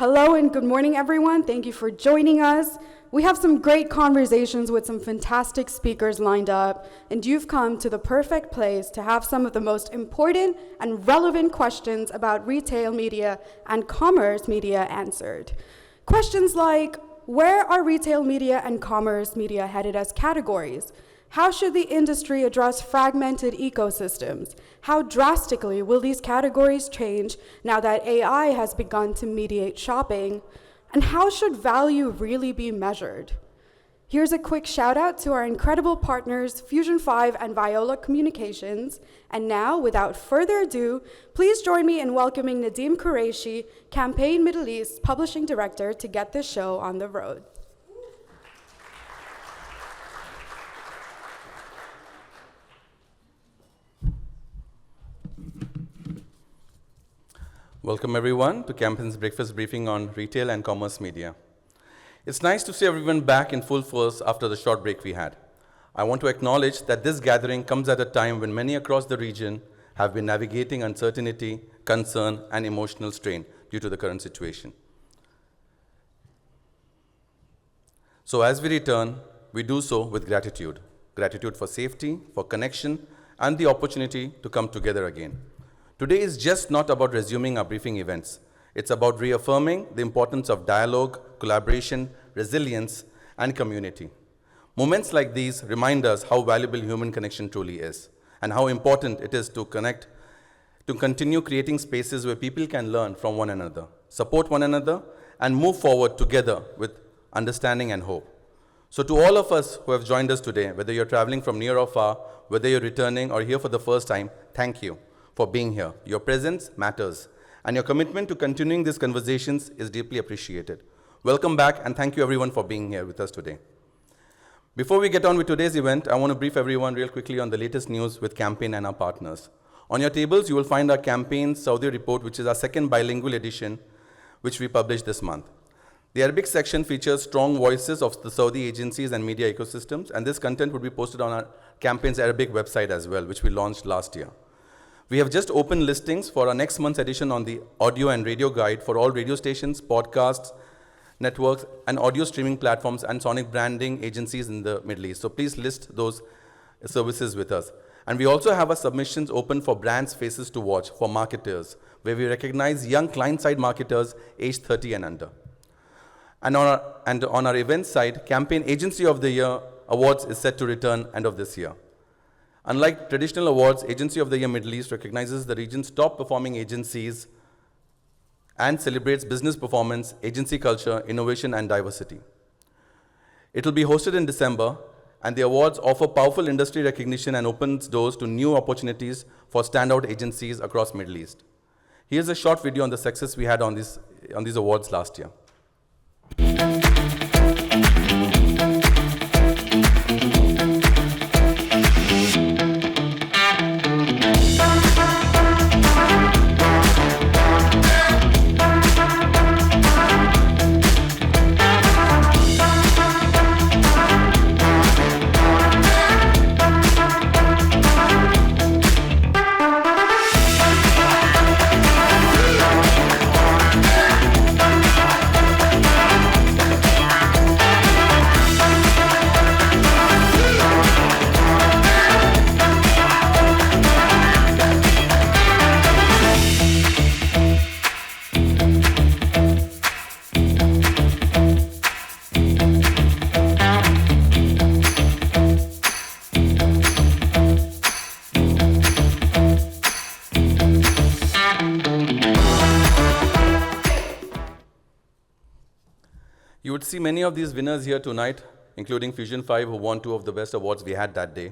Hello and good morning, everyone. Thank you for joining us. We have some great conversations with some fantastic speakers lined up, and you've come to the perfect place to have some of the most important and relevant questions about retail media and commerce media answered. Questions like, where are retail media and commerce media headed as categories? How should the industry address fragmented ecosystems? How drastically will these categories change now that AI has begun to mediate shopping? And how should value really be measured? Here's a quick shout out to our incredible partners, Fusion 5 and Viola Communications. And now, without further ado, please join me in welcoming Nadeem Qureshi, Campaign Middle East Publishing Director, to get this show on the road. Welcome everyone to Campaign's breakfast briefing on retail and commerce media. It's nice to see everyone back in full force after the short break we had. I want to acknowledge that this gathering comes at a time when many across the region have been navigating uncertainty, concern, and emotional strain due to the current situation. So as we return, we do so with gratitude. Gratitude for safety, for connection, and the opportunity to come together again. Today is just not about resuming our briefing events. It's about reaffirming the importance of dialogue, collaboration, resilience, and community. Moments like these remind us how valuable human connection truly is, and how important it is to connect, to continue creating spaces where people can learn from one another, support one another, and move forward together with understanding and hope. So to all of us who have joined us today, whether you're traveling from near or far, whether you're returning or here for the first time, thank you for being here. Your presence matters, and your commitment to continuing these conversations is deeply appreciated. Welcome back, and thank you everyone for being here with us today. Before we get on with today's event, I want to brief everyone real quickly on the latest news with Campaign and our partners. On your tables, you will find our Campaign Saudi report, which is our second bilingual edition, which we published this month. The Arabic section features strong voices of the Saudi agencies and media ecosystems, and this content would be posted on our Campaign's Arabic website as well, which we launched last year. We have just opened listings for our next month's edition on the audio and radio guide for all radio stations, podcasts, networks, and audio streaming platforms and sonic branding agencies in the Middle East. So please list those services with us. And we also have our submissions open for brands' faces to watch for marketers, where we recognize young client-side marketers aged 30 and under. And on our event side, Campaign Agency of the Year Awards is set to return end of this year. Unlike traditional awards, Agency of the Year Middle East recognizes the region's top performing agencies and celebrates business performance, agency culture, innovation, and diversity. It will be hosted in December, and the awards offer powerful industry recognition and opens doors to new opportunities for standout agencies across Middle East. Here's a short video on the success we had on these awards last year. You would see many of these winners here tonight, including Fusion 5, who won 2 of the best awards we had that day.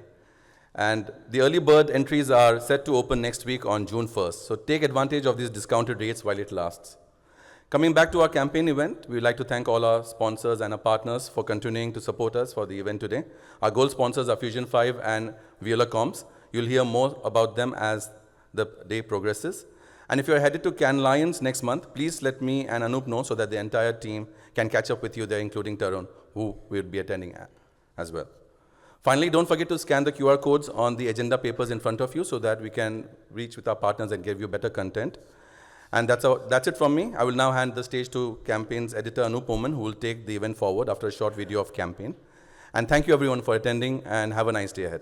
And the early bird entries are set to open next week on June 1st. So take advantage of these discounted rates while it lasts. Coming back to our campaign event, we would like to thank all our sponsors and our partners for continuing to support us for the event today. Our gold sponsors are Fusion 5 and Viola Comms. You'll hear more about them as the day progresses. And if you're headed to Cannes Lions next month, please let me and Anup know so that the entire team can catch up with you there, including Tarun, who will be attending as well. Finally, don't forget to scan the QR codes on the agenda papers in front of you so that we can reach with our partners and give you better content. And that's it from me. I will now hand the stage to Campaign's editor, Anup Oman, who will take the event forward after a short video of Campaign. And thank you everyone for attending, and have a nice day ahead.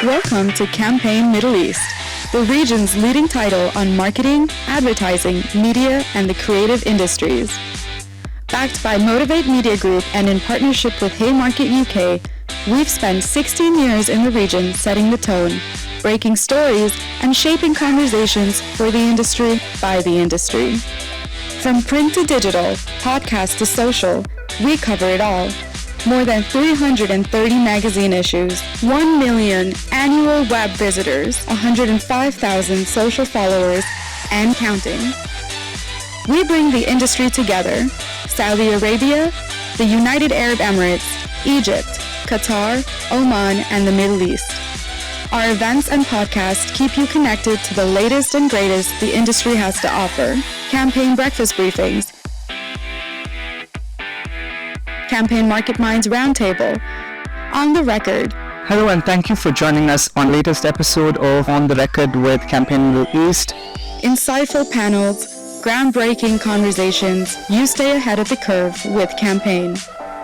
Welcome to Campaign Middle East, the region's leading title on marketing, advertising, media, and the creative industries. Backed by Motivate Media Group and in partnership with Haymarket UK, we've spent 16 years in the region setting the tone, breaking stories, and shaping conversations for the industry by the industry. From print to digital, podcast to social, we cover it all. More than 330 magazine issues, 1 million annual web visitors, 105,000 social followers, and counting. We bring the industry together. Saudi Arabia, the United Arab Emirates, Egypt, Qatar, Oman, and the Middle East. Our events and podcasts keep you connected to the latest and greatest the industry has to offer. Campaign breakfast briefings, Campaign Market Minds Roundtable, On the Record. Hello and thank you for joining us on latest episode of On the Record with Campaign Middle East. Insightful panels, groundbreaking conversations, you stay ahead of the curve with Campaign.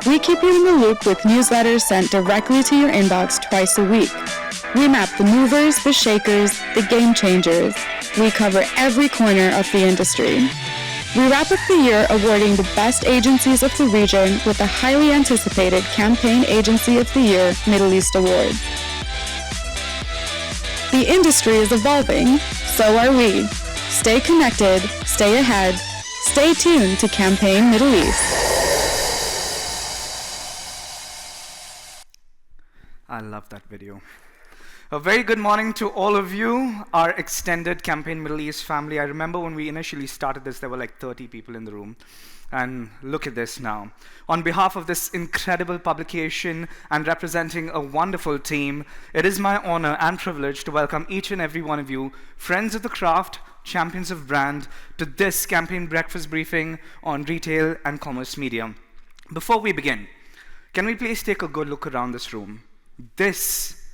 We keep you in the loop with newsletters sent directly to your inbox twice a week. We map the movers, the shakers, the game changers. We cover every corner of the industry. We wrap up the year awarding the best agencies of the region with the highly anticipated Campaign Agency of the Year Middle East Award. The industry is evolving, so are we. Stay connected, stay ahead, stay tuned to Campaign Middle East. I love that video. A very good morning to all of you, our extended Campaign Middle East family. I remember when we initially started this, there were like 30 people in the room. And look at this now. On behalf of this incredible publication and representing a wonderful team, it is my honor and privilege to welcome each and every one of you, friends of the craft, champions of brand, to this Campaign Breakfast Briefing on retail and commerce media. Before we begin, can we please take a good look around this room? This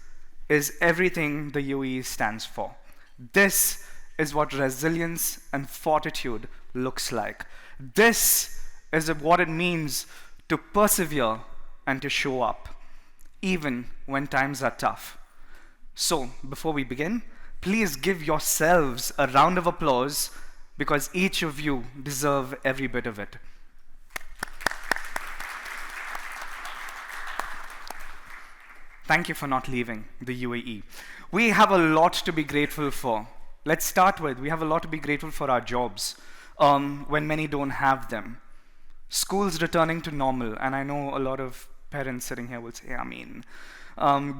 is everything the UAE stands for. This is what resilience and fortitude looks like. This is what it means to persevere and to show up, even when times are tough. So, before we begin, please give yourselves a round of applause because each of you deserve every bit of it. Thank you for not leaving the UAE. We have a lot to be grateful for. Let's start with, we have a lot to be grateful for our jobs, when many don't have them. Schools returning to normal, and I know a lot of parents sitting here will say,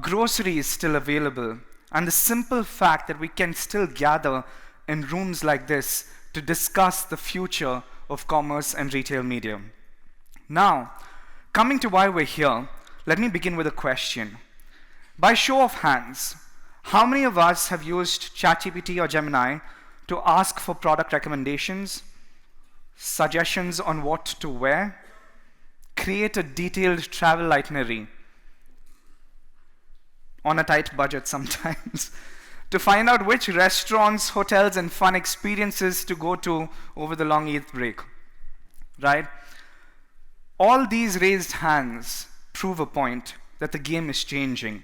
groceries still available, and the simple fact that we can still gather in rooms like this to discuss the future of commerce and retail media. Now, coming to why we're here, let me begin with a question. By show of hands, how many of us have used ChatGPT or Gemini to ask for product recommendations, suggestions on what to wear, create a detailed travel itinerary on a tight budget sometimes, to find out which restaurants, hotels, and fun experiences to go to over the long Eid break, right? All these raised hands prove a point that the game is changing.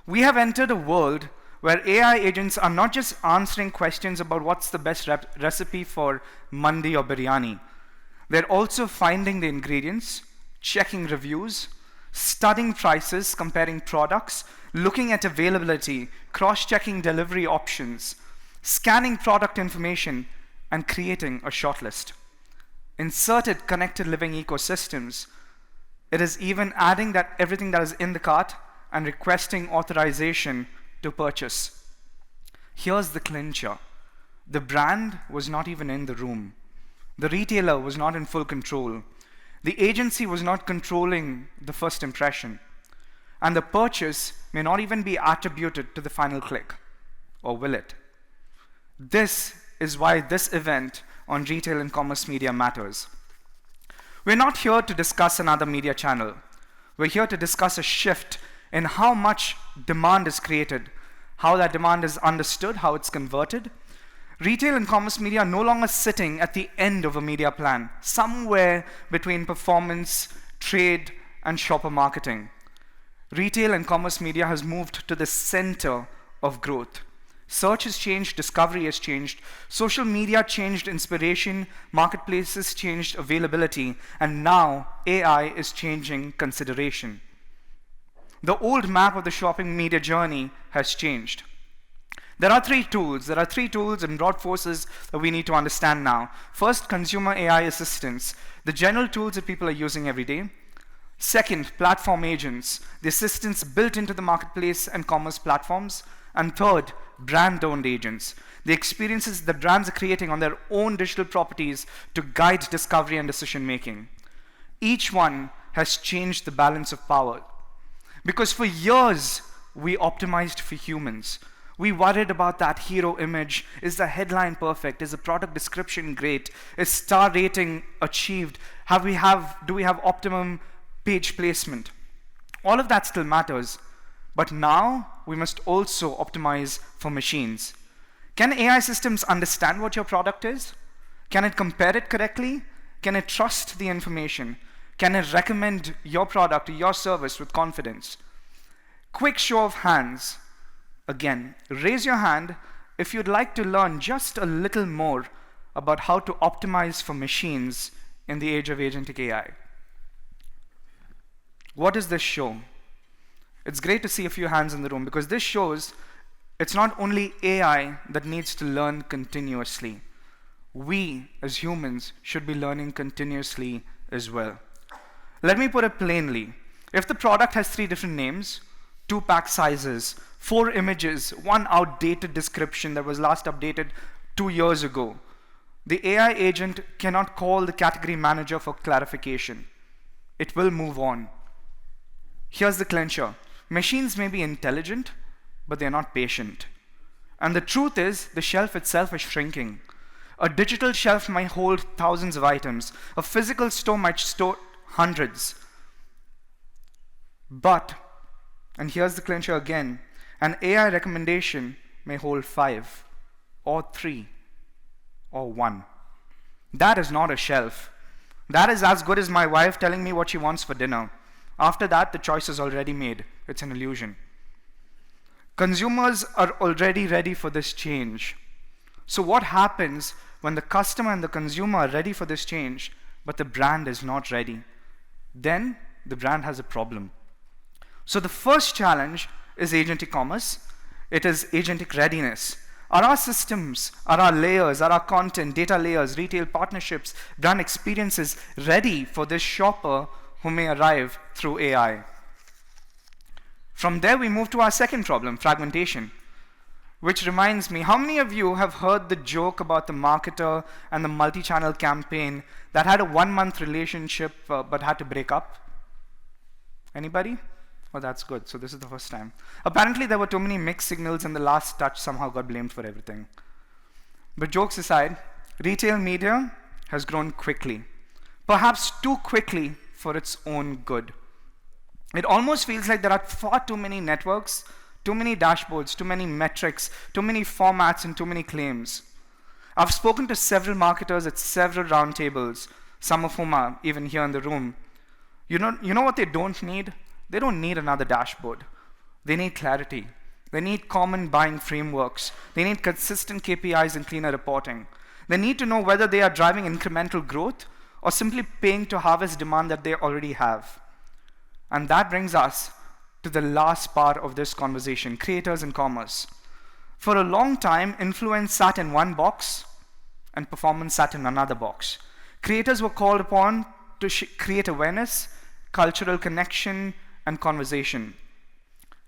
We have entered a world where AI agents are not just answering questions about what's the best recipe for mandi or biryani. They're also finding the ingredients, checking reviews, studying prices, comparing products, looking at availability, cross-checking delivery options, scanning product information, and creating a shortlist. Inserted connected living ecosystems. It is even adding that everything that is in the cart and requesting authorization to purchase. Here's the clincher. The brand was not even in the room. The retailer was not in full control. The agency was not controlling the first impression. And the purchase may not even be attributed to the final click. Or will it? This is why this event on retail and commerce media matters. We're not here to discuss another media channel. We're here to discuss a shift in how much demand is created, how that demand is understood, how it's converted. Retail and commerce media are no longer sitting at the end of a media plan, somewhere between performance, trade, and shopper marketing. Retail and commerce media has moved to the center of growth. Search has changed, discovery has changed, social media changed inspiration, marketplaces changed availability, and now AI is changing consideration. The old map of the shopping media journey has changed. There are three tools and broad forces that we need to understand now. First, consumer AI assistants, the general tools that people are using every day. Second, platform agents, the assistants built into the marketplace and commerce platforms. And third, brand-owned agents, the experiences that brands are creating on their own digital properties to guide discovery and decision-making. Each one has changed the balance of power. Because for years, we optimized for humans. We worried about that hero image. Is the headline perfect? Is the product description great? Is star rating achieved? Do we have optimum page placement? All of that still matters. But now, we must also optimize for machines. Can AI systems understand what your product is? Can it compare it correctly? Can it trust the information? Can it recommend your product or your service with confidence? Quick show of hands. Again, raise your hand if you'd like to learn just a little more about how to optimize for machines in the age of agentic AI. What does this show? It's great to see a few hands in the room because this shows it's not only AI that needs to learn continuously. We, as humans, should be learning continuously as well. Let me put it plainly. If the product has 3 different names, 2 pack sizes, 4 images, 1 outdated description that was last updated 2 years ago, the AI agent cannot call the category manager for clarification. It will move on. Here's the clincher. Machines may be intelligent, but they're not patient. And the truth is, the shelf itself is shrinking. A digital shelf might hold thousands of items. A physical store might store hundreds. But, and here's the clincher again, an AI recommendation may hold 5, or 3, or 1. That is not a shelf. That is as good as my wife telling me what she wants for dinner. After that, the choice is already made. It's an illusion. Consumers are already ready for this change. So what happens when the customer and the consumer are ready for this change, but the brand is not ready? Then the brand has a problem. So the first challenge is agentic commerce. It is agentic readiness. Are our systems, are our layers, are our content, data layers, retail partnerships, brand experiences ready for this shopper who may arrive through AI? From there, we move to our second problem, fragmentation, which reminds me, how many of you have heard the joke about the marketer and the multi-channel campaign that had a 1-month relationship but had to break up? Anybody? Oh, that's good. So this is the first time. Apparently, there were too many mixed signals and the last touch somehow got blamed for everything. But jokes aside, retail media has grown quickly, perhaps too quickly for its own good. It almost feels like there are far too many networks, too many dashboards, too many metrics, too many formats, and too many claims. I've spoken to several marketers at several roundtables, some of whom are even here in the room. You know what they don't need? They don't need another dashboard. They need clarity. They need common buying frameworks. They need consistent KPIs and cleaner reporting. They need to know whether they are driving incremental growth or simply paying to harvest demand that they already have. And that brings us to the last part of this conversation, creators and commerce. For a long time, influence sat in one box and performance sat in another box. Creators were called upon to create awareness, cultural connection, and conversation.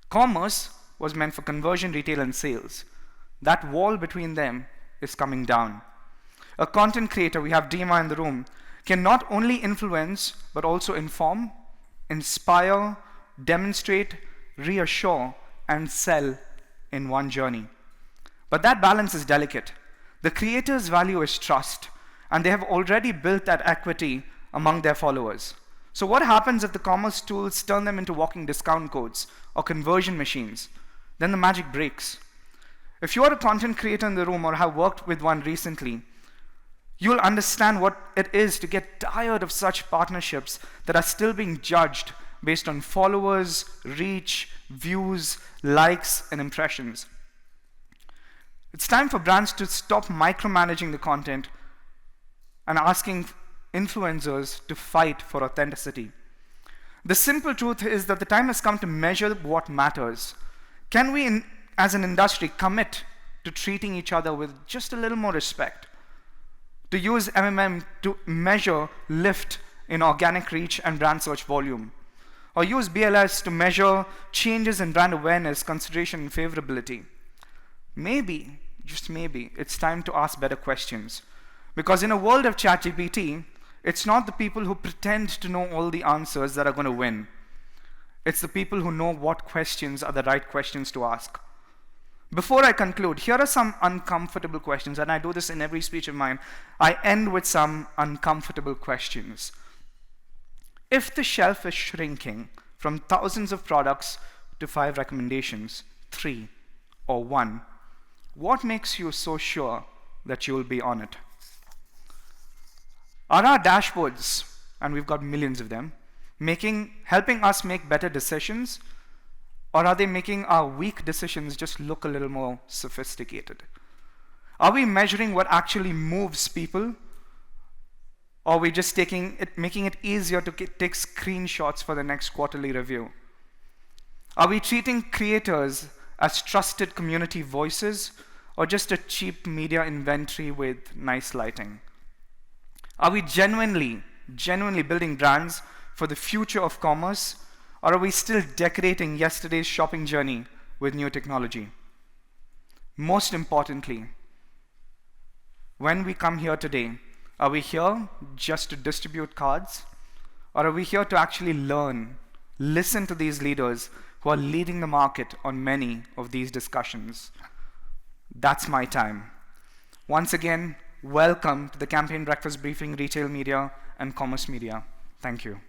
Commerce was meant for conversion, retail, and sales. That wall between them is coming down. A content creator, we have Dima in the room, can not only influence, but also inform, inspire, demonstrate, reassure, and sell in one journey. But that balance is delicate. The creator's value is trust, and they have already built that equity among their followers. So what happens if the commerce tools turn them into walking discount codes or conversion machines? Then the magic breaks. If you are a content creator in the room or have worked with one recently, you'll understand what it is to get tired of such partnerships that are still being judged based on followers, reach, views, likes, and impressions. It's time for brands to stop micromanaging the content and asking influencers to fight for authenticity. The simple truth is that the time has come to measure what matters. Can we, as an industry, commit to treating each other with just a little more respect? To use MMM to measure lift in organic reach and brand search volume? Or use BLS to measure changes in brand awareness, consideration, and favorability? Maybe, just maybe, it's time to ask better questions. Because in a world of ChatGPT, it's not the people who pretend to know all the answers that are going to win. It's the people who know what questions are the right questions to ask. Before I conclude, here are some uncomfortable questions, and I do this in every speech of mine. I end with some uncomfortable questions. If the shelf is shrinking from thousands of products to 5 recommendations, 3 or 1, what makes you so sure that you will be on it? Are our dashboards, and we've got millions of them, helping us make better decisions? Or are they making our weak decisions just look a little more sophisticated? Are we measuring what actually moves people? Or are we just making it easier to take screenshots for the next quarterly review? Are we treating creators as trusted community voices or just a cheap media inventory with nice lighting? Are we genuinely building brands for the future of commerce, or are we still decorating yesterday's shopping journey with new technology? Most importantly, when we come here today, are we here just to distribute cards, or are we here to actually learn, listen to these leaders who are leading the market on many of these discussions? That's my time. Once again, welcome to the Campaign Breakfast Briefing, Retail Media and Commerce Media. Thank you.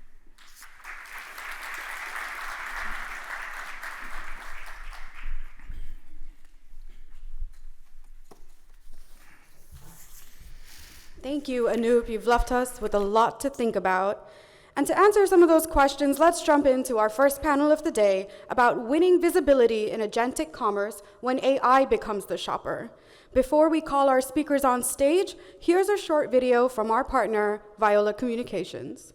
Thank you, Anoop. You've left us with a lot to think about. And to answer some of those questions, let's jump into our first panel of the day about winning visibility in agentic commerce when AI becomes the shopper. Before we call our speakers on stage, here's a short video from our partner, Viola Communications.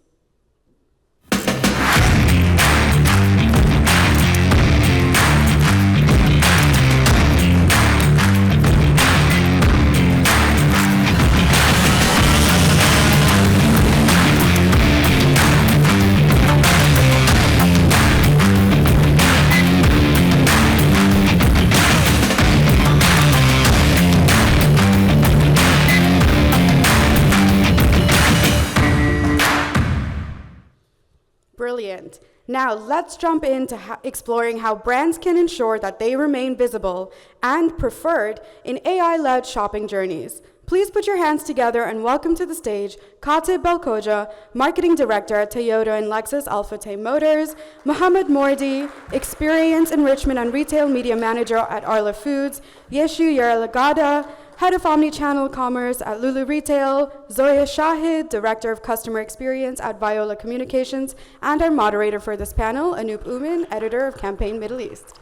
Brilliant. Now let's jump into exploring how brands can ensure that they remain visible and preferred in AI-led shopping journeys. Please put your hands together and welcome to the stage Katib Belkoja, Marketing Director at Toyota and Lexus Alphate Motors, Mohammed Mordi, Experience Enrichment and Retail Media Manager at Arla Foods, Yeshu Yaralagada, Head of Omnichannel Commerce at Lulu Retail, Zoya Shahid, Director of Customer Experience at Viola Communications, and our moderator for this panel, Anoop Uman, Editor of Campaign Middle East.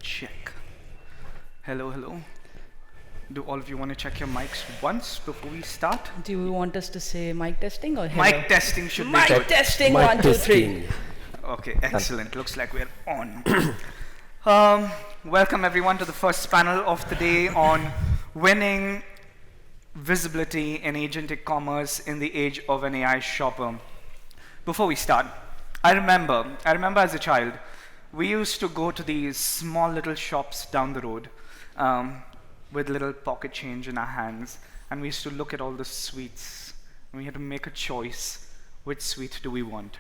Check. Hello, hello. Do all of you want to check your mics once before we start? Do you want us to say mic testing or hello? Mic testing should be Mic good. testing, mic 1, 2, 3. Okay, excellent. Looks like we're on. Welcome everyone to the first panel of the day on winning visibility in agentic commerce in the age of an AI shopper. Before we start, I remember as a child, we used to go to these small little shops down the road with little pocket change in our hands, and we used to look at all the sweets, and we had to make a choice. Which sweet do we want?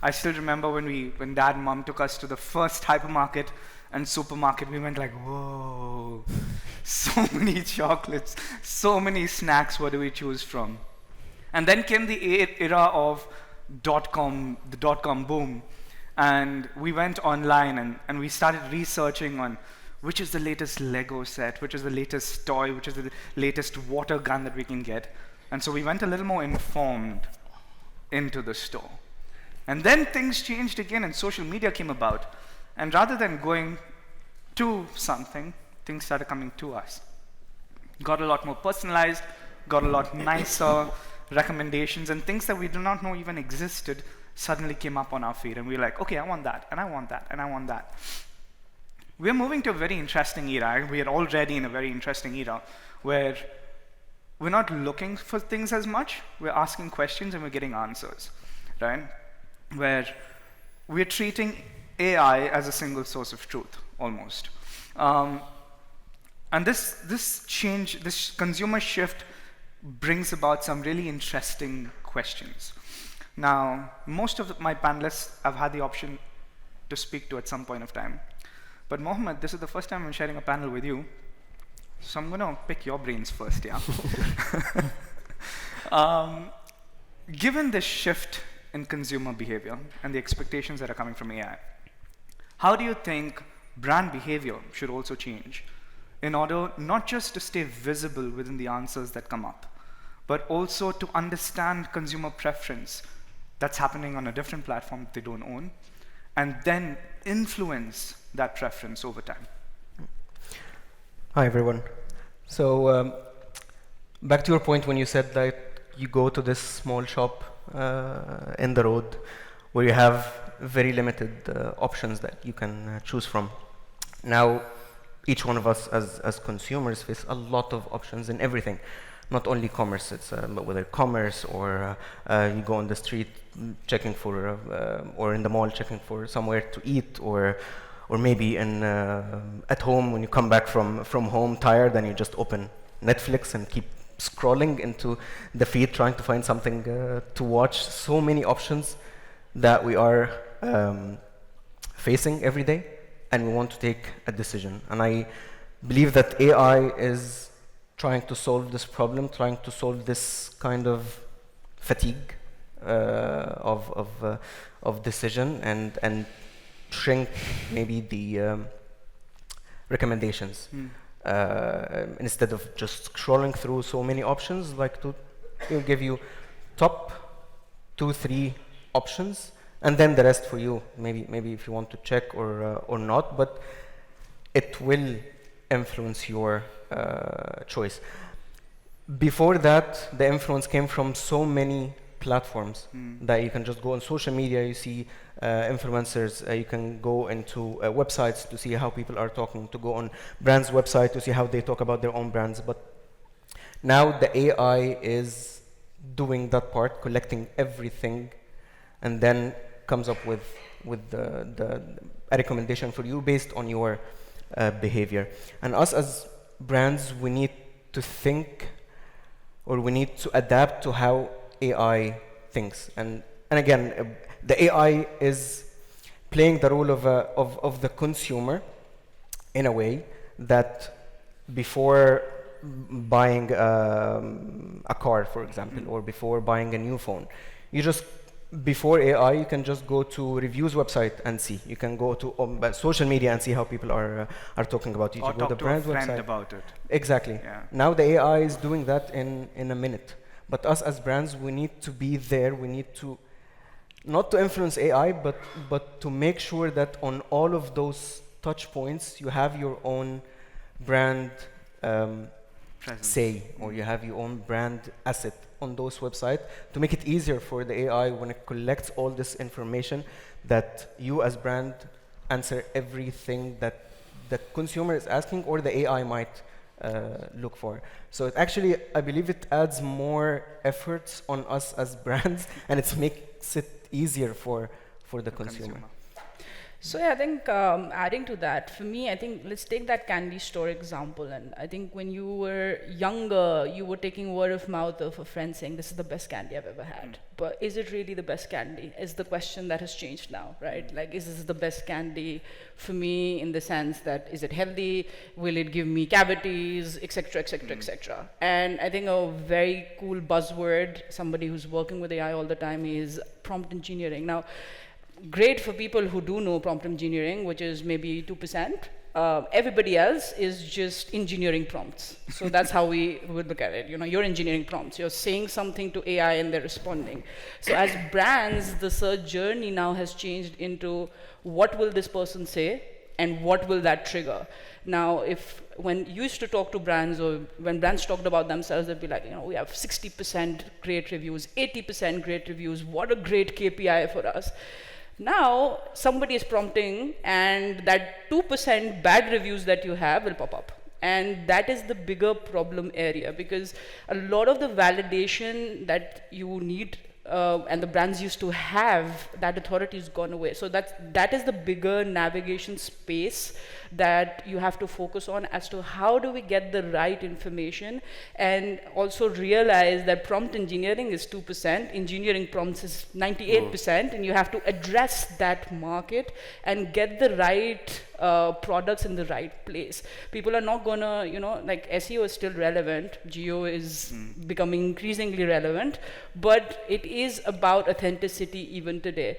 I still remember when Dad and Mom took us to the first hypermarket and supermarket, we went like, whoa, so many chocolates, so many snacks, what do we choose from? And then came the era of the dot-com boom. And we went online and we started researching on which is the latest Lego set, which is the latest toy, which is the latest water gun that we can get. And so we went a little more informed into the store. And then things changed again and social media came about. And rather than going to something, things started coming to us. Got a lot more personalized, got a lot nicer recommendations, and things that we do not know even existed suddenly came up on our feed. And we were like, okay, I want that, and I want that, and I want that. We're moving to a very interesting era. We are already in a very interesting era where we're not looking for things as much. We're asking questions and we're getting answers, right? Where we're treating AI as a single source of truth, almost. And this change, this consumer shift brings about some really interesting questions. Now, most of my panelists I've had the option to speak to at some point of time. But Mohammed, this is the first time I'm sharing a panel with you. So I'm going to pick your brains first, yeah? Given this shift in consumer behavior and the expectations that are coming from AI, how do you think brand behavior should also change in order not just to stay visible within the answers that come up, but also to understand consumer preference that's happening on a different platform that they don't own, and then influence that preference over time? Hi, everyone. So back to your point when you said that you go to this small shop in the road where you have very limited options that you can choose from. Now, each one of us as consumers face a lot of options in everything. Not only commerce, it's whether commerce or you go on the street checking for, or in the mall checking for somewhere to eat, or maybe at home when you come back from home tired and you just open Netflix and keep scrolling into the feed trying to find something to watch. So many options that we are facing every day, and we want to take a decision. And I believe that AI is trying to solve this problem, trying to solve this kind of fatigue of decision and shrink maybe the recommendations. Instead of just scrolling through so many options, like it'll give you top 2-3 options, and then the rest for you. Maybe if you want to check or not, but it will influence your choice. Before that, the influence came from so many platforms that you can just go on social media, you see influencers, you can go into websites to see how people are talking, to go on brands' website to see how they talk about their own brands. But now the AI is doing that part, collecting everything, and then comes up with a recommendation for you based on your behavior. And us as brands, we need to think, or we need to adapt to how AI thinks. And again, the AI is playing the role of the consumer in a way that before buying a car, for example, or before buying a new phone, before AI, you can just go to reviews website and see. You can go to social media and see how people are talking about you. Or you go talk to to a brand friend website. about it. Exactly. Yeah. Now the AI is doing that in a minute. But us as brands, we need to be there. We need to, not to influence AI, but to make sure that on all of those touch points, you have your own brand say, or you have your own brand asset on those websites to make it easier for the AI when it collects all this information, that you as brand answer everything that the consumer is asking or the AI might look for. So it actually, I believe it adds more efforts on us as brands, and it makes it easier for the consumer. So yeah, I think adding to that, for me, I think let's take that candy store example. And I think when you were younger, you were taking word of mouth of a friend saying, "This is the best candy I've ever had." But is it really the best candy? Is the question that has changed now, right? Like, is this the best candy for me in the sense that is it healthy? Will it give me cavities, etc., etc., etc. And I think a very cool buzzword, somebody who's working with AI all the time, is prompt engineering. Now, great for people who do know prompt engineering, which is maybe 2%. Everybody else is just engineering prompts. So that's how we would look at it. You know, you're engineering prompts. You're saying something to AI and they're responding. So as brands, the search journey now has changed into what will this person say and what will that trigger. Now, when you used to talk to brands, or when brands talked about themselves, they'd be like, you know, we have 60% great reviews, 80% great reviews. What a great KPI for us. Now, somebody is prompting, and that 2% bad reviews that you have will pop up. And that is the bigger problem area, because a lot of the validation that you need and the brands used to have, that authority has gone away. So that is the bigger navigation space that you have to focus on, as to how do we get the right information, and also realize that prompt engineering is 2%, engineering prompts is 98%, and you have to address that market and get the right products in the right place. People are not gonna, you know, like SEO is still relevant, geo is becoming increasingly relevant, but it is about authenticity even today.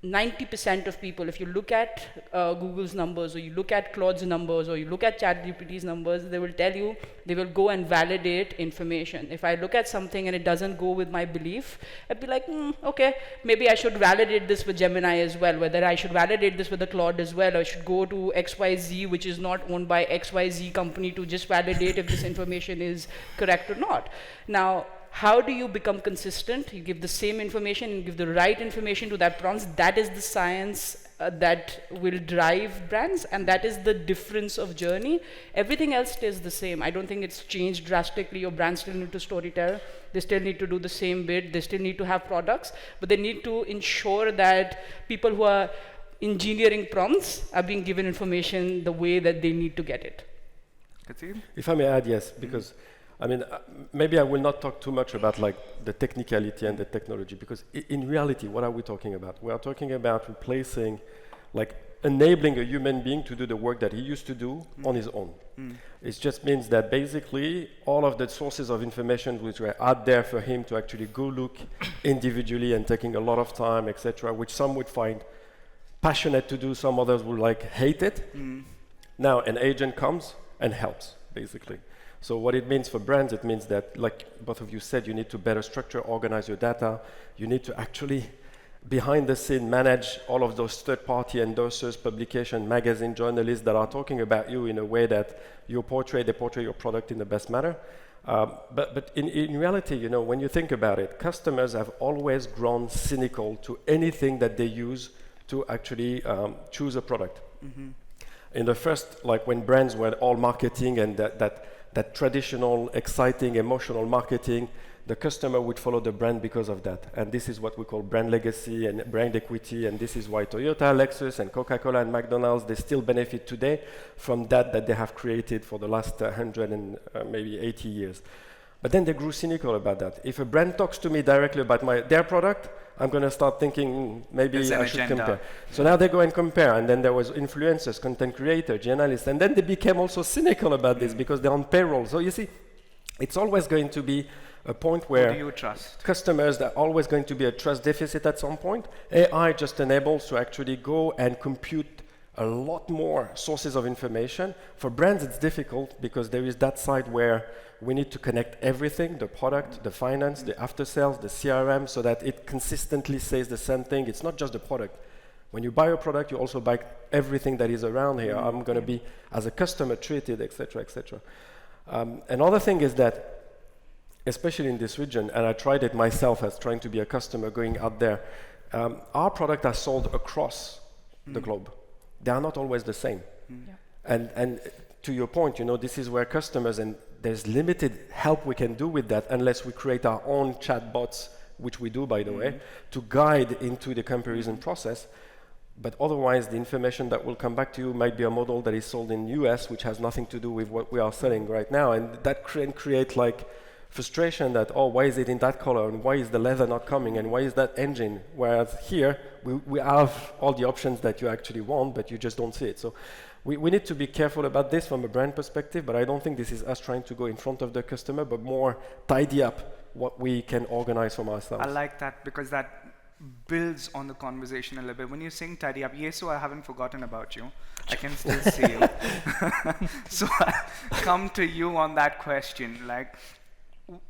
90% of people, if you look at Google's numbers, or you look at Claude's numbers, or you look at ChatGPT's numbers, they will tell you, they will go and validate information. If I look at something and it doesn't go with my belief, I'd be like, okay, maybe I should validate this with Gemini as well, whether I should validate this with the Claude as well, or I should go to XYZ, which is not owned by XYZ company, to just validate if this information is correct or not. Now, how do you become consistent? You give the same information, you give the right information to that prompt. That is the science that will drive brands, and that is the difference of journey. Everything else stays the same. I don't think it's changed drastically. Your brands still need to storytell. They still need to do the same bit. They still need to have products, but they need to ensure that people who are engineering prompts are being given information the way that they need to get it. If I may add, yes, because I mean, maybe I will not talk too much about like the technicality and the technology, because in reality, what are we talking about? We are talking about replacing, like enabling a human being to do the work that he used to do on his own. It just means that basically all of the sources of information which were out there for him to actually go look individually and taking a lot of time, etc., which some would find passionate to do, some others would like hate it. Now an agent comes and helps, basically. So what it means for brands, it means that, like both of you said, you need to better structure, organize your data. You need to actually, behind the scene, manage all of those third-party endorsers, publication, magazine, journalists that are talking about you in a way that they portray your product in the best manner. But in reality, you know, when you think about it, customers have always grown cynical to anything that they use to actually choose a product. In the first, like when brands were all marketing and that traditional, exciting, emotional marketing, the customer would follow the brand because of that. And this is what we call brand legacy and brand equity. And this is why Toyota, Lexus, and Coca-Cola and McDonald's, they still benefit today from that they have created for the last 100 and maybe 80 years. But then they grew cynical about that. If a brand talks to me directly about their product, I'm going to start thinking maybe I should compare. So now they go and compare, and then there was influencers, content creators, journalists, and then they became also cynical about this because they're on payroll. So you see, it's always going to be a point where who do you trust? Customers, there's always going to be a trust deficit at some point. AI just enables to actually go and compute a lot more sources of information. For brands, it's difficult because there is that side where we need to connect everything, the product, the finance, the after sales, the CRM, so that it consistently says the same thing. It's not just the product. When you buy a product, you also buy everything that is around here. I'm going to be, as a customer, treated, etc., etc. Another thing is that, especially in this region, and I tried it myself as trying to be a customer going out there, our product are sold across the globe. They are not always the same. And to your point, you know, this is where customers, and there's limited help we can do with that unless we create our own chatbots, which we do, by the way, to guide into the comparison process. But otherwise, the information that will come back to you might be a model that is sold in US, which has nothing to do with what we are selling right now. And that can create like frustration that, oh, why is it in that color? And why is the leather not coming? And why is that engine? Whereas here, we have all the options that you actually want, but you just don't see it. So we need to be careful about this from a brand perspective, but I don't think this is us trying to go in front of the customer, but more tidy up what we can organize from ourselves. I like that because that builds on the conversation a little bit. When you're saying tidy up, Yesu, I haven't forgotten about you. I can still see you. So I come to you on that question. Like,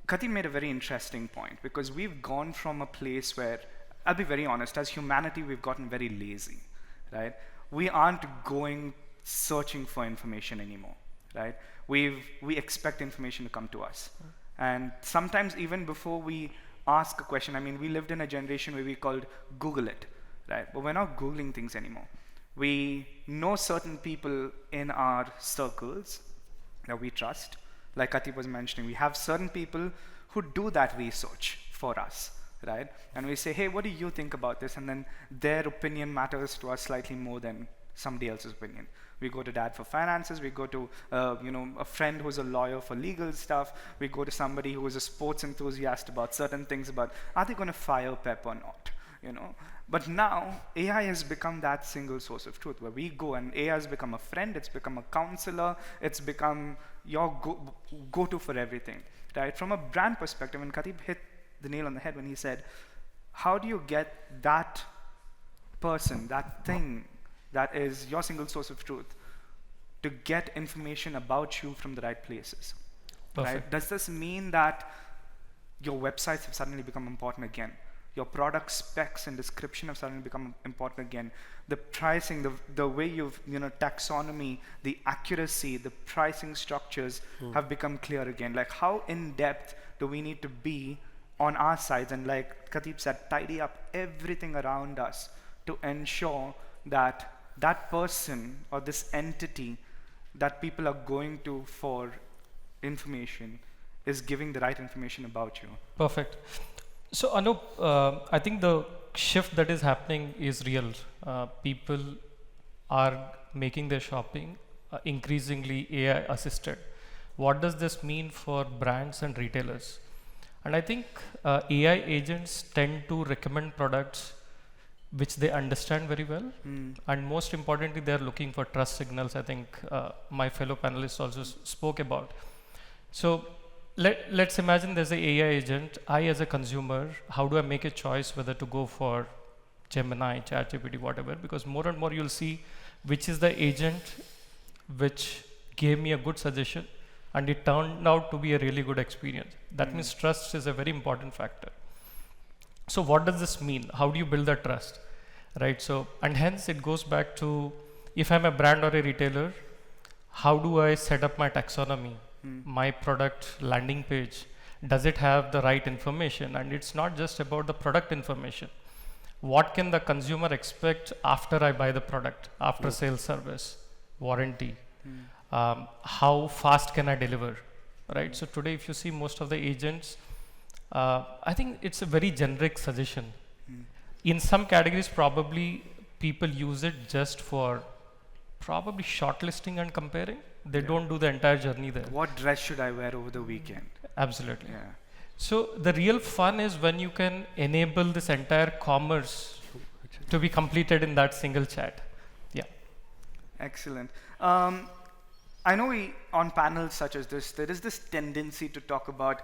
Kati made a very interesting point because we've gone from a place where, I'll be very honest, as humanity, we've gotten very lazy, right? We aren't going searching for information anymore, right? We expect information to come to us. And sometimes even before we ask a question, I mean, we lived in a generation where we called Google it, right? But we're not Googling things anymore. We know certain people in our circles that we trust. Like Kati was mentioning, we have certain people who do that research for us, right? And we say, hey, what do you think about this? And then their opinion matters to us slightly more than somebody else's opinion. We go to dad for finances, we go to a friend who's a lawyer for legal stuff, we go to somebody who is a sports enthusiast about certain things about, are they going to fire Pep or not? But now, AI has become that single source of truth where we go and AI has become a friend, it's become a counselor, it's become your go-to for everything, right? From a brand perspective, and Khatib hit the nail on the head when he said, how do you get that person, that thing that is your single source of truth to get information about you from the right places? Right? Does this mean that your websites have suddenly become important again? Your product specs and description have suddenly become important again. The pricing, the way you've, taxonomy, the accuracy, the pricing structures have become clear again. Like, how in depth do we need to be on our sides? And like Khatib said, tidy up everything around us to ensure that that person or this entity that people are going to for information is giving the right information about you. Perfect. So Anup, I think the shift that is happening is real. People are making their shopping increasingly AI assisted. What does this mean for brands and retailers? And I think AI agents tend to recommend products which they understand very well. And most importantly, they're looking for trust signals. I think my fellow panelists also spoke about. So let's imagine there's an AI agent. I, as a consumer, how do I make a choice whether to go for Gemini, ChatGPT, whatever? Because more and more you'll see which is the agent which gave me a good suggestion and it turned out to be a really good experience. That means trust is a very important factor. So what does this mean? How do you build that trust, right? So, and hence it goes back to, if I'm a brand or a retailer, how do I set up my taxonomy? My product landing page, does it have the right information? And it's not just about the product information. What can the consumer expect after I buy the product, after sales service, warranty? How fast can I deliver, right? So today, if you see most of the agents, I think it's a very generic suggestion. In some categories, probably people use it just for probably shortlisting and comparing. They don't do the entire journey there. What dress should I wear over the weekend? Absolutely. Yeah. So the real fun is when you can enable this entire commerce to be completed in that single chat. Yeah. Excellent. I know on panels such as this, there is this tendency to talk about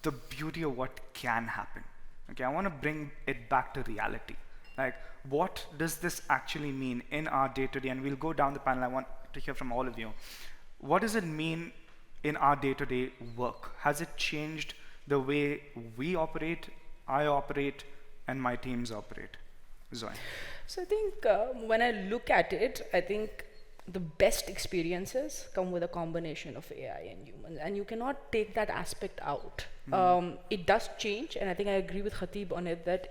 the beauty of what can happen. Okay, I want to bring it back to reality. Like, what does this actually mean in our day-to-day? And we'll go down the panel. I want to hear from all of you. What does it mean in our day-to-day work? Has it changed the way we operate, I operate, and my teams operate? Zoe. So I think when I look at it, I think the best experiences come with a combination of AI and humans, and you cannot take that aspect out. It does change, and I think I agree with Khatib on it, that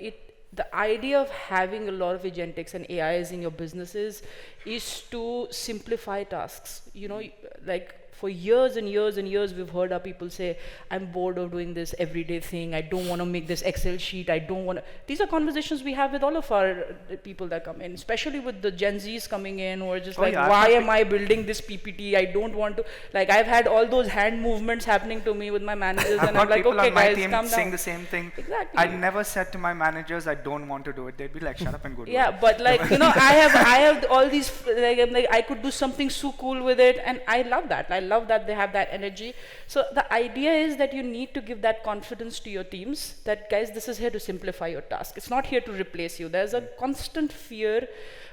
the idea of having a lot of agentics and AIs in your businesses is to simplify tasks. Like For years and years and years, we've heard our people say, I'm bored of doing this everyday thing. I don't want to make this Excel sheet. I don't want to. These are conversations we have with all of our people that come in, especially with the Gen Zs coming in who are just why am I building this PPT? I don't want to. Like, I've had all those hand movements happening to me with my managers, and I'm like, okay, guys, calm down. Saying the same thing. Exactly. I never said to my managers, I don't want to do it. They'd be like, shut up and go do it. Yeah, but like, you know, I have all these, like, I could do something so cool with it, and I love that. I love that they have that energy. So the idea is that you need to give that confidence to your teams that, guys, this is here to simplify your task. It's not here to replace you. There's a constant fear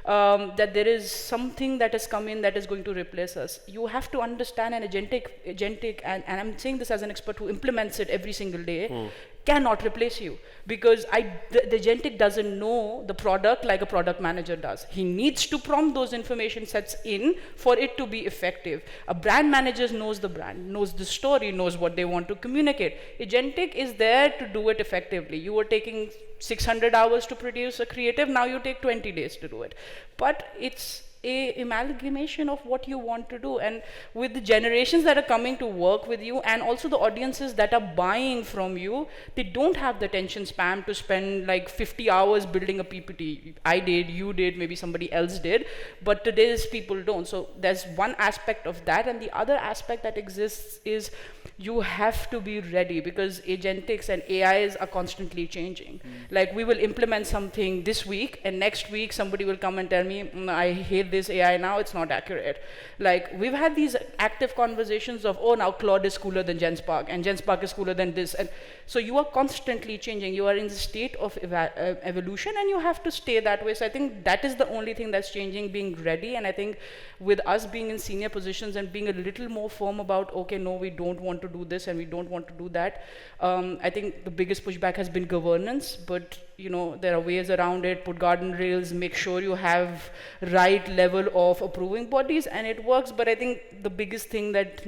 that there is something that has come in that is going to replace us. You have to understand an agentic, and I'm saying this as an expert who implements it every single day, cannot replace you, because the agentic doesn't know the product like a product manager does. He needs to prompt those information sets in for it to be effective. A brand manager knows the brand, knows the story, knows what they want to communicate. Agentic is there to do it effectively. You were taking 600 hours to produce a creative, now you take 20 days to do it. But it's a amalgamation of what you want to do, and with the generations that are coming to work with you, and also the audiences that are buying from you, they don't have the attention span to spend like 50 hours building a PPT. I did, you did, maybe somebody else did, but today's people don't. So there's one aspect of that, and the other aspect that exists is you have to be ready, because agentics and AIs are constantly changing. Like, we will implement something this week, and next week somebody will come and tell me, I hate this AI now, it's not accurate. Like, we've had these active conversations of, oh, now Claude is cooler than GenSpark, and GenSpark is cooler than this. And so you are constantly changing. You are in the state of evolution, and you have to stay that way. So I think that is the only thing that's changing, being ready. And I think with us being in senior positions and being a little more firm about, okay, no, we don't want to do this and we don't want to do that, I think the biggest pushback has been governance. But, you know, there are ways around it. Put guardrails, make sure you have right level of approving bodies, and it works. But I think the biggest thing that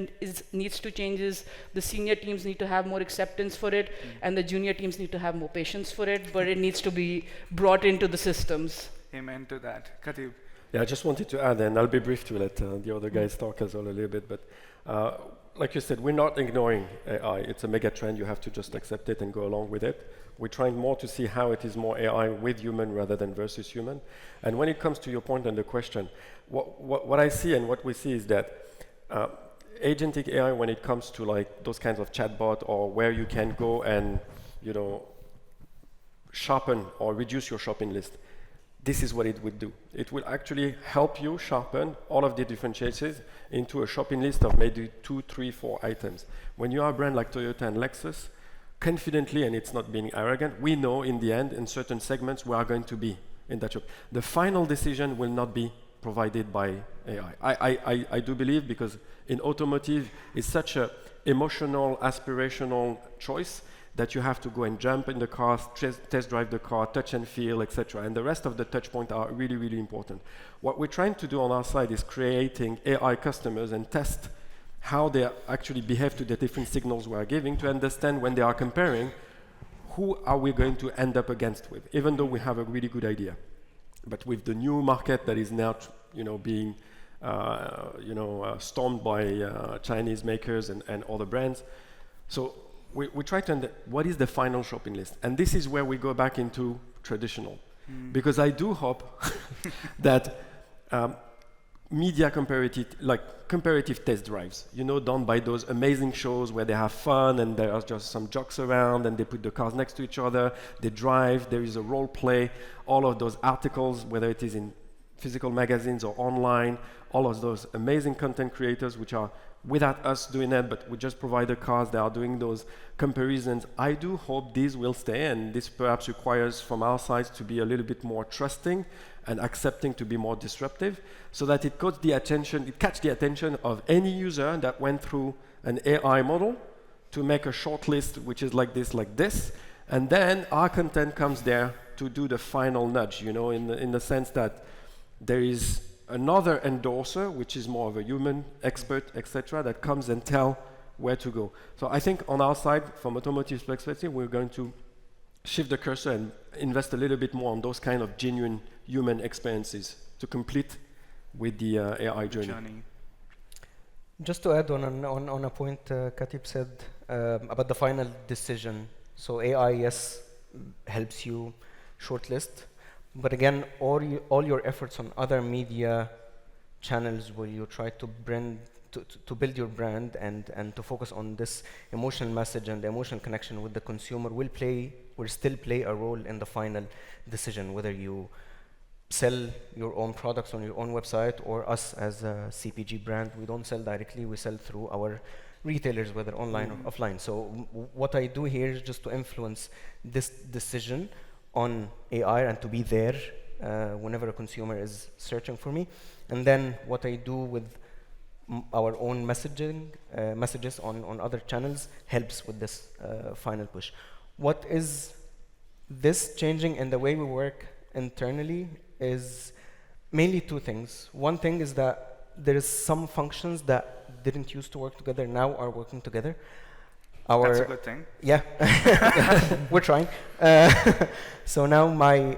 needs to change is the senior teams need to have more acceptance for it, and the junior teams need to have more patience for it, but it needs to be brought into the systems. Amen to that. Khatib. Yeah, I just wanted to add, and I'll be brief to let the other guys talk as well a little bit, but like you said, we're not ignoring AI. It's a mega trend. You have to just accept it and go along with it. We're trying more to see how it is more AI with human rather than versus human. And when it comes to your point and the question, what I see and what we see is that agentic AI, when it comes to like those kinds of chatbot, or where you can go and, you know, sharpen or reduce your shopping list, this is what it would do. It will actually help you sharpen all of the different choices into a shopping list of maybe 2, 3, 4 items. When you are a brand like Toyota and Lexus, confidently, and it's not being arrogant, we know in the end, in certain segments, we are going to be in that shop. The final decision will not be provided by AI. I do believe, because in automotive, it's such an emotional, aspirational choice that you have to go and jump in the car, test drive the car, touch and feel, etc. And the rest of the touch points are really, really important. What we're trying to do on our side is creating AI customers and test how they actually behave to the different signals we are giving, to understand when they are comparing, who are we going to end up against with, even though we have a really good idea. But with the new market that is now, being, stormed by Chinese makers and other brands, so we try to understand what is the final shopping list, and this is where we go back into traditional, because I do hope that media comparative test drives, done by those amazing shows where they have fun and there are just some jokes around and they put the cars next to each other, they drive, there is a role play, all of those articles, whether it is in physical magazines or online, all of those amazing content creators which are without us doing it, but we just provide the cars, they are doing those comparisons. I do hope these will stay, and this perhaps requires from our side to be a little bit more trusting and accepting to be more disruptive, so that it catch the attention of any user that went through an AI model to make a short list which is like this, and then our content comes there to do the final nudge, in the sense that there is another endorser, which is more of a human expert, etc., that comes and tell where to go. So I think on our side, from automotive perspective, we're going to shift the cursor and invest a little bit more on those kind of genuine human experiences to complete with the AI journey. Just to add on a point Khatib said about the final decision. So AI, yes, helps you shortlist, but again, all your efforts on other media channels where you try to build your brand and to focus on this emotional message and the emotional connection with the consumer will still play a role in the final decision, whether you sell your own products on your own website or us as a CPG brand. We don't sell directly, we sell through our retailers, whether online or offline. So what I do here is just to influence this decision on AI and to be there whenever a consumer is searching for me. And then what I do with our own messages on other channels helps with this final push. What is this changing in the way we work internally is mainly two things. One thing is that there is some functions that didn't used to work together now are working together. That's a good thing. Yeah, we're trying. So now I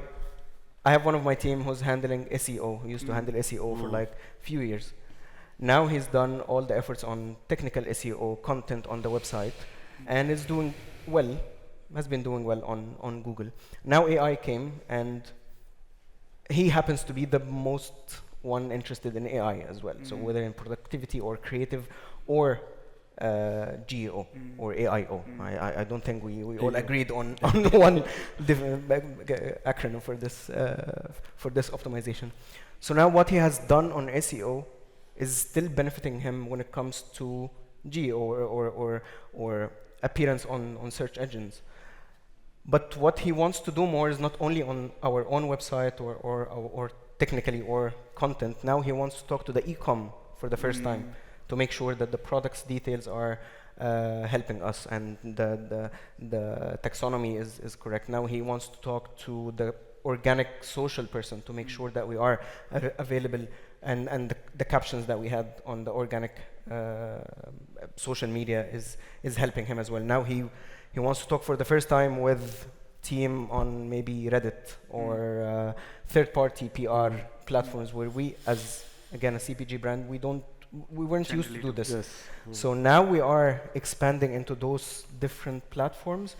have one of my team who's handling SEO. He used to handle SEO for like few years. Now he's done all the efforts on technical SEO, content on the website, and is doing well, has been doing well on Google. Now AI came, and he happens to be the most one interested in AI as well. So whether in productivity or creative or GEO or AIO. I don't think we all agreed on one acronym for this optimization. So now what he has done on SEO is still benefiting him when it comes to GEO or appearance on search engines. But what he wants to do more is not only on our own website or technically or content. Now he wants to talk to the e-com for the first time to make sure that the product's details are helping us and the taxonomy is correct. Now he wants to talk to the organic social person to make sure that we are available and the captions that we had on the organic social media is helping him as well. Now he wants to talk for the first time with team on maybe Reddit or third-party PR platforms where we, as again a CPG brand, we weren't used to do this. Yes. So now we are expanding into those different platforms.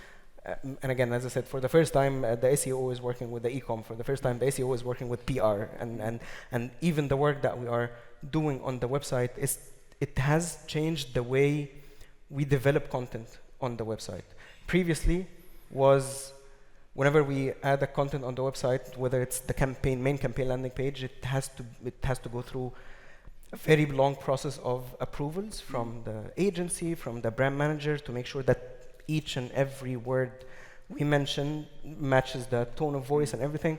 And again, as I said, for the first time, the SEO is working with the e-com. For the first time, the SEO is working with PR. And even the work that we are doing on the website, it has changed the way we develop content on the website. Previously was whenever we add a content on the website, whether it's the main campaign landing page, it has to go through a very long process of approvals from the agency, from the brand manager, to make sure that each and every word we mention matches the tone of voice and everything.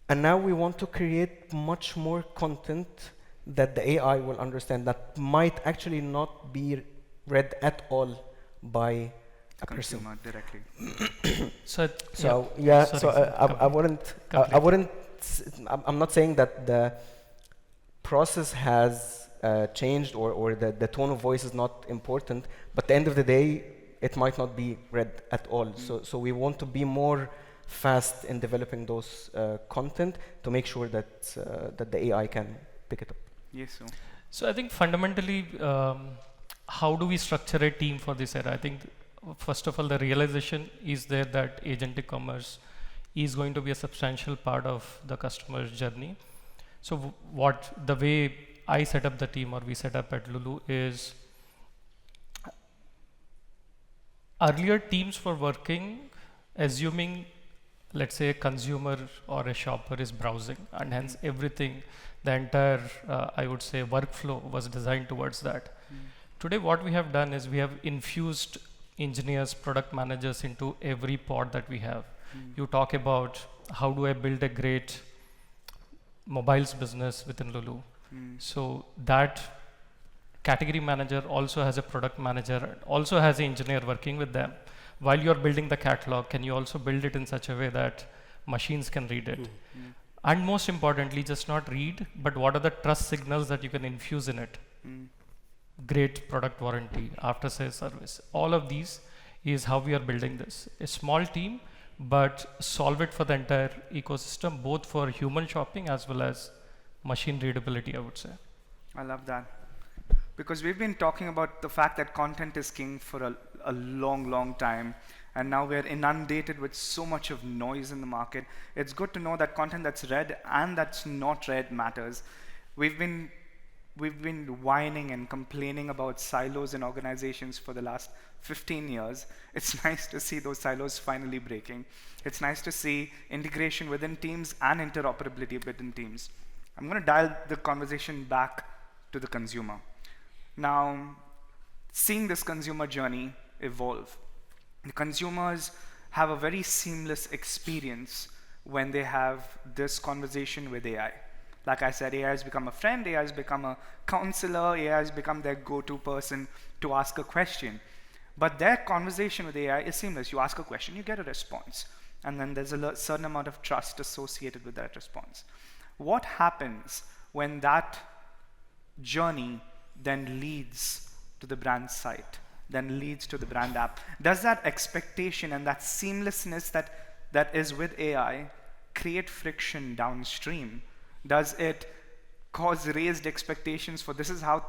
And now we want to create much more content that the AI will understand, that might actually not be read at all by a person. Consumer directly. I'm not saying that the process has changed or the tone of voice is not important, but at the end of the day, it might not be read at all. So we want to be more fast in developing those content to make sure that the AI can pick it up. Yes, sir. So I think fundamentally, how do we structure a team for this era? I think first of all, the realization is there that agentic commerce is going to be a substantial part of the customer's journey. So the way I set up the team, or we set up at Lulu, is earlier teams were working assuming, let's say, a consumer or a shopper is browsing, and hence everything, the entire I would say workflow was designed towards that. Today what we have done is we have infused engineers, product managers into every pod that we have. You talk about how do I build a great mobiles business within Lulu. So that category manager also has a product manager, also has an engineer working with them. While you're building the catalog, can you also build it in such a way that machines can read it? And most importantly, just not read, but what are the trust signals that you can infuse in it? Great product warranty, after sales service. All of these is how we are building this. A small team, but solve it for the entire ecosystem, both for human shopping as well as machine readability, I would say. I love that. because we've been talking about the fact that content is king for a long, long time, and now we're inundated with so much of noise in the market. It's good to know that content that's read and that's not read matters. We've been whining and complaining about silos in organizations for the last 15 years. It's nice to see those silos finally breaking. It's nice to see integration within teams and interoperability within teams. I'm going to dial the conversation back to the consumer. Now, seeing this consumer journey evolve, the consumers have a very seamless experience when they have this conversation with AI. Like I said, AI has become a friend, AI has become a counselor, AI has become their go-to person to ask a question. But their conversation with AI is seamless. You ask a question, you get a response. And then there's a certain amount of trust associated with that response. What happens when that journey then leads to the brand site, then leads to the brand app? Does that expectation and that seamlessness that is with AI create friction downstream? Does it cause raised expectations for this is how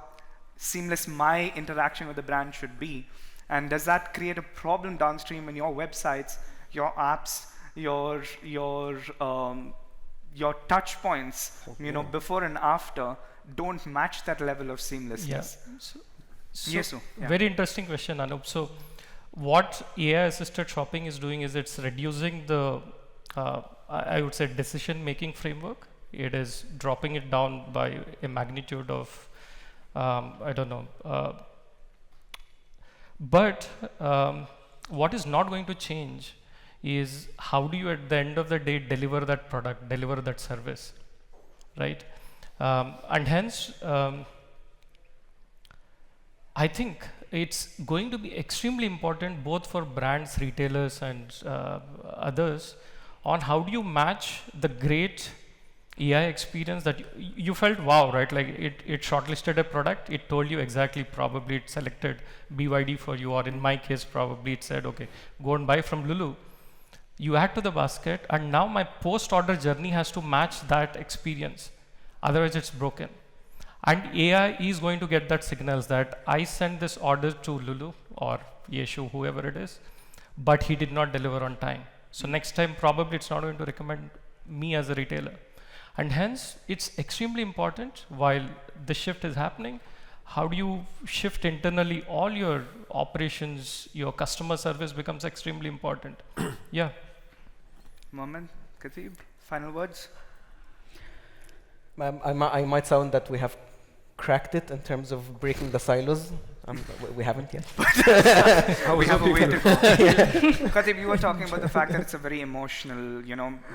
seamless my interaction with the brand should be? And does that create a problem downstream in your websites, your apps, your touch points, before and after don't match that level of seamlessness? Yeah. Very interesting question, Anup. So what AI-assisted shopping is doing is it's reducing the, I would say, decision-making framework. It is dropping it down by a magnitude of, I don't know. But what is not going to change is how do you at the end of the day deliver that product, deliver that service, right? And hence, I think it's going to be extremely important both for brands, retailers, and others on how do you match the great AI experience that you felt, wow, right? Like it shortlisted a product, it told you exactly, probably it selected BYD for you, or in my case, probably it said, okay, go and buy from Lulu. You add to the basket, and now my post-order journey has to match that experience. Otherwise, it's broken. And AI is going to get that signals that I sent this order to Lulu or Yeshu, whoever it is, but he did not deliver on time. So next time, probably it's not going to recommend me as a retailer. And hence, it's extremely important while the shift is happening. How do you shift internally all your operations, your customer service becomes extremely important. Yeah. Mohammed, Khatib, final words? I might sound that we have cracked it in terms of breaking the silos. We haven't yet. We have a way to go. Khatib, you were talking about the fact that it's a very emotional,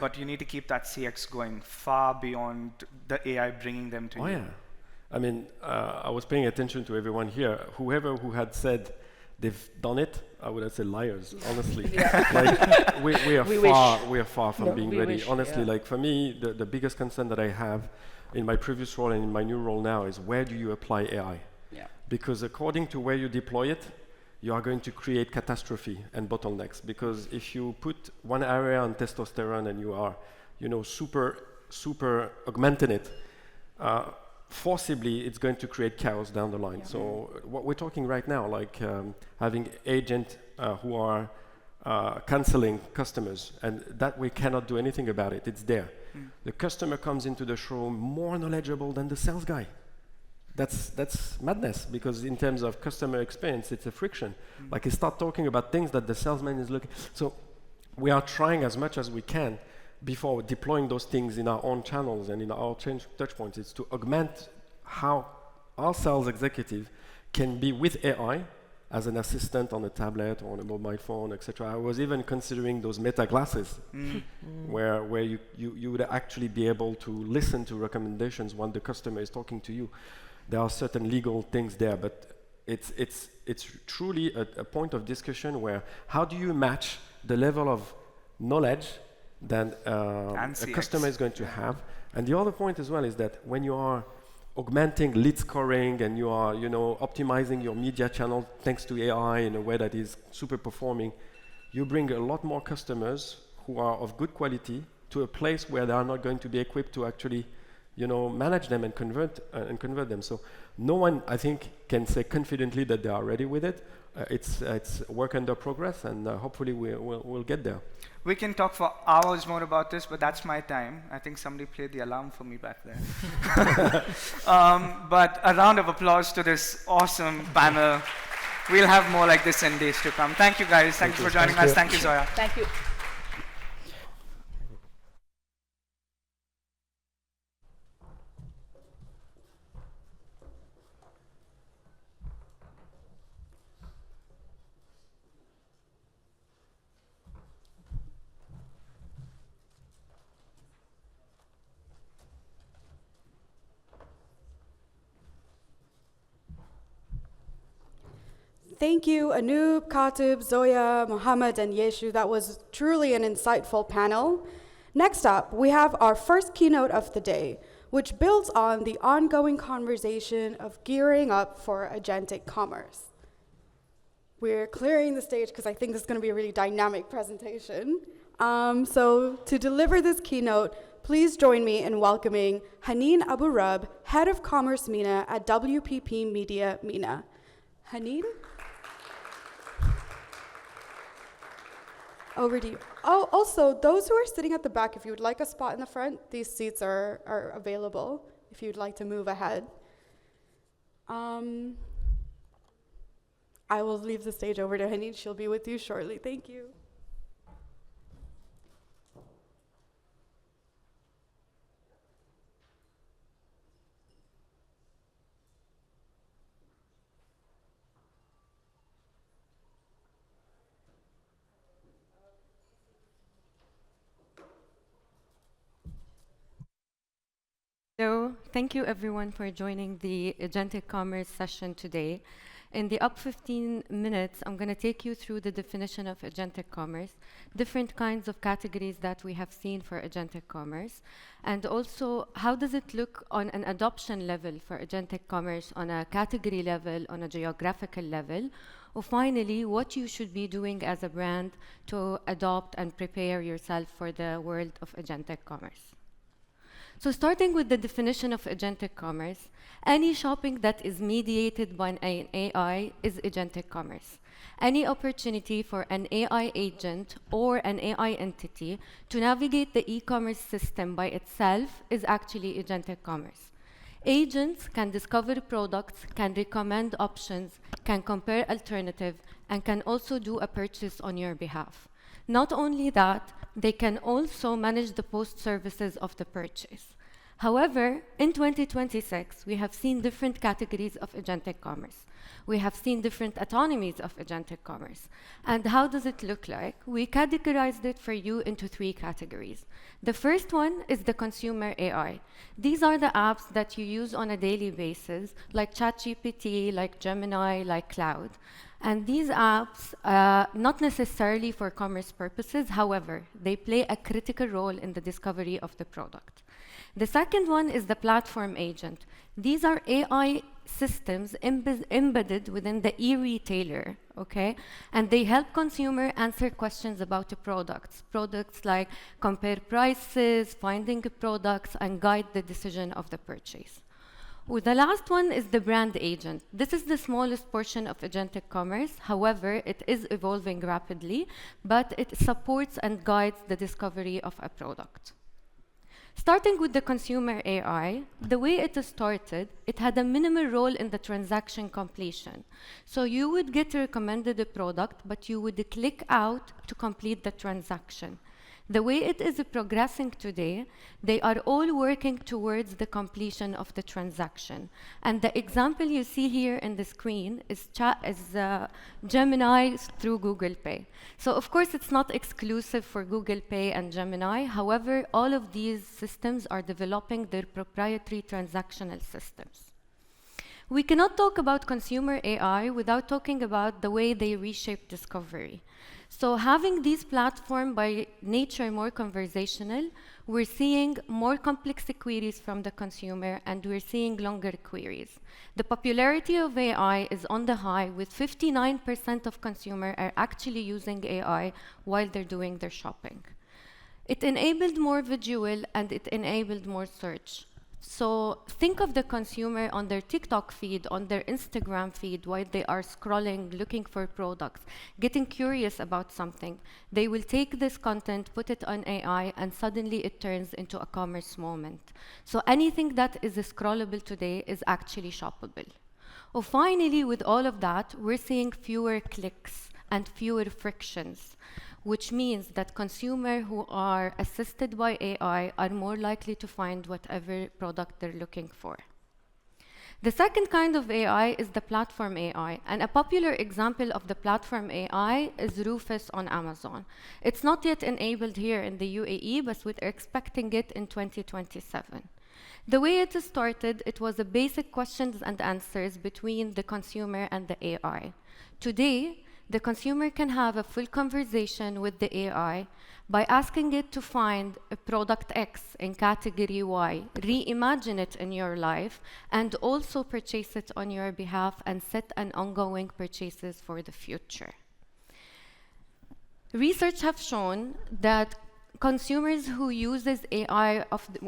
but you need to keep that CX going far beyond the AI bringing them to you. Oh yeah. I mean, I was paying attention to everyone here. Whoever who had said they've done it, I would have said liars, honestly. Like, we are far from being ready. Honestly, like for me, the biggest concern that I have in my previous role and in my new role now is where do you apply AI? Yeah. Because according to where you deploy it, you are going to create catastrophe and bottlenecks. Because if you put one area on testosterone and you are, super augmenting it, forcibly it's going to create chaos down the line. Yeah. So what we're talking right now, like having agents who are canceling customers, and that we cannot do anything about it. It's there. The customer comes into the showroom more knowledgeable than the sales guy. That's madness, because in terms of customer experience, it's a friction. Like you start talking about things that the salesman is looking. So we are trying as much as we can before deploying those things in our own channels and in our touch points. It's to augment how our sales executive can be with AI as an assistant on a tablet or on a mobile phone, etc. I was even considering those meta glasses, where you would actually be able to listen to recommendations when the customer is talking to you. There are certain legal things there, but it's truly a point of discussion where how do you match the level of knowledge that a customer is going to have. And the other point as well is that when you are augmenting lead scoring and you are optimizing your media channel thanks to AI in a way that is super performing, you bring a lot more customers who are of good quality to a place where they are not going to be equipped to actually manage them and convert them. So no one, I think, can say confidently that they are ready with it. It's work under progress, and hopefully we'll get there. We can talk for hours more about this, but that's my time. I think somebody played the alarm for me back there. But a round of applause to this awesome panel. We'll have more like this in days to come. Thank you, guys. Thank you for joining us. Thank you, Zoya. Thank you. Thank you, Anoop, Katib, Zoya, Mohammed, and Yeshu. That was truly an insightful panel. Next up, we have our first keynote of the day, which builds on the ongoing conversation of gearing up for agentic commerce. We're clearing the stage because I think this is going to be a really dynamic presentation. So to deliver this keynote, please join me in welcoming Haneen Abu Rab, Head of Commerce MENA at WPP Media MENA. Haneen? Over to you. Oh, also, those who are sitting at the back, if you would like a spot in the front, these seats are available if you'd like to move ahead. I will leave the stage over to Haneen. She'll be with you shortly. Thank you. So, thank you everyone for joining the Agentic Commerce session today. In the up 15 minutes, I'm going to take you through the definition of agentic commerce, different kinds of categories that we have seen for agentic commerce, and also how does it look on an adoption level for agentic commerce on a category level, on a geographical level, or finally, what you should be doing as a brand to adopt and prepare yourself for the world of agentic commerce. So starting with the definition of agentic commerce, any shopping that is mediated by an AI is agentic commerce. Any opportunity for an AI agent or an AI entity to navigate the e-commerce system by itself is actually agentic commerce. Agents can discover products, can recommend options, can compare alternatives, and can also do a purchase on your behalf. Not only that, they can also manage the post-services of the purchase. However, in 2026, we have seen different categories of agentic commerce. We have seen different autonomies of agentic commerce. And how does it look like? We categorized it for you into 3 categories. The first one is the consumer AI. These are the apps that you use on a daily basis, like ChatGPT, like Gemini, like Cloud. And these apps, not necessarily for commerce purposes, however, they play a critical role in the discovery of the product. The second one is the platform agent. These are AI systems embedded within the e-retailer, okay? And they help consumer answer questions about the products. Products like compare prices, finding products, and guide the decision of the purchase. Well, the last one is the brand agent. This is the smallest portion of agentic commerce. However, it is evolving rapidly, but it supports and guides the discovery of a product. Starting with the consumer AI, the way it started, it had a minimal role in the transaction completion. So you would get recommended a product, but you would click out to complete the transaction. The way it is progressing today, they are all working towards the completion of the transaction. And the example you see here in the screen is Gemini through Google Pay. So of course, it's not exclusive for Google Pay and Gemini. However, all of these systems are developing their proprietary transactional systems. We cannot talk about consumer AI without talking about the way they reshape discovery. So having these platforms by nature more conversational, we're seeing more complex queries from the consumer, and we're seeing longer queries. The popularity of AI is on the high, with 59% of consumers are actually using AI while they're doing their shopping. It enabled more visual, and it enabled more search. So think of the consumer on their TikTok feed, on their Instagram feed, while they are scrolling, looking for products, getting curious about something. They will take this content, put it on AI, and suddenly it turns into a commerce moment. So anything that is scrollable today is actually shoppable. Oh, finally, with all of that, we're seeing fewer clicks and fewer frictions, which means that consumers who are assisted by AI are more likely to find whatever product they're looking for. The second kind of AI is the platform AI, and a popular example of the platform AI is Rufus on Amazon. It's not yet enabled here in the UAE, but we're expecting it in 2027. The way it started, it was a basic questions and answers between the consumer and the AI. Today, the consumer can have a full conversation with the AI by asking it to find a product X in category Y, reimagine it in your life, and also purchase it on your behalf and set an ongoing purchases for the future. Research have shown that consumers who uses AI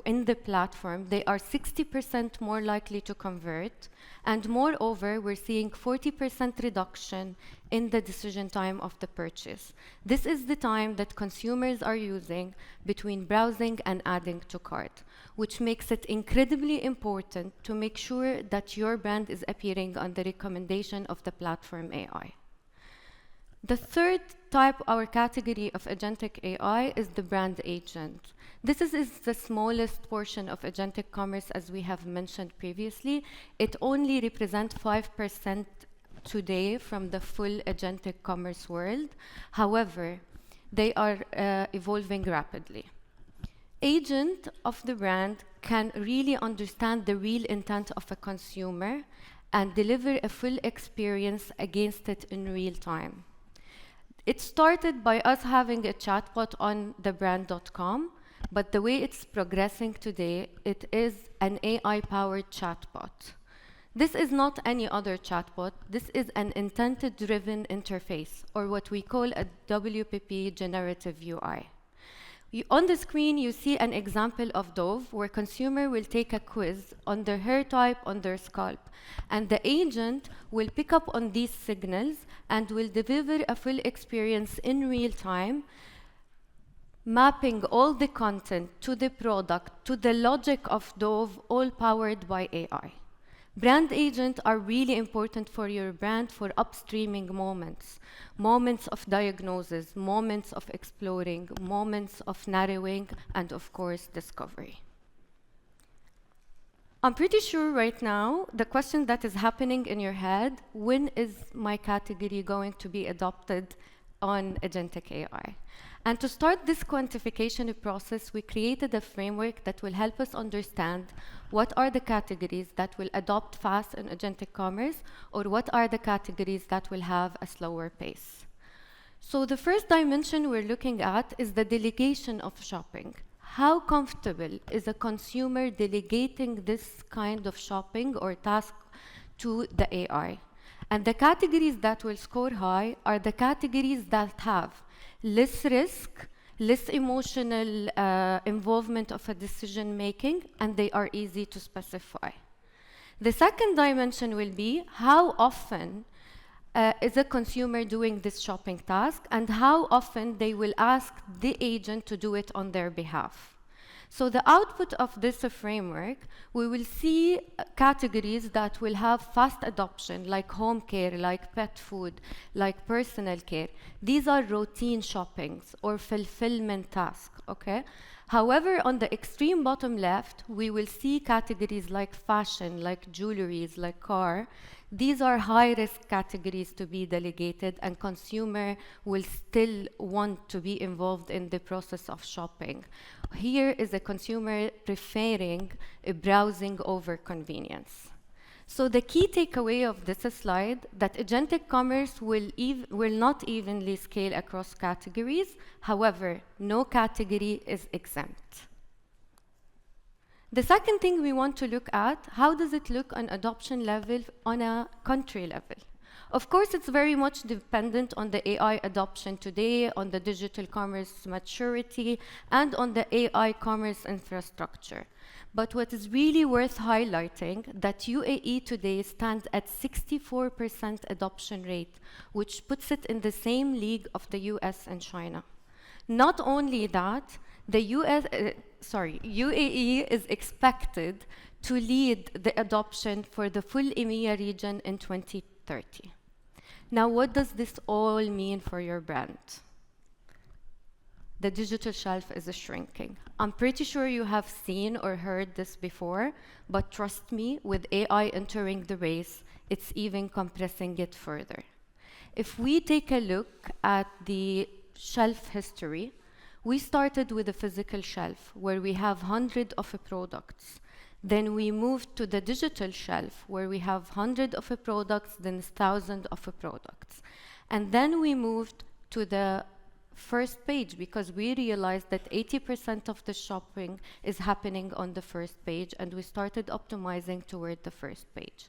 in the platform, they are 60% more likely to convert, and moreover, we're seeing 40% reduction in the decision time of the purchase. This is the time that consumers are using between browsing and adding to cart, which makes it incredibly important to make sure that your brand is appearing on the recommendation of the platform AI. The third type or category of agentic AI is the brand agent. This is the smallest portion of agentic commerce, as we have mentioned previously. It only represents 5% today from the full agentic commerce world. However, they are evolving rapidly. Agent of the brand can really understand the real intent of a consumer and deliver a full experience against it in real time. It started by us having a chatbot on thebrand.com, but the way it's progressing today, it is an AI-powered chatbot. This is not any other chatbot. This is an intent-driven interface, or what we call a WPP generative UI. On the screen, you see an example of Dove, where consumer will take a quiz on their hair type, on their scalp, and the agent will pick up on these signals and will deliver a full experience in real time, mapping all the content to the product, to the logic of Dove, all powered by AI. Brand agents are really important for your brand for upstreaming moments, moments of diagnosis, moments of exploring, moments of narrowing, and of course, discovery. I'm pretty sure right now, the question that is happening in your head, when is my category going to be adopted on agentic AI? And to start this quantification process, we created a framework that will help us understand what are the categories that will adopt fast in agentic commerce, or what are the categories that will have a slower pace. So the first dimension we're looking at is the delegation of shopping. How comfortable is a consumer delegating this kind of shopping or task to the AI? And the categories that will score high are the categories that have less risk, less emotional involvement of a decision making, and they are easy to specify. The second dimension will be how often is a consumer doing this shopping task, and how often they will ask the agent to do it on their behalf. So the output of this framework, we will see categories that will have fast adoption, like home care, like pet food, like personal care. These are routine shoppings or fulfillment tasks, okay? However, on the extreme bottom left, we will see categories like fashion, like jewelries, like car. These are high-risk categories to be delegated, and consumer will still want to be involved in the process of shopping. Here is a consumer preferring browsing over convenience. So the key takeaway of this slide, that agentic commerce will not evenly scale across categories. However, no category is exempt. The second thing we want to look at, how does it look on adoption level on a country level? Of course, it's very much dependent on the AI adoption today, on the digital commerce maturity, and on the AI commerce infrastructure. But what is really worth highlighting that UAE today stands at 64% adoption rate, which puts it in the same league of the US and China. Not only that, the UAE is expected to lead the adoption for the full EMEA region in 2030. Now, what does this all mean for your brand? The digital shelf is shrinking. I'm pretty sure you have seen or heard this before, but trust me, with AI entering the race, it's even compressing it further. If we take a look at the shelf history, we started with a physical shelf where we have hundreds of products. Then we moved to the digital shelf where we have hundreds of products, then thousands of products. And then we moved to the first page because we realized that 80% of the shopping is happening on the first page, and we started optimizing toward the first page.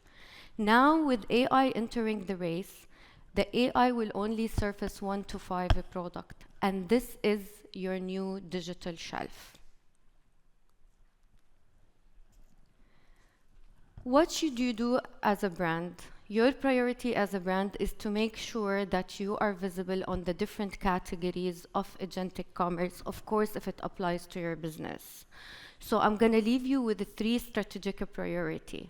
Now, with AI entering the race, the AI will only surface 1 to 5 product, and this is your new digital shelf. What should you do as a brand? Your priority as a brand is to make sure that you are visible on the different categories of agentic commerce, of course, if it applies to your business. So I'm going to leave you with the 3 strategic priorities.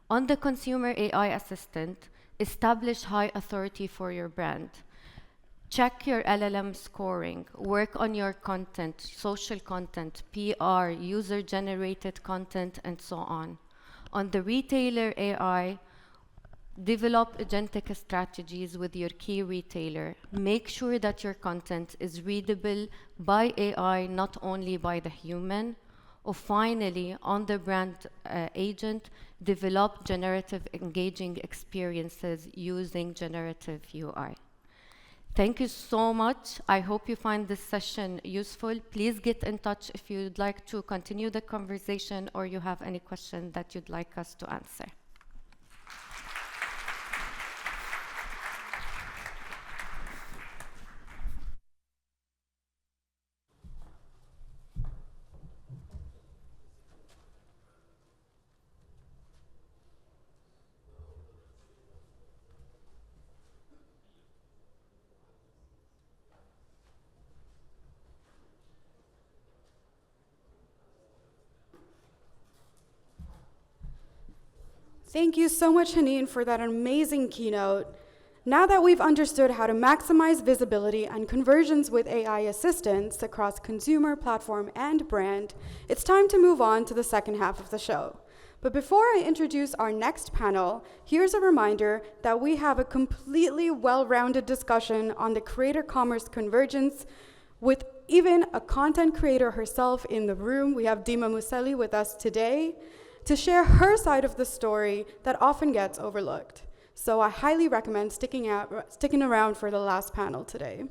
On the consumer AI assistant, establish high authority for your brand. Check your LLM scoring, work on your content, social content, PR, user-generated content, and so on. On the retailer AI, develop agentic strategies with your key retailer. Make sure that your content is readable by AI, not only by the human. Or finally, on the brand agent, develop generative engaging experiences using generative UI. Thank you so much. I hope you find this session useful. Please get in touch if you'd like to continue the conversation or you have any question that you'd like us to answer. Thank you so much, Haneen, for that amazing keynote. Now that we've understood how to maximize visibility and conversions with AI assistants across consumer, platform, and brand, it's time to move on to the second half of the show. But before I introduce our next panel, here's a reminder that we have a completely well-rounded discussion on the creator commerce convergence with even a content creator herself in the room. We have Dima Muselli with us today to share her side of the story that often gets overlooked. So I highly recommend sticking around for the last panel today.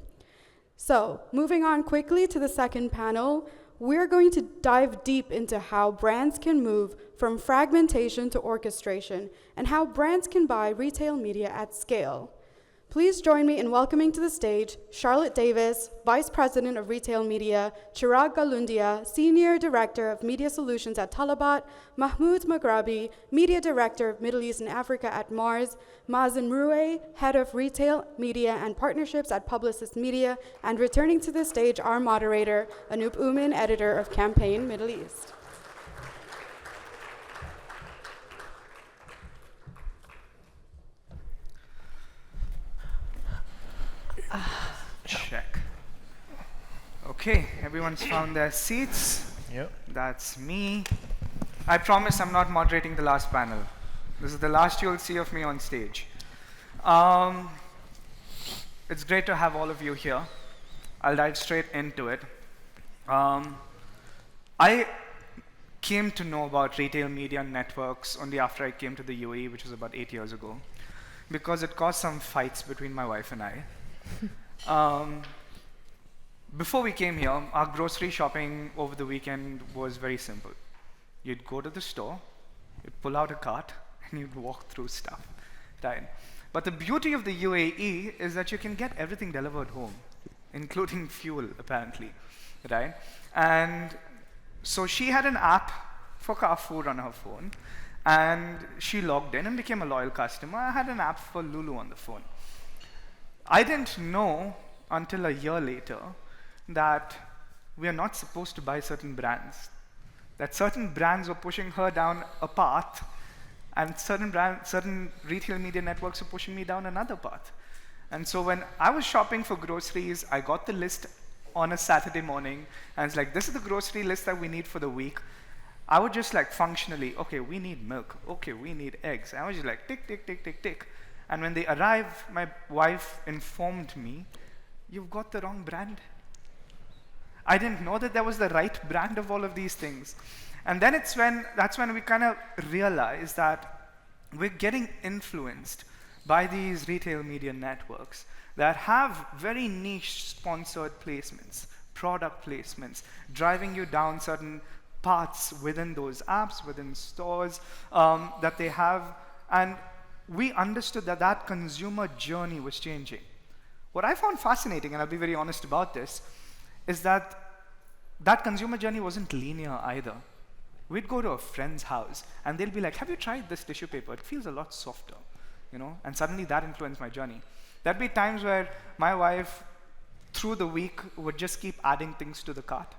So moving on quickly to the second panel, we're going to dive deep into how brands can move from fragmentation to orchestration and how brands can buy retail media at scale. Please join me in welcoming to the stage Charlotte Davis, Vice President of Retail Media, Chirag Galundia, Senior Director of Media Solutions at Talabat, Mahmoud Maghrabi, Media Director of Middle East and Africa at Mars, Mazen Roué, Head of Retail, Media and Partnerships at Publicis Media, and returning to the stage, our moderator, Anoop Umin, Editor of Campaign Middle East. Check. Okay, everyone's found their seats. Yep. That's me. I promise I'm not moderating the last panel. This is the last you'll see of me on stage. It's great to have all of you here. I'll dive straight into it. I came to know about retail media networks only after I came to the UAE, which was about 8 years ago, because it caused some fights between my wife and I. Before we came here, our grocery shopping over the weekend was very simple. You'd go to the store, you'd pull out a cart, and you'd walk through stuff, right? But the beauty of the UAE is that you can get everything delivered home, including fuel, apparently, right? And so she had an app for Carrefour on her phone, and she logged in and became a loyal customer. I had an app for Lulu on the phone. I didn't know until a year later that we are not supposed to buy certain brands, that certain brands were pushing her down a path, and certain retail media networks are pushing me down another path. And so when I was shopping for groceries, I got the list on a Saturday morning, and it's like, this is the grocery list that we need for the week. I would just like functionally, okay, we need milk, okay, we need eggs. I was just like, tick, tick, tick, tick, tick. And when they arrived, my wife informed me, you've got the wrong brand. I didn't know that there was the right brand of all of these things. And then that's when we kind of realized that we're getting influenced by these retail media networks that have very niche sponsored placements, product placements, driving you down certain paths within those apps, within stores that they have. And we understood that that consumer journey was changing. What I found fascinating, and I'll be very honest about this, is that that consumer journey wasn't linear either. We'd go to a friend's house, and they'll be like, have you tried this tissue paper? It feels a lot softer, you know? And suddenly that influenced my journey. There'd be times where my wife, through the week, would just keep adding things to the cart,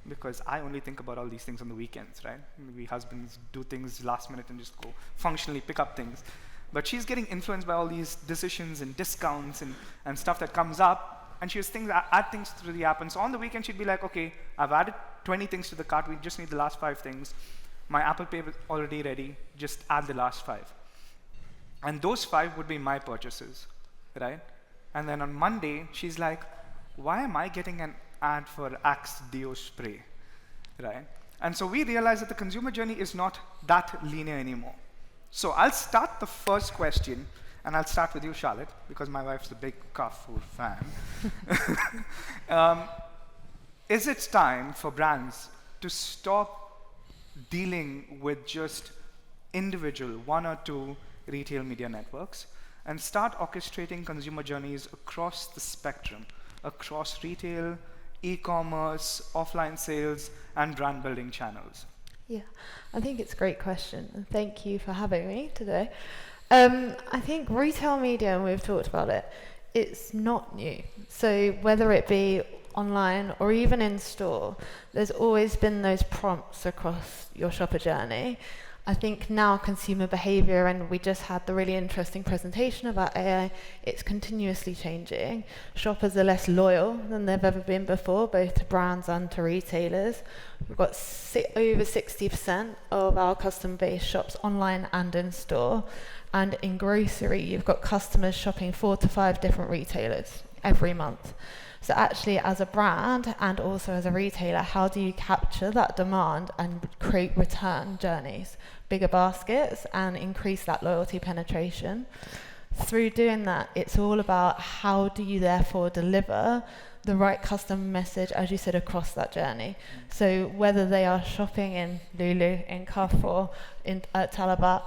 because I only think about all these things on the weekends, right? We husbands do things last minute and just go functionally pick up things. But she's getting influenced by all these decisions and discounts and stuff that comes up, and she was add things through the app. And so on the weekend, she'd be like, okay, I've added 20 things to the cart, we just need the last 5 things. My Apple Pay is already ready, just add the last 5. And those 5 would be my purchases, right? And then on Monday, she's like, why am I getting an ad for Axe Deo spray, right? And so we realized that the consumer journey is not that linear anymore. So I'll start the first question, and I'll start with you, Charlotte, because my wife's a big Carrefour fan. Is it time for brands to stop dealing with just individual 1 or 2 retail media networks and start orchestrating consumer journeys across the spectrum, across retail, e-commerce, offline sales, and brand building channels? Yeah, I think it's a great question, and thank you for having me today. I think retail media, and we've talked about it, it's not new. So whether it be online or even in store, there's always been those prompts across your shopper journey. I think now consumer behavior, and we just had the really interesting presentation about AI, it's continuously changing. Shoppers are less loyal than they've ever been before, both to brands and to retailers. We've got over 60% of our customer base shops online and in store. And in grocery, you've got customers shopping 4 to 5 different retailers every month. So actually, as a brand and also as a retailer, how do you capture that demand and create return journeys, bigger baskets, and increase that loyalty penetration? Through doing that, it's all about how do you therefore deliver the right customer message, as you said, across that journey. So whether they are shopping in Lulu, in Carrefour, at Talabat,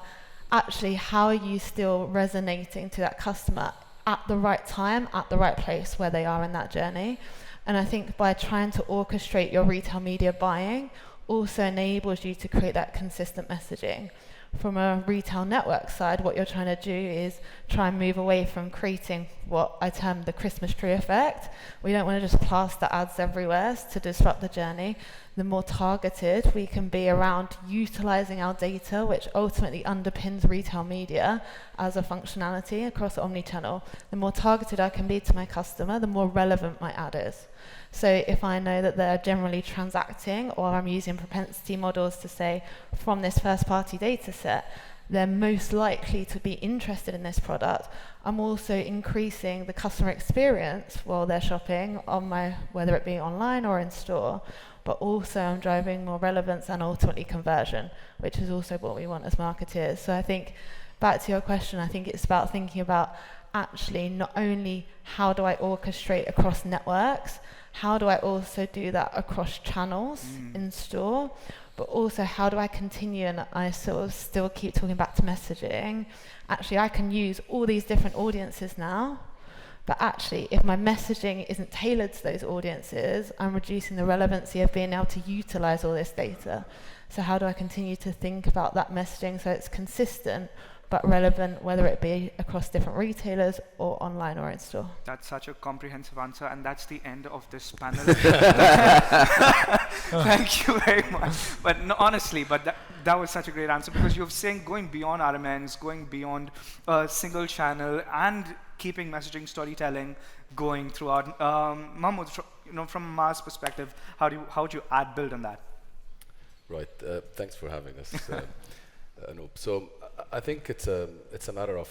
actually how are you still resonating to that customer at the right time, at the right place where they are in that journey? And I think by trying to orchestrate your retail media buying also enables you to create that consistent messaging. From a retail network side, what you're trying to do is try and move away from creating what I term the Christmas tree effect. We don't want to just plaster ads everywhere to disrupt the journey. The more targeted we can be around utilizing our data, which ultimately underpins retail media as a functionality across omnichannel, the more targeted I can be to my customer, the more relevant my ad is. So if I know that they're generally transacting, or I'm using propensity models to say from this first party data set, they're most likely to be interested in this product, I'm also increasing the customer experience while they're shopping on my, whether it be online or in store, but also I'm driving more relevance and ultimately conversion, which is also what we want as marketeers. So I think, back to your question, I think it's about thinking about actually not only how do I orchestrate across networks, how do I also do that across channels in store, but also how do I continue, and I sort of still keep talking back to messaging. Actually, I can use all these different audiences now, but actually, if my messaging isn't tailored to those audiences, I'm reducing the relevancy of being able to utilize all this data. So how do I continue to think about that messaging so it's consistent but relevant, whether it be across different retailers or online or in store? That's such a comprehensive answer, and that's the end of this panel. Thank you very much. But no, honestly, that was such a great answer, because you're saying going beyond RMNs, going beyond a single channel, and keeping messaging storytelling going throughout. Mahmood, from Mars' perspective, how would you add build on that? Right. Thanks for having us. Anoop. So I think it's a matter of,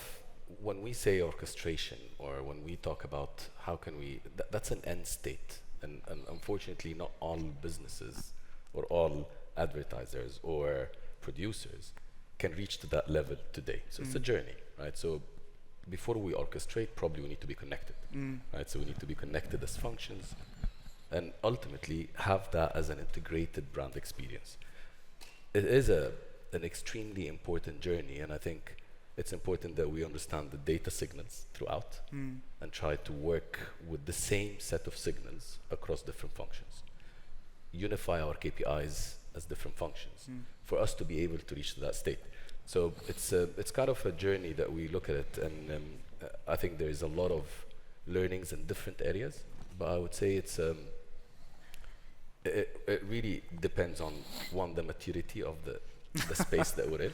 when we say orchestration, or when we talk about how can we, that's an end state, and unfortunately not all businesses or all advertisers or producers can reach to that level today. So it's a journey, right? So before we orchestrate, probably we need to be connected, right? So we need to be connected as functions, and ultimately have that as an integrated brand experience. It is an extremely important journey, and I think it's important that we understand the data signals throughout and try to work with the same set of signals across different functions. Unify our KPIs as different functions for us to be able to reach that state. So it's kind of a journey that we look at it, and I think there is a lot of learnings in different areas, but I would say it really depends on, one, the maturity of the space that we're in,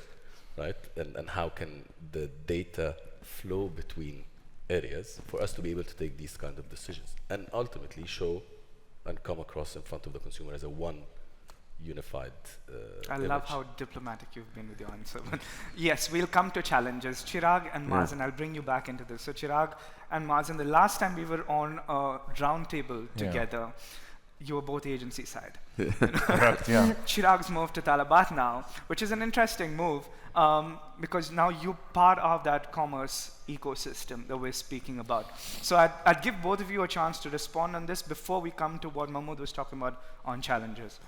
right? And how can the data flow between areas for us to be able to take these kind of decisions, and ultimately show and come across in front of the consumer as a one unified I image. love how diplomatic you've been with your answer. But yes, we'll come to challenges. Chirag and Mazen, I'll bring you back into this. So Chirag and Mazen, the last time we were on a round table together, you were both agency side. Correct, yeah. Chirag's moved to Talabat now, which is an interesting move, because now you're part of that commerce ecosystem that we're speaking about. So I'd give both of you a chance to respond on this before we come to what Mahmood was talking about on challenges.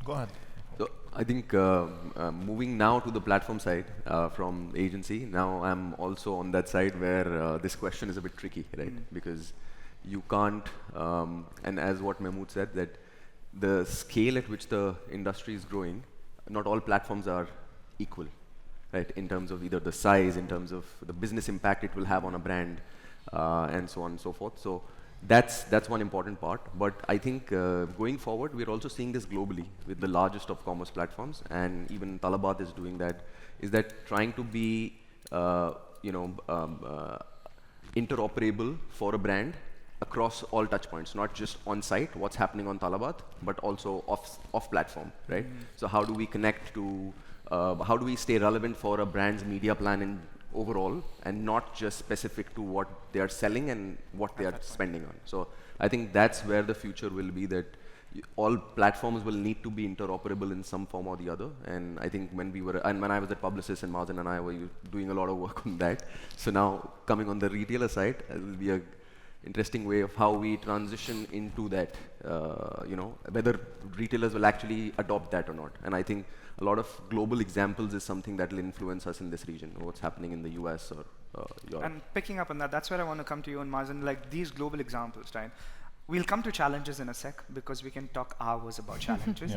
Go ahead. So I think moving now to the platform side from agency, now I'm also on that side where this question is a bit tricky, right? Because you can't, and as what Mahmood said, that the scale at which the industry is growing, not all platforms are equal, right? In terms of either the size, in terms of the business impact it will have on a brand, and so on and so forth. So that's one important part. But I think going forward, we're also seeing this globally with the largest of commerce platforms, and even Talabat is doing that. Is that trying to be, interoperable for a brand across all touch points, not just on site, what's happening on Talabat, but also off platform, right? So how do we connect to, how do we stay relevant for a brand's media plan in overall, and not just specific to what they are selling and what they are spending on. So I think that's where the future will be, that all platforms will need to be interoperable in some form or the other. And I think when I was at Publicis, and Mazen and I were doing a lot of work on that. So now coming on the retailer side, it will be a interesting way of how we transition into that, whether retailers will actually adopt that or not. And I think a lot of global examples is something that will influence us in this region, what's happening in the US or Europe. And picking up on that, that's where I want to come to you and Mazen, like these global examples, right? We'll come to challenges in a sec, because we can talk hours about challenges.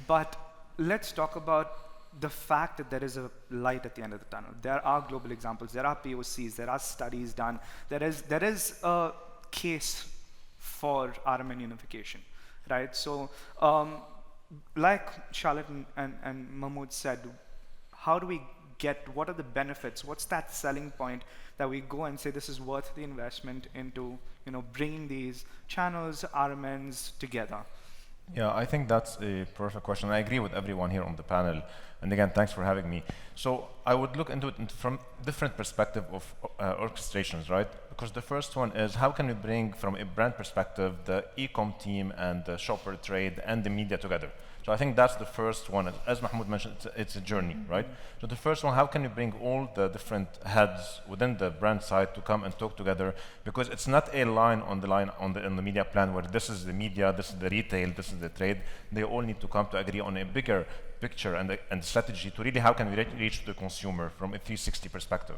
But let's talk about the fact that there is a light at the end of the tunnel. There are global examples, there are POCs, there are studies done, there is a case for RMN unification, right? So like Charlotte and Mahmood said, how do we what are the benefits? What's that selling point that we go and say this is worth the investment into, bringing these channels, RMNs together? Yeah, I think that's a perfect question. I agree with everyone here on the panel. And again, thanks for having me. So I would look into it from different perspective of orchestrations, right? because the first one is how can we bring, from a brand perspective, the e-com team and the shopper trade and the media together? So I think that's the first one. As Mahmoud mentioned, it's a journey, right? So the first one, how can we bring all the different heads within the brand side to come and talk together? Because it's not a line on the media plan where this is the media, this is the retail, this is the trade. They all need to come to agree on a bigger picture and strategy to really how can we reach the consumer from a 360 perspective.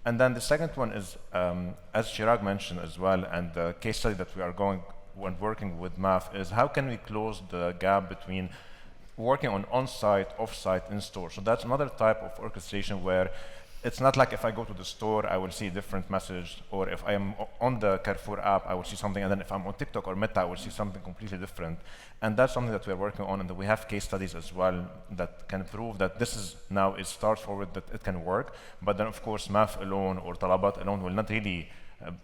And then the second one is, as Chirag mentioned as well, and the case study that we are going when working with MAF is how can we close the gap between working on-site, off-site, in-store. So that's another type of orchestration where it's not like if I go to the store, I will see a different message, or if I am on the Carrefour app, I will see something, and then if I'm on TikTok or Meta, I will see something completely different. And that's something that we're working on, and that we have case studies as well that can prove that this is now a start forward, that it can work. But then, of course, MAF alone or Talabat alone will not really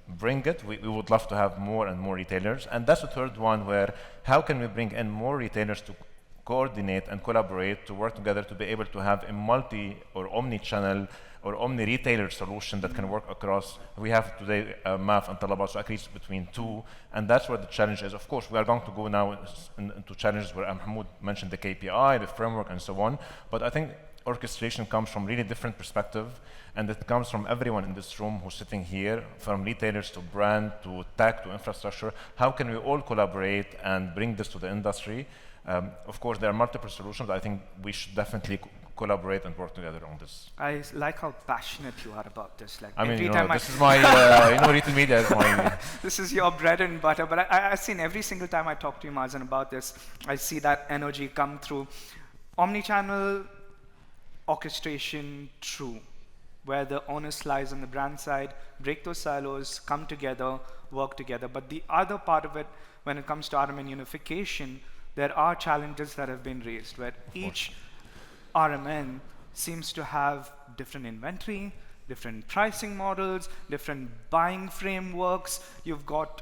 bring it. We would love to have more and more retailers. And that's the third one, where how can we bring in more retailers to coordinate and collaborate to work together to be able to have a multi or omni-channel or omni-retailer solution that can work across. We have today MAF and Talabat, so agrees between two, and that's where the challenge is. Of course, we are going to go now into challenges where Mahmoud mentioned the KPI, the framework, and so on, but I think orchestration comes from really different perspective, and it comes from everyone in this room who's sitting here, from retailers to brand to tech to infrastructure. How can we all collaborate and bring this to the industry? Of course, there are multiple solutions. I think we should definitely collaborate and work together on this. I like how passionate you are about this. Like, I mean, every time this is my, retail media is my... This is your bread and butter, but I've seen every single time I talk to you, Mazen, about this, I see that energy come through. Omnichannel orchestration, true, where the onus lies on the brand side, break those silos, come together, work together. But the other part of it, when it comes to RMN unification, there are challenges that have been raised, where each RMN seems to have different inventory, different pricing models, different buying frameworks. You've got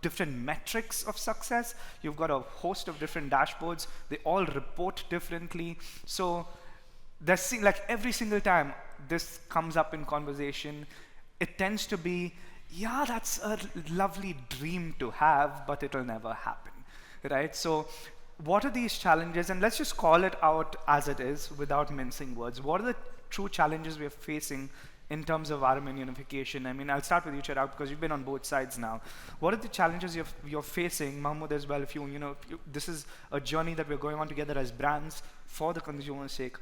different metrics of success. You've got a host of different dashboards. They all report differently. So there's like every single time this comes up in conversation, it tends to be, yeah, that's a lovely dream to have, but it'll never happen, right? So what are these challenges? And let's just call it out as it is without mincing words. What are the true challenges we're facing in terms of RMN unification? I mean, I'll start with you, Chirag, because you've been on both sides now. What are the challenges you're facing, Mahmoud as well, if this is a journey that we're going on together as brands for the consumer's sake.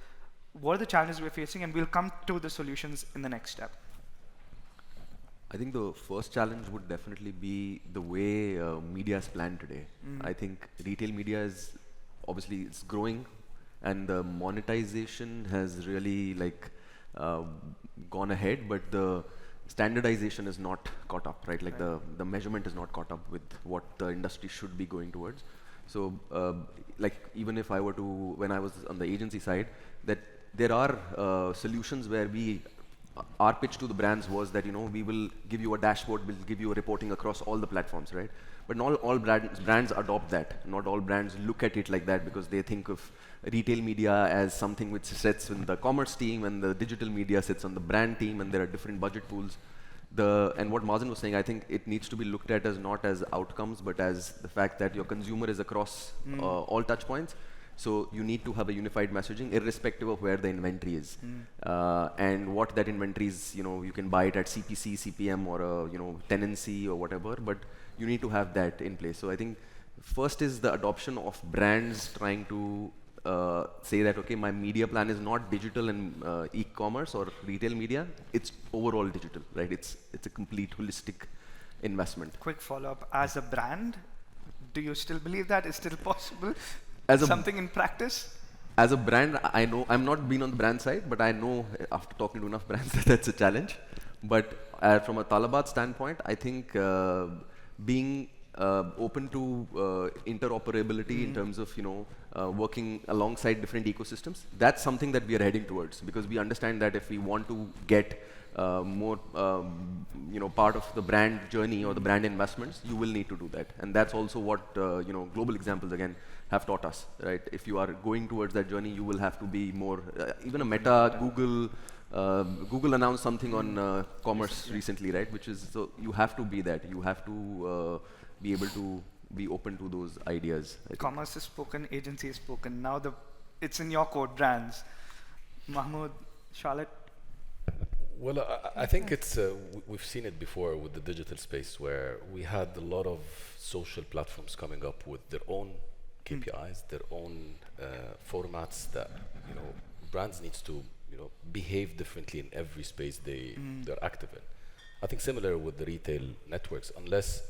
What are the challenges we're facing? And we'll come to the solutions in the next step. I think the first challenge would definitely be the way media is planned today. I think retail media is obviously it's growing, and the monetization has really gone ahead, but the standardization is not caught up, right? Like the measurement is not caught up with what the industry should be going towards. So even if I were to, when I was on the agency side, that there are solutions where our pitch to the brands was that, we will give you a dashboard, we'll give you a reporting across all the platforms, right? But not all brands adopt that. Not all brands look at it like that, because they think of retail media as something which sits in the commerce team, and the digital media sits on the brand team, and there are different budget pools. And what Mazen was saying, I think it needs to be looked at as not as outcomes, but as the fact that your consumer is across all touch points. So you need to have a unified messaging irrespective of where the inventory is. And what that inventory is, you can buy it at CPC, CPM, or tenancy or whatever, but you need to have that in place. So I think first is the adoption of brands trying to say that, okay, my media plan is not digital and e-commerce or retail media, it's overall digital, right? It's a complete holistic investment. Quick follow-up, as a brand, do you still believe that is still possible? Something in practice? As a brand, I know, I'm not been on the brand side, but I know after talking to enough brands that that's a challenge. But from a Talabat standpoint, I think being open to interoperability in terms of, working alongside different ecosystems, that's something that we are heading towards, because we understand that if we want to get more, part of the brand journey or the brand investments, you will need to do that. And that's also what, global examples again have taught us, right? If you are going towards that journey, you will have to be more, even a Meta, Google, Google announced something on commerce recently, right? Which is, so you have to be that. You have to be able to be open to those ideas. Commerce is spoken, agency is spoken. Now it's in your code, brands. Mahmoud, Charlotte? Well, I think it's we've seen it before with the digital space, where we had a lot of social platforms coming up with their own KPIs, their own formats that brands needs to behave differently in every space they're active in. I think similar with the retail networks, unless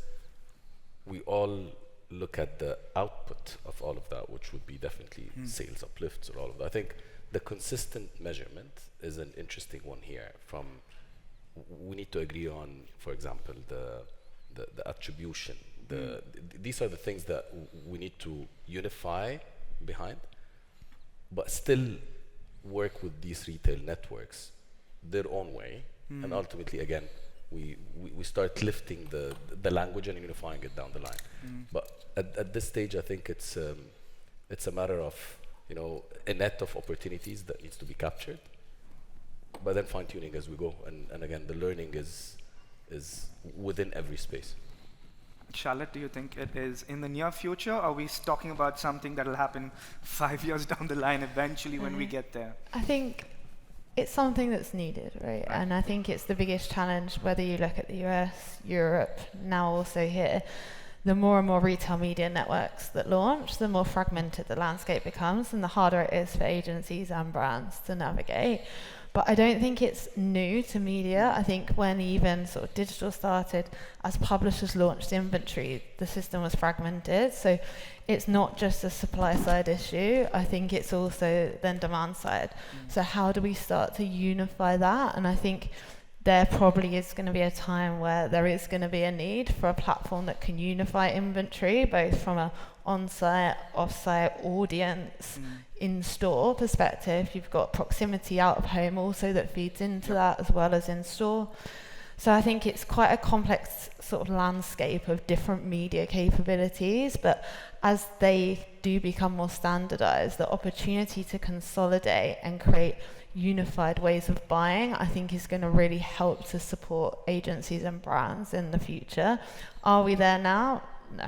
we all look at the output of all of that, which would be definitely sales uplifts or all of that. I think the consistent measurement is an interesting one here. We need to agree on, for example, the attribution. These are the things that we need to unify behind, but still work with these retail networks their own way, and ultimately, again, we start lifting the language and unifying it down the line. But at this stage, I think it's a matter of a net of opportunities that needs to be captured, but then fine-tuning as we go. And again, the learning is within every space. Charlotte, do you think it is in the near future, or are we talking about something that will happen 5 years down the line eventually when we get there? I think it's something that's needed, right? And I think it's the biggest challenge, whether you look at the US, Europe, now also here. The more and more retail media networks that launch, the more fragmented the landscape becomes, and the harder it is for agencies and brands to navigate. But I don't think it's new to media. I think when even sort of digital started, as publishers launched inventory, the system was fragmented. So it's not just a supply side issue. I think it's also then demand side. So how do we start to unify that? And I think there probably is going to be a time where there is going to be a need for a platform that can unify inventory, both from an on-site, off-site, audience, in-store perspective. You've got proximity out of home also that feeds into that, as well as in-store. So I think it's quite a complex sort of landscape of different media capabilities, but as they do become more standardized, the opportunity to consolidate and create unified ways of buying, I think, is going to really help to support agencies and brands in the future. Are we there now? No.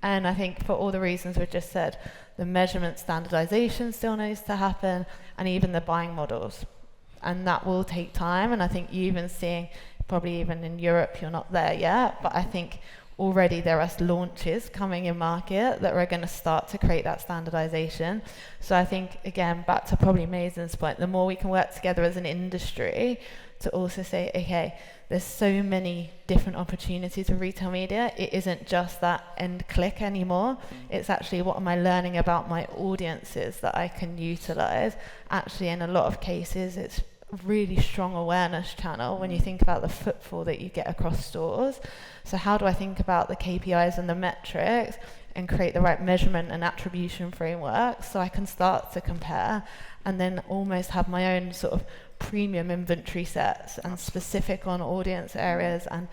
And I think for all the reasons we've just said, the measurement standardization still needs to happen, and even the buying models. And that will take time, and I think you're even seeing, probably even in Europe, you're not there yet, but I think already there are launches coming in market that are going to start to create that standardization. So I think, again, back to probably Maisen's point, the more we can work together as an industry to also say, okay, there's so many different opportunities with retail media. It isn't just that end click anymore. It's actually, what am I learning about my audiences that I can utilize? Actually, in a lot of cases, it's really strong awareness channel when you think about the footfall that you get across stores. So how do I think about the KPIs and the metrics and create the right measurement and attribution framework so I can start to compare and then almost have my own sort of premium inventory sets and specific on audience areas, and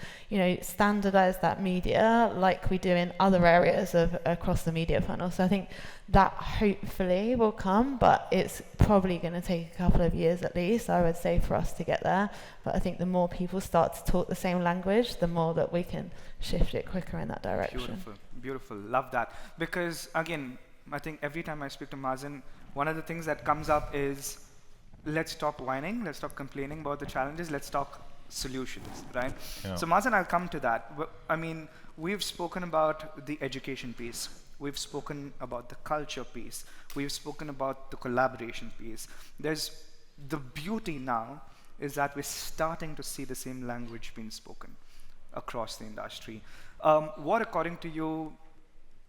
standardize that media like we do in other areas of across the media funnel. So I think that hopefully will come, but it's probably going to take a couple of years at least, I would say, for us to get there. But I think the more people start to talk the same language, the more that we can shift it quicker in that direction. Beautiful, love that. Because again, I think every time I speak to Mazen, one of the things that comes up is, let's stop whining, let's stop complaining about the challenges, let's talk solutions, right? Yeah. So Mazen, I'll come to that. I mean, we've spoken about the education piece. We've spoken about the culture piece. We've spoken about the collaboration piece. There's the beauty now is that we're starting to see the same language being spoken across the industry. What, according to you,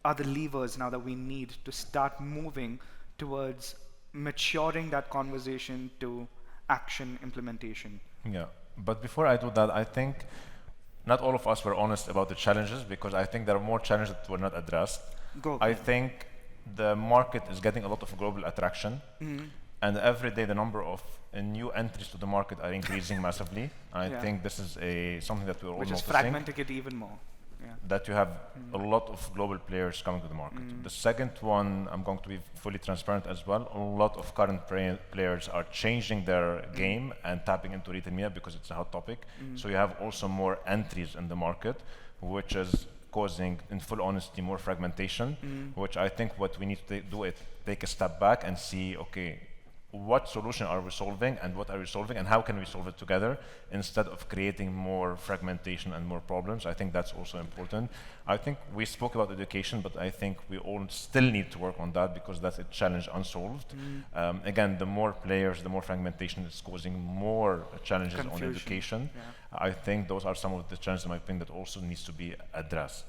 are the levers now that we need to start moving towards maturing that conversation to action implementation? Yeah, but before I do that, I think not all of us were honest about the challenges, because I think there are more challenges that were not addressed. I think the market is getting a lot of global attraction, and every day the number of new entries to the market are increasing massively. I think this is something that we're all noticing. Which is fragmenting it even more. that you have a lot of global players coming to the market. The second one, I'm going to be fully transparent as well, a lot of current players are changing their game and tapping into retail media because it's a hot topic. So you have also more entries in the market, which is causing, in full honesty, more fragmentation, which I think what we need to do is take a step back and see, okay, what solution are we solving and what are we solving and how can we solve it together instead of creating more fragmentation and more problems. I think that's also important. I think we spoke about education, but I think we all still need to work on that because that's a challenge unsolved. Again, the more players, the more fragmentation is causing more challenges on education. I think those are some of the challenges in my opinion that also needs to be addressed.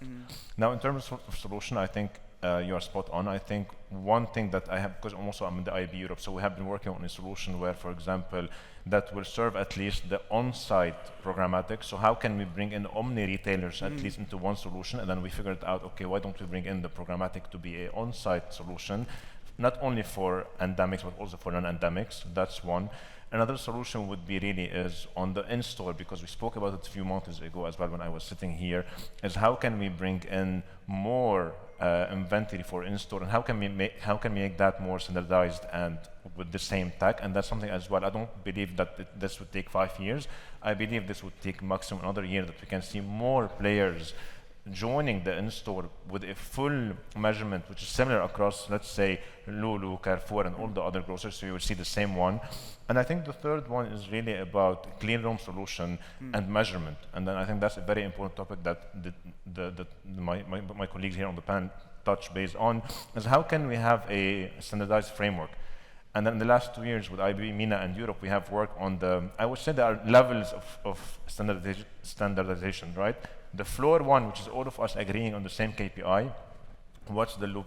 Now, in terms of solution, I think you are spot on. I think one thing that I have, because also I'm in the IB Europe, so we have been working on a solution where, for example, that will serve at least the on-site programmatic. So how can we bring in omni-retailers at least into one solution? And then we figured out, okay, why don't we bring in the programmatic to be a on-site solution, not only for endemics, but also for non-endemics. That's one. Another solution would be really is on the in-store, because we spoke about it a few months ago as well when I was sitting here, is how can we bring in more inventory for in-store, and how can we make that more standardized and with the same tech? And that's something as well. I don't believe that this would take 5 years. I believe this would take maximum another year, that we can see more players joining the in-store with a full measurement, which is similar across, let's say, Lulu, Carrefour, and all the other grocers, so you will see the same one. And I think the third one is really about clean room solution and measurement. And then I think that's a very important topic that my colleagues here on the panel touch base on, is how can we have a standardized framework? And then in the last 2 years with IB, MENA, and Europe, we have worked on I would say there are levels of standardization, right? The floor one, which is all of us agreeing on the same KPI, what's the loop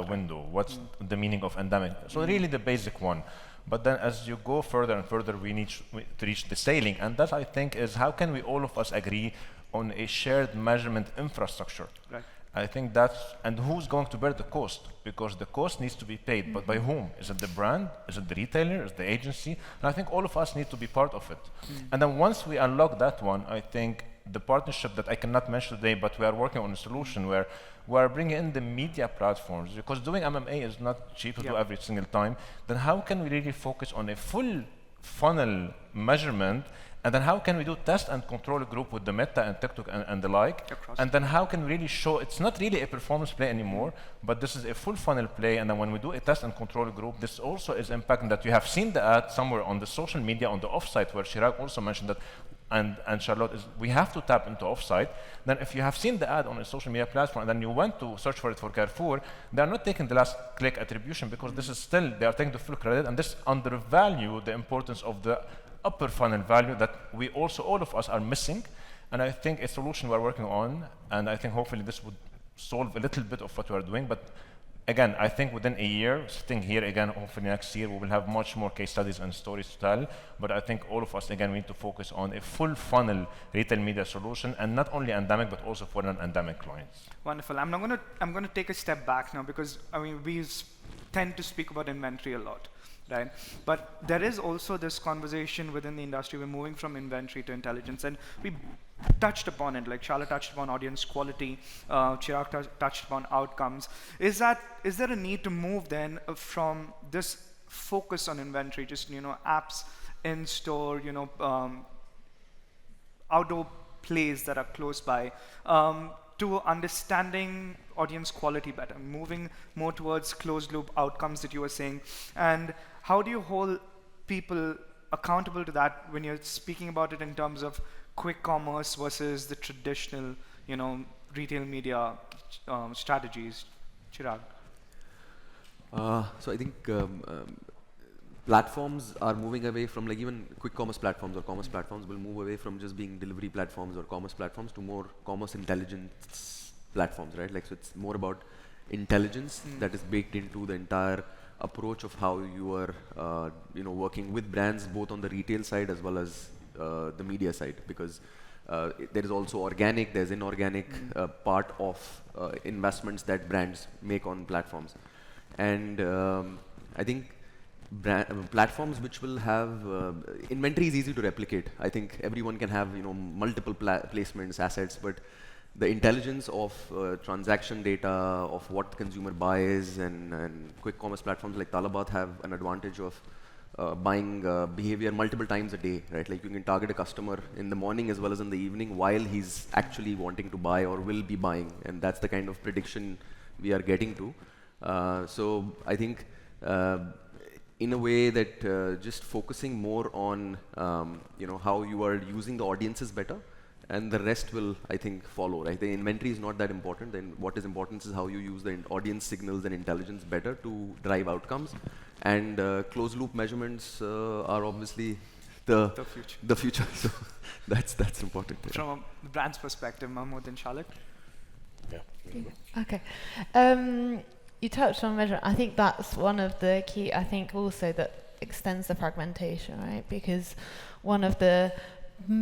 window, what's the meaning of endemic? So really the basic one. But then as you go further and further, we need to reach the scaling. And that, I think, is how can we all of us agree on a shared measurement infrastructure? Right. I think that's, and who's going to bear the cost? Because the cost needs to be paid, but by whom? Is it the brand? Is it the retailer? Is it the agency? And I think all of us need to be part of it. And then once we unlock that one, I think the partnership that I cannot mention today, but we are working on a solution where we are bringing in the media platforms, because doing MMA is not cheap to do every single time. Then how can we really focus on a full funnel measurement? And then how can we do test and control group with the Meta and TikTok and the like? And then how can we really show, it's not really a performance play anymore, but this is a full funnel play. And then when we do a test and control group, this also is impacting that you have seen the ad somewhere on the social media, on the offsite, where Chirag also mentioned that, and Charlotte, is we have to tap into offsite. Then if you have seen the ad on a social media platform and then you went to search for it for Carrefour, they are not taking the last click attribution, because this is still, they are taking the full credit, and this undervalue the importance of the upper funnel value that we also, all of us, are missing. And I think a solution we're working on, and I think hopefully this would solve a little bit of what we're doing. But again, I think within a year, sitting here again, hopefully next year, we will have much more case studies and stories to tell. But I think all of us, again, we need to focus on a full funnel retail media solution, and not only endemic, but also for non-endemic clients. Wonderful. I'm going to take a step back now, because I mean, we tend to speak about inventory a lot. Right? But there is also this conversation within the industry. We're moving from inventory to intelligence, and we touched upon it, like Charlotte touched upon audience quality, Chirag touched upon outcomes. Is there a need to move then from this focus on inventory, just apps in store, outdoor plays that are close by, to understanding audience quality better, moving more towards closed loop outcomes that you were saying? And how do you hold people accountable to that when you're speaking about it in terms of quick commerce versus the traditional, retail media strategies? Chirag. So I think platforms are moving away from, like, even quick commerce platforms or commerce platforms will move away from just being delivery platforms or commerce platforms to more commerce intelligence platforms, right? Like, so it's more about intelligence that is baked into the entire approach of how you are, working with brands, both on the retail side as well as the media side, because there is also organic, there's inorganic part of investments that brands make on platforms. And I think platforms which will have inventory is easy to replicate. I think everyone can have multiple placements, assets, but the intelligence of transaction data, of what consumer buys, and quick commerce platforms like Talabat have an advantage of buying behavior multiple times a day, right? Like you can target a customer in the morning as well as in the evening while he's actually wanting to buy or will be buying, and that's the kind of prediction we are getting to. So I think in a way that just focusing more on how you are using the audiences better, and the rest will, I think, follow, right? The inventory is not that important. Then what is important is how you use the audience signals and intelligence better to drive outcomes. And closed loop measurements are obviously the future. So that's important. Yeah. From a brand's perspective, Mahmoud and Charlotte? Yeah. Okay. You touched on measurement. I think that's one of the key, I think also that extends the fragmentation, right? Because one of the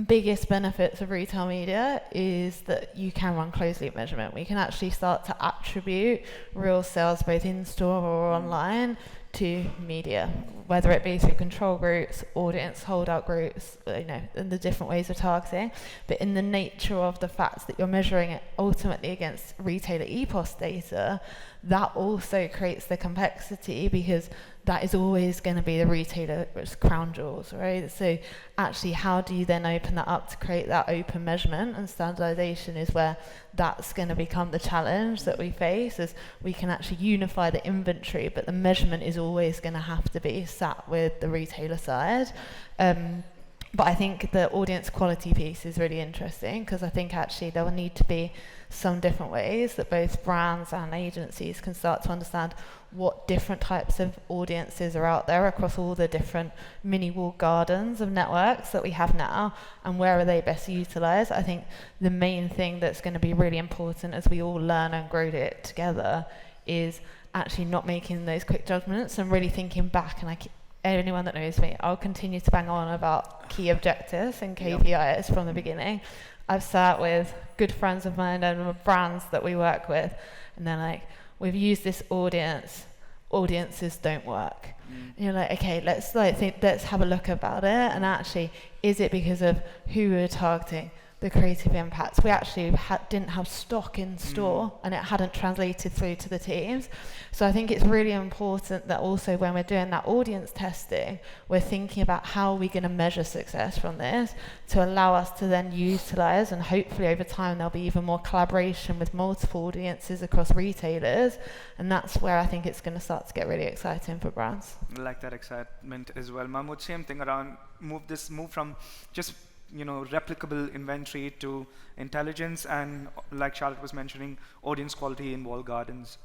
biggest benefits of retail media is that you can run closed loop measurement. We can actually start to attribute real sales both in store or online to media, whether it be through control groups, audience holdout groups, and the different ways of targeting. But in the nature of the fact that you're measuring it ultimately against retailer EPOS data, that also creates the complexity, because that is always going to be the retailer's crown jewels, right? So actually, how do you then open that up to create that open measurement? And standardization is where that's going to become the challenge that we face, is we can actually unify the inventory, but the measurement is always going to have to be sat with the retailer side. But I think the audience quality piece is really interesting, because I think actually there will need to be some different ways that both brands and agencies can start to understand what different types of audiences are out there across all the different mini walled gardens of networks that we have now, and where are they best utilized. I think the main thing that's going to be really important as we all learn and grow it together is actually not making those quick judgments and really thinking back. And anyone that knows me, I'll continue to bang on about key objectives and KPIs from the beginning. I've sat with good friends of mine and brands that we work with, and they're like, we've used this audiences don't work. And you're like, okay, let's have a look about it, and actually, is it because of who we're targeting, the creative impacts? We actually didn't have stock in store, and it hadn't translated through to the teams. So I think it's really important that also when we're doing that audience testing, we're thinking about how are we going to measure success from this to allow us to then utilize, and hopefully over time there'll be even more collaboration with multiple audiences across retailers, and that's where I think it's going to start to get really exciting for brands. I like that excitement as well. Mahmoud, same thing around move from just replicable inventory to intelligence, and like Charlotte was mentioning, audience quality in walled gardens.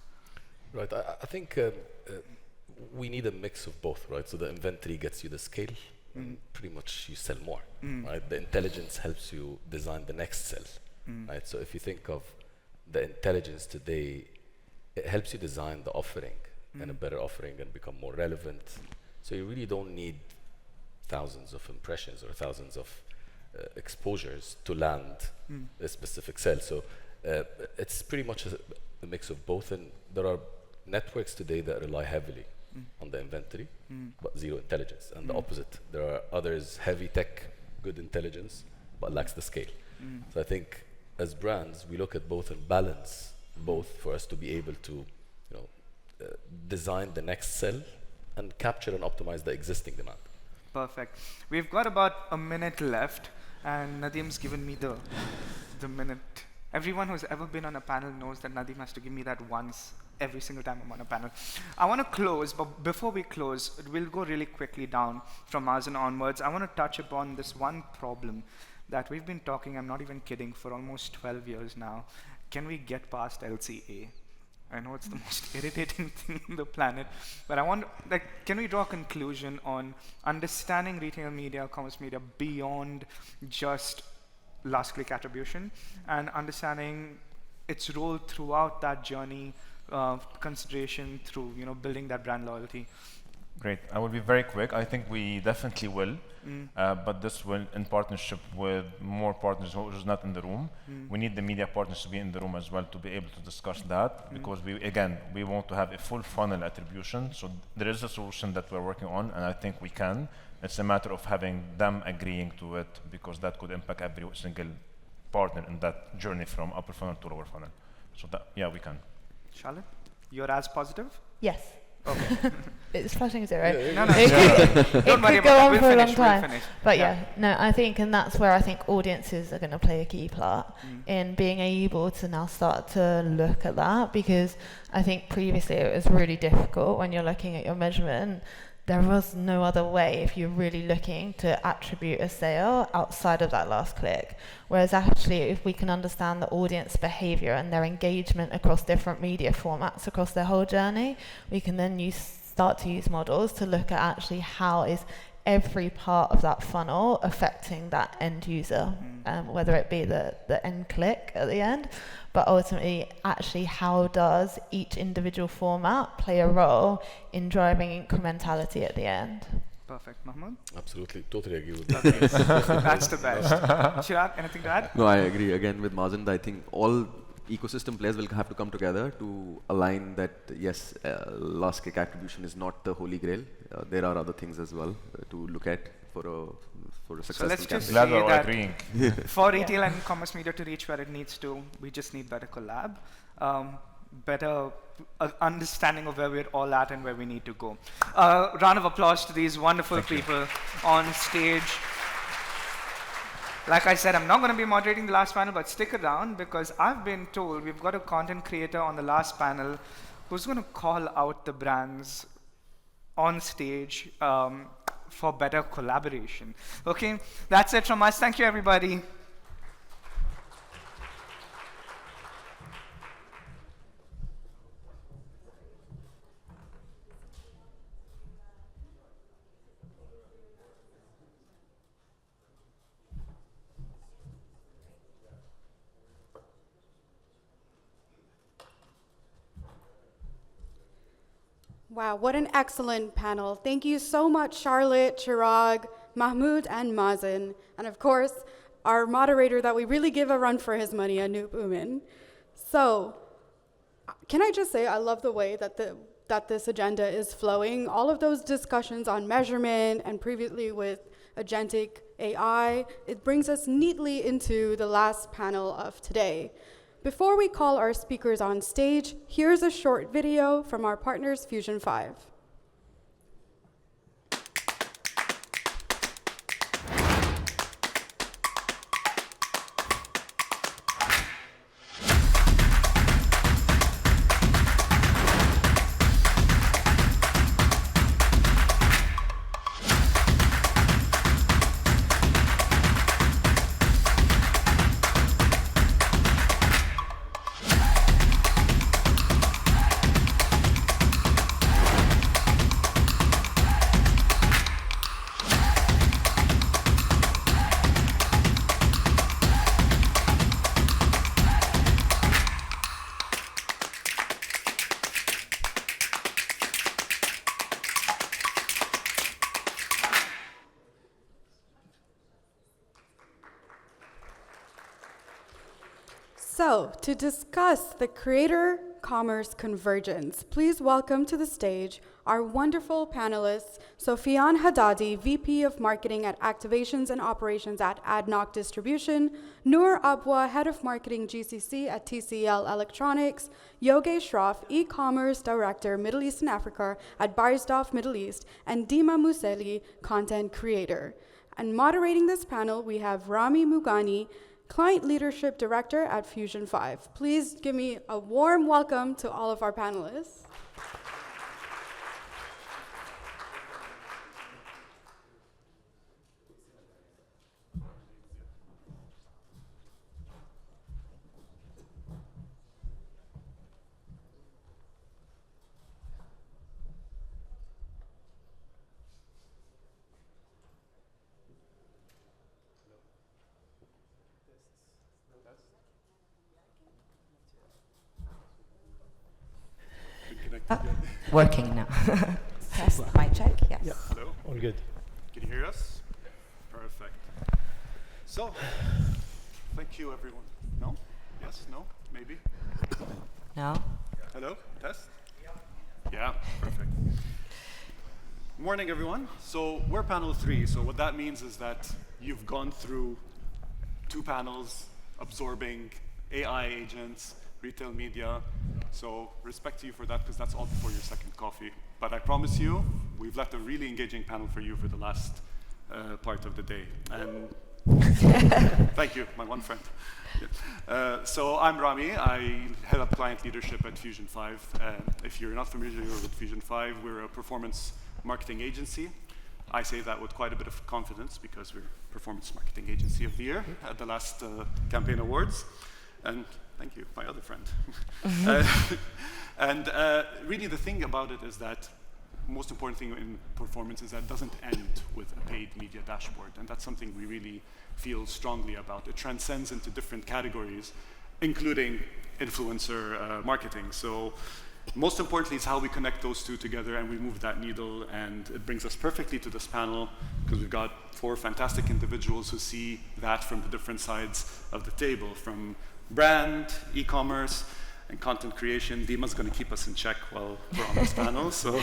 Right. I think we need a mix of both, right? So the inventory gets you the scale, and pretty much you sell more, right? The intelligence helps you design the next sell, right? So if you think of the intelligence today, it helps you design the offering and a better offering and become more relevant. So you really don't need thousands of impressions or thousands of exposures to land a specific sell. So it's pretty much a mix of both, and there are networks today that rely heavily on the inventory but zero intelligence, and the opposite. There are others, heavy tech, good intelligence but lacks the scale. So I think as brands we look at both and balance both for us to be able to design the next sell and capture and optimize the existing demand. Perfect. We've got about a minute left, and Nadim's given me the minute. Everyone who's ever been on a panel knows that Nadim has to give me that once every single time I'm on a panel. I want to close, but before we close, we'll go really quickly down from Mars and onwards. I want to touch upon this one problem that we've been talking, I'm not even kidding, for almost 12 years now. Can we get past LCA? I know it's the most irritating thing on the planet, but I want, can we draw a conclusion on understanding retail media, commerce media beyond just last click attribution, and understanding its role throughout that journey of consideration through building that brand loyalty? Great. I will be very quick. I think we definitely will, but this will in partnership with more partners who's not in the room. We need the media partners to be in the room as well to be able to discuss that, because we want to have a full funnel attribution. So there is a solution that we're working on, and I think we can. It's a matter of having them agreeing to it, because that could impact every single partner in that journey from upper funnel to lower funnel. So that, yeah, we can. Charlotte, you're as positive? Yes. Okay. It's flashing zero. No, no. It Don't worry could go about on that. for a long We'll time. finish. But yeah, no, I think, and that's where I think audiences are going to play a key part in being able to now start to look at that, because I think previously it was really difficult when you're looking at your measurement. There was no other way if you're really looking to attribute a sale outside of that last click. Whereas actually, if we can understand the audience behavior and their engagement across different media formats across their whole journey, we can then start to use models to look at actually how is every part of that funnel affecting that end user, whether it be the end click at the end, but ultimately actually how does each individual format play a role in driving incrementality at the end. Perfect. Mahmoud? Absolutely. Totally agree with that. That's the best. Chirag, anything to add? No, I agree again with Mazen. I think all ecosystem players will have to come together to align that, yes, last click attribution is not the holy grail. There are other things as well to look at for a successful So let's just campaign. say that for retail and commerce media to reach where it needs to, we just need better collab, better understanding of where we're all at and where we need to go. Round of applause to these wonderful people on stage. Like I said, I'm not going to be moderating the last panel, but stick around because I've been told we've got a content creator on the last panel who's going to call out the brands on stage for better collaboration. Okay, that's it from us. Thank you, everybody. Wow, what an excellent panel. Thank you so much, Charlotte, Chirag, Mahmoud, and Mazen. And of course, our moderator that we really give a run for his money, Anoop Umin. So, can I just say, I love the way that this agenda is flowing. All of those discussions on measurement and previously with agentic AI, it brings us neatly into the last panel of today. Before we call our speakers on stage, here's a short video from our partners, Fusion 5. So, to discuss the creator commerce convergence, please welcome to the stage our wonderful panelists, Sofian Haddadi, VP of Marketing at Activations and Operations at ADNOC Distribution, Noor Abwa, Head of Marketing GCC at TCL Electronics, Yogesh Shroff, E-Commerce Director, Middle East and Africa at Barsdorf Middle East, and Dima Museli, Content Creator. And moderating this panel, we have Rami Mugani, Client Leadership Director at Fusion 5. Please give me a warm welcome to all of our panelists. Working now. Test my check, yes. Yeah. Hello? All good. Can you hear us? Perfect. So, thank you everyone. No? Yes? No? Maybe? No? Hello? Test? Yeah, perfect. Morning everyone. So we're panel 3. So what that means is that you've gone through 2 panels absorbing AI agents, retail media. So respect to you for that, because that's all before your second coffee. But I promise you, we've left a really engaging panel for you for the last part of the day. And thank you, my one friend. Yeah. So I'm Rami. I head up client leadership at Fusion 5. If you're not familiar with Fusion 5, we're a performance marketing agency. I say that with quite a bit of confidence because we're Performance Marketing Agency of the Year at the last campaign awards. And thank you, my other friend. And really the thing about it is that most important thing in performance is that it doesn't end with a paid media dashboard. And that's something we really feel strongly about. It transcends into different categories, including influencer marketing. So most importantly is how we connect those two together and we move that needle, and it brings us perfectly to this panel because we've got 4 fantastic individuals who see that from the different sides of the table, from brand, e-commerce, and content creation. Dima's going to keep us in check while we're on this panel. So,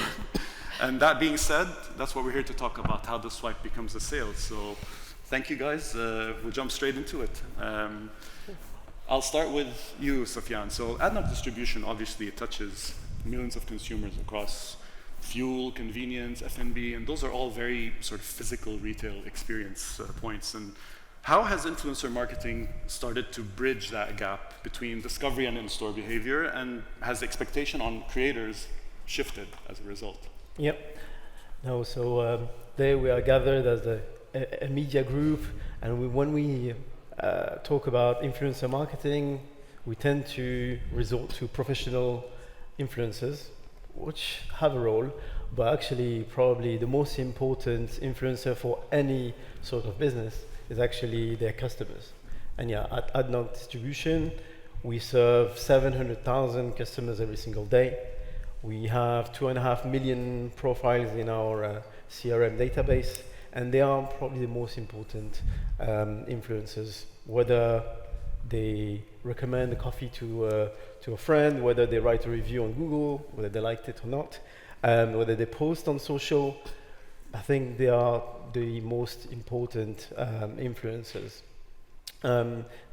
and that being said, that's what we're here to talk about, how the swipe becomes a sale. So thank you guys. We'll jump straight into it. I'll start with you, Sufyan. So AdNoc distribution, obviously, it touches millions of consumers across fuel, convenience, F&B, and those are all very sort of physical retail experience points. And how has influencer marketing started to bridge that gap between discovery and in-store behavior, and has the expectation on creators shifted as a result? Yep. No, so today we are gathered as a media group, and when we talk about influencer marketing, we tend to resort to professional influencers, which have a role, but actually probably the most important influencer for any sort of business is actually their customers. And yeah, at AdNoc Distribution, we serve 700,000 customers every single day. We have 2.5 million profiles in our CRM database, and they are probably the most important influencers, whether they recommend a coffee to a friend, whether they write a review on Google, whether they liked it or not, whether they post on social. I think they are the most important influencers.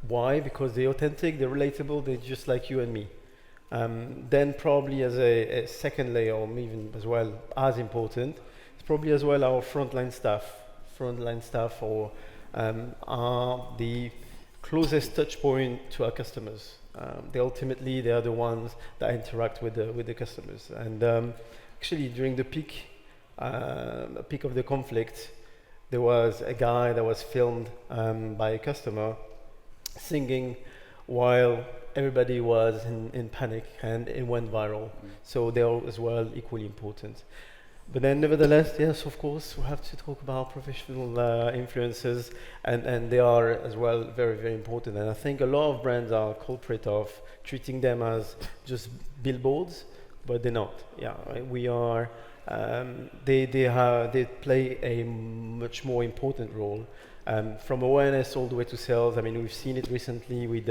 Why? Because they're authentic, they're relatable, they're just like you and me. Then probably as a second layer, or even as well as important, it's probably as well our frontline staff. Frontline staff are the closest touch point to our customers. They are the ones that interact with the customers. And actually during the peak of the conflict, there was a guy that was filmed by a customer singing while everybody was in panic, and it went viral. So they are as well equally important. But then nevertheless, yes, of course, we have to talk about professional influencers, and they are as well very, very important. And I think a lot of brands are culprit of treating them as just billboards, but they're not. Yeah, right? We are. They play a much more important role, from awareness all the way to sales. I mean, we've seen it recently with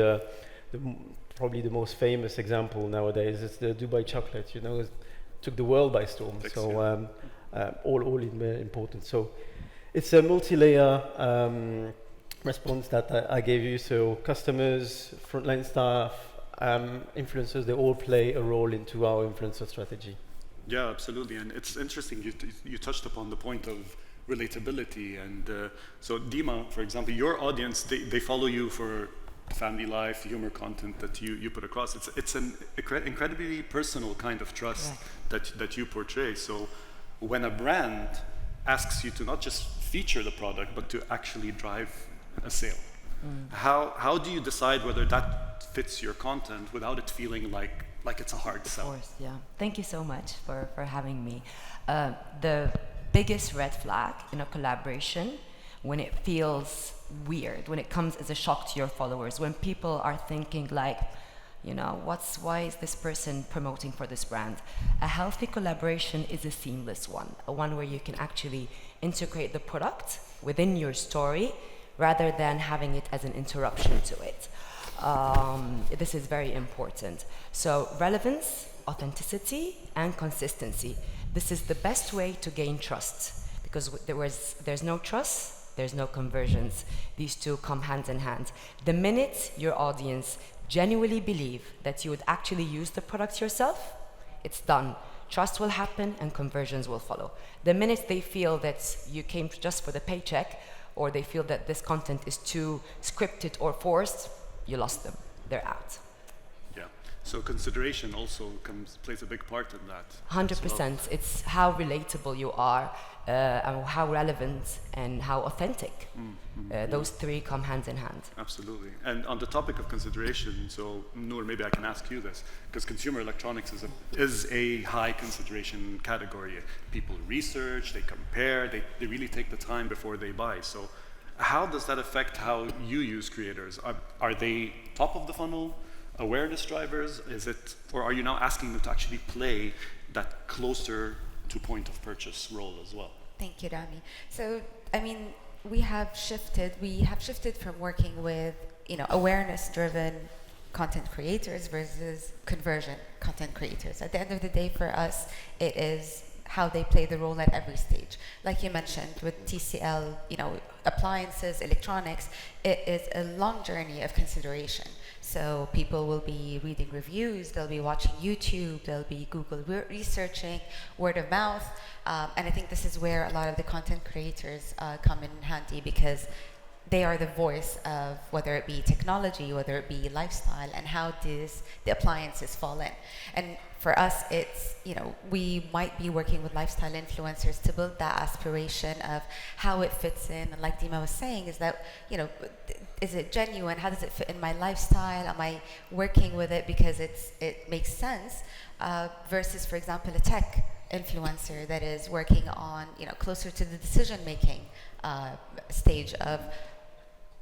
probably the most famous example nowadays. It's the Dubai chocolate. You know, it took the world by storm. So all important. So it's a multi-layer response that I gave you. So customers, frontline staff, influencers, they all play a role into our influencer strategy. Yeah, absolutely. And it's interesting, you touched upon the point of relatability. And so Dima, for example, your audience, they follow you for family life, humor content that you put across. It's an incredibly personal kind of trust that you portray. So when a brand asks you to not just feature the product, but to actually drive a sale, how do you decide whether that fits your content without it feeling like it's a hard sell? Of course, yeah. Thank you so much for having me. The biggest red flag in a collaboration, when it feels weird, when it comes as a shock to your followers, when people are thinking like, you know, why is this person promoting for this brand? A healthy collaboration is a seamless one, a one where you can actually integrate the product within your story rather than having it as an interruption to it. This is very important. So relevance, authenticity, and consistency. This is the best way to gain trust, because there's no trust, there's no conversions. These two come hand in hand. The minute your audience genuinely believe that you would actually use the product yourself, it's done. Trust will happen and conversions will follow. The minute they feel that you came just for the paycheck, or they feel that this content is too scripted or forced, you lost them. They're out. Yeah. So consideration also plays a big part in that. 100%. It's how relatable you are, and how relevant and how authentic. Those three come hand in hand. Absolutely. And on the topic of consideration, so Noor, maybe I can ask you this, because consumer electronics is a high consideration category. People research, they compare, they really take the time before they buy. So how does that affect how you use creators? Are they top of the funnel, awareness drivers? Or are you now asking them to actually play that closer to point of purchase role as well? Thank you, Rami. So, I mean, we have shifted from working with, awareness-driven content creators versus conversion content creators. At the end of the day, for us, it is how they play the role at every stage. Like you mentioned, with TCL, appliances, electronics, it is a long journey of consideration. So people will be reading reviews, they'll be watching YouTube, they'll be Google researching, word of mouth, and I think this is where a lot of the content creators come in handy, because they are the voice of whether it be technology, whether it be lifestyle, and how the appliances fall in. And for us, it's, we might be working with lifestyle influencers to build that aspiration of how it fits in. And like Dima was saying, is that, is it genuine? How does it fit in my lifestyle? Am I working with it because it makes sense? Versus, for example, a tech influencer that is working on, closer to the decision-making stage of,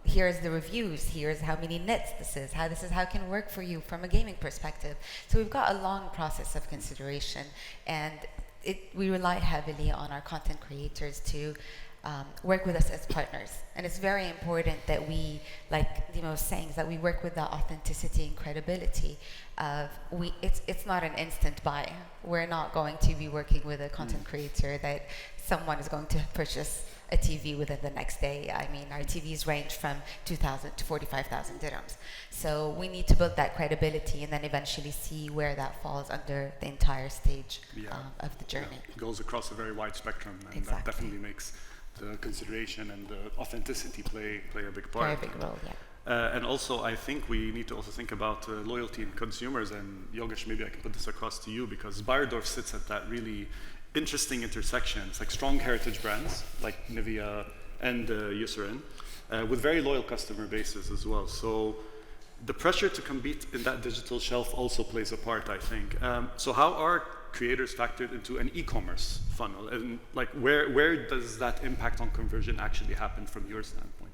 here's the reviews, here's how many nits this is how it can work for you from a gaming perspective. So we've got a long process of consideration, and we rely heavily on our content creators to work with us as partners. And it's very important that we, like Dima was saying, is that we work with that authenticity and credibility of it's not an instant buy. We're not going to be working with a content creator that someone is going to purchase a TV within the next day. I mean, our TVs range from 2,000 to 45,000 dirhams. So we need to build that credibility and then eventually see where that falls under the entire stage of the journey. Yeah. It goes across a very wide spectrum, and that definitely makes the consideration and the authenticity play a big part. Very big role, yeah. And also, I think we need to also think about loyalty in consumers. And Yogesh, maybe I can put this across to you, because Bayerdorf sits at that really interesting intersections, like strong heritage brands like Nivea and Eucerin, with very loyal customer bases as well. So the pressure to compete in that digital shelf also plays a part, I think. So how are creators factored into an e-commerce funnel, and like where does that impact on conversion actually happen from your standpoint?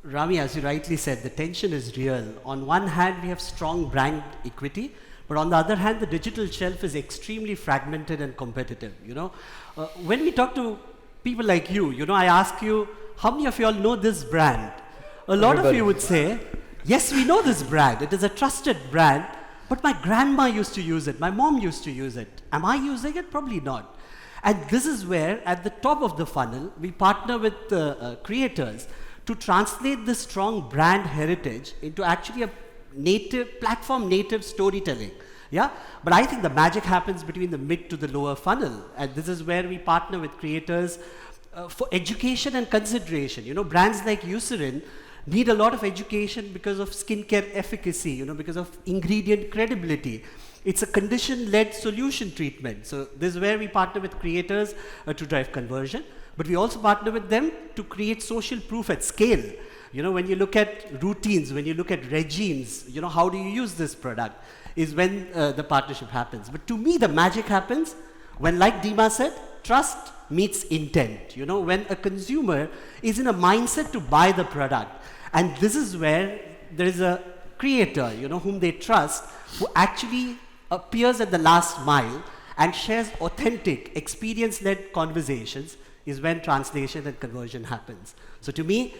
Rami, as you rightly said, the tension is real. On one hand, we have strong brand equity, but on the other hand, the digital shelf is extremely fragmented and competitive. When we talk to people like you, I ask you, how many of you all know this brand? A lot of you would say, yes, we know this brand. It is a trusted brand, but my grandma used to use it. My mom used to use it. Am I using it? Probably not. And this is where, at the top of the funnel, we partner with creators to translate this strong brand heritage into actually a platform native storytelling. Yeah, but I think the magic happens between the mid to the lower funnel, and this is where we partner with creators for education and consideration. Brands like Eucerin need a lot of education because of skincare efficacy, because of ingredient credibility. It's a condition-led solution treatment. So this is where we partner with creators to drive conversion, but we also partner with them to create social proof at scale. When you look at routines, when you look at regimes, how do you use this product is when the partnership happens. But to me, the magic happens when, like Dima said, trust meets intent. When a consumer is in a mindset to buy the product. And this is where there is a creator, whom they trust, who actually appears at the last mile and shares authentic, experience-led conversations, is when translation and conversion happens. So to me,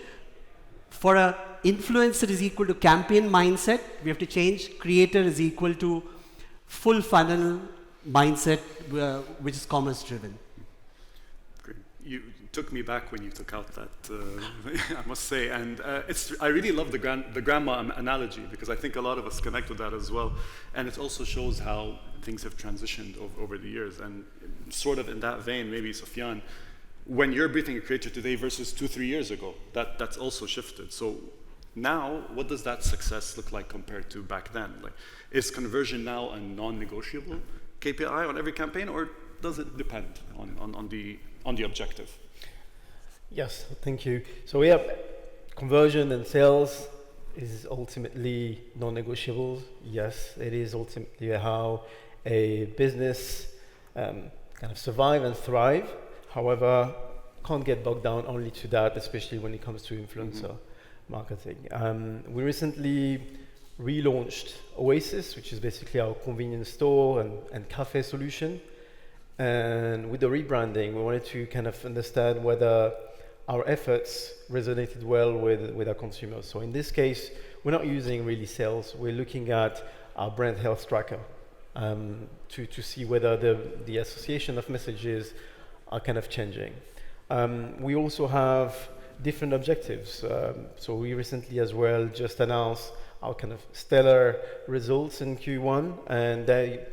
for an influencer is equal to campaign mindset, we have to change creator is equal to full funnel mindset, which is commerce driven. Great. you took me back when you took out that, I must say. And I really love the grandma analogy, because I think a lot of us connect with that as well. And it also shows how things have transitioned over the years. And sort of in that vein, maybe Sufyan, when you're briefing a creator today versus 2-3 years ago, that's also shifted. So now, what does that success look like compared to back then? Like, is conversion now a non-negotiable KPI on every campaign, or does it depend on the objective? Yes, thank you. So we have conversion and sales is ultimately non-negotiable. Yes, it is ultimately how a business kind of survive and thrive. However, can't get bogged down only to that, especially when it comes to influencer marketing. We recently relaunched Oasis, which is basically our convenience store and cafe solution. And with the rebranding, we wanted to kind of understand whether our efforts resonated well with our consumers. So in this case, we're not using really sales. We're looking at our brand health tracker to see whether the association of messages are kind of changing. We also have different objectives. So we recently as well just announced our kind of stellar results in Q1, and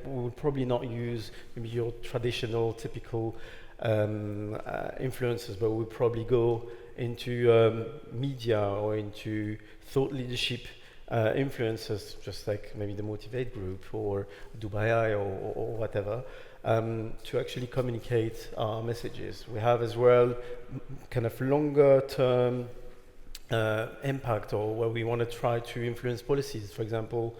we will probably not use maybe your traditional, typical influencers, but we'll probably go into media or into thought leadership influencers, just like maybe the Motivate group or Dubai or whatever, to actually communicate our messages. We have as well kind of longer term impact, or where we want to try to influence policies. For example,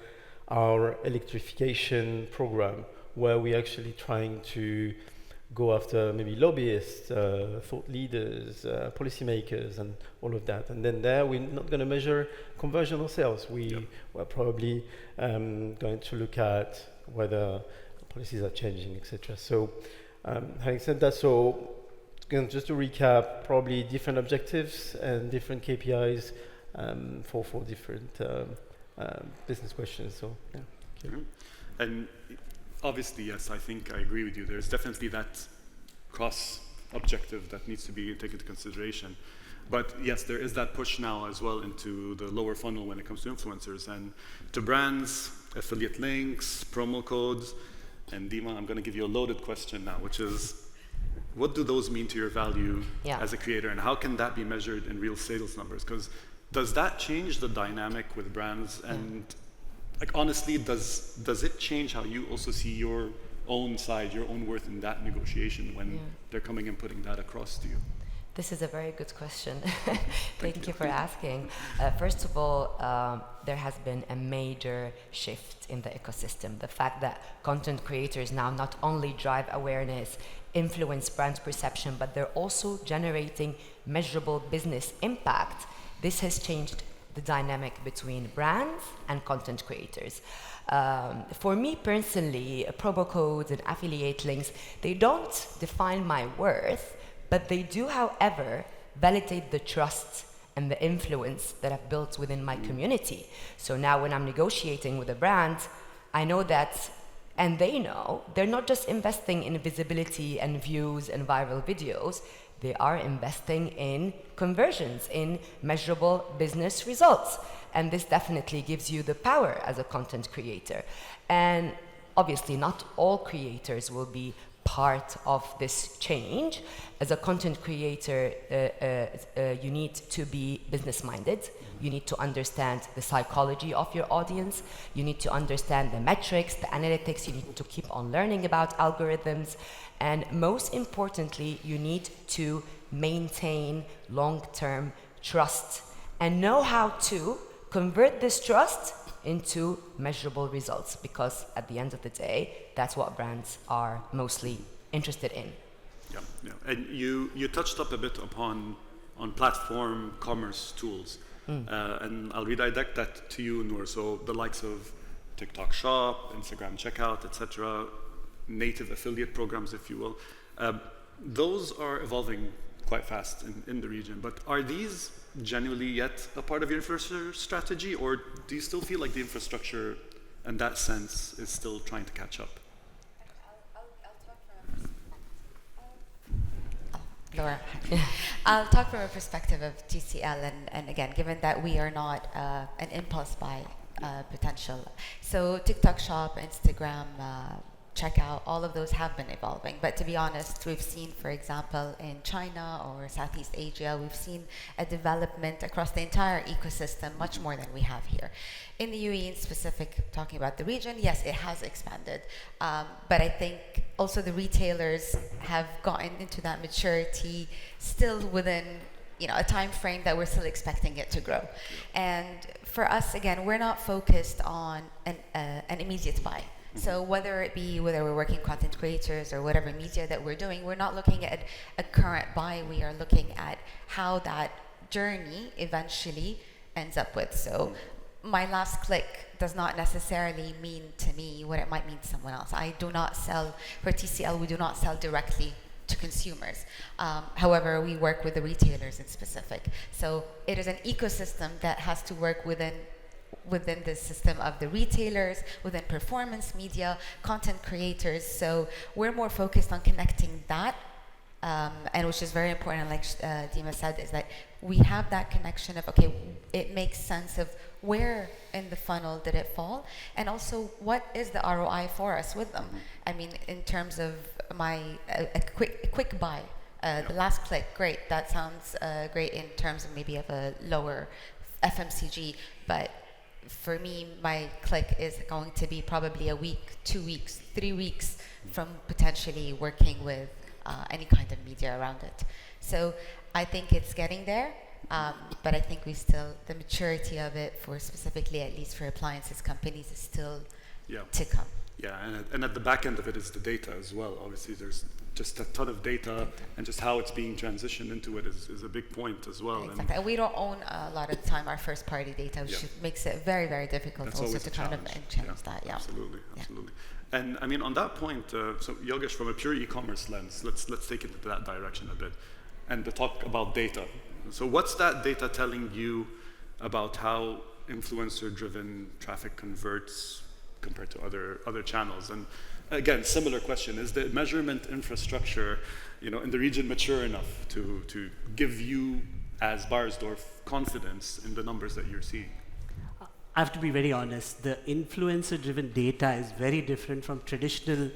our electrification program, where we're actually trying to go after maybe lobbyists, thought leaders, policymakers, and all of that. And then there, we're not going to measure conversion or sales. We're probably going to look at whether policies are changing, etc. So, having said that, so just to recap, probably different objectives and different KPIs for different business questions. So, yeah. Okay. And obviously, yes, I think I agree with you. There's definitely that cross objective that needs to be taken into consideration. But yes, there is that push now as well into the lower funnel when it comes to influencers and to brands, affiliate links, promo codes. And Dima, I'm going to give you a loaded question now, which is, what do those mean to your value as a creator, and how can that be measured in real sales numbers? Because does that change the dynamic with brands? And like, honestly, does it change how you also see your own side, your own worth in that negotiation when they're coming and putting that across to you? This is a very good question. Thank you for asking. First of all, there has been a major shift in the ecosystem. The fact that content creators now not only drive awareness, influence brand perception, but they're also generating measurable business impact. This has changed the dynamic between brands and content creators. For me personally, promo codes and affiliate links, they don't define my worth, but they do, however, validate the trust and the influence that I've built within my community. So now when I'm negotiating with a brand, I know that, and they know, they're not just investing in visibility and views and viral videos, they are investing in conversions, in measurable business results. And this definitely gives you the power as a content creator. And obviously not all creators will be part of this change. As a content creator, you need to be business-minded. You need to understand the psychology of your audience. You need to understand the metrics, the analytics. You need to keep on learning about algorithms. And most importantly, you need to maintain long-term trust and know how to convert this trust into measurable results, because at the end of the day, that's what brands are mostly interested in. Yeah. And you touched up a bit upon platform commerce tools, and I'll redirect that to you, Noor. So the likes of TikTok Shop, Instagram Checkout, etc., native affiliate programs, if you will, those are evolving quite fast in the region. But are these genuinely yet a part of your infrastructure strategy, or do you still feel like the infrastructure in that sense is still trying to catch up? Go Sure. I'll talk from a perspective of TCL, and again, given that we are not an impulse buy potential. So TikTok Shop, Instagram, checkout, all of those have been evolving. But to be honest, we've seen, for example, in China or Southeast Asia, we've seen a development across the entire ecosystem much more than we have here. In the UAE in specific, talking about the region, yes, it has expanded. But I think also the retailers have gotten into that maturity still within a time frame that we're still expecting it to grow. And for us, again, we're not focused on an immediate buy. So whether we're working content creators or whatever media that we're doing, we're not looking at a current buy. We are looking at how that journey eventually ends up with. So my last click does not necessarily mean to me what it might mean to someone else. I do not sell, for TCL, we do not sell directly to consumers. However, we work with the retailers in specific. So it is an ecosystem that has to work within the system of the retailers, within performance media, content creators. So we're more focused on connecting that, and which is very important, like Dima said, is that we have that connection of, okay, it makes sense of where in the funnel did it fall, and also what is the ROI for us with them. I mean, in terms of a quick buy, the last click, great, that sounds great in terms of maybe of a lower FMCG, but for me, my click is going to be probably a week, 2 weeks, 3 weeks from potentially working with any kind of media around it. So I think it's getting there, but I think the maturity of it for specifically, at least for appliances companies, is still to come. Yeah, and at the back end of it is the data as well. Obviously, there's just a ton of data, and just how it's being transitioned into it is a big point as well. Exactly. And we don't own a lot of the time our first-party data, which makes it very, very difficult also to kind of change that. Yeah. Absolutely, absolutely. And I mean, on that point, so Yogesh, from a pure e-commerce lens, let's take it into that direction a bit, and to talk about data. So what's that data telling you about how influencer-driven traffic converts compared to other channels? And again, similar question, is the measurement infrastructure in the region mature enough to give you as Barsdorf confidence in the numbers that you're seeing? I have to be very honest, the influencer-driven data is very different from traditional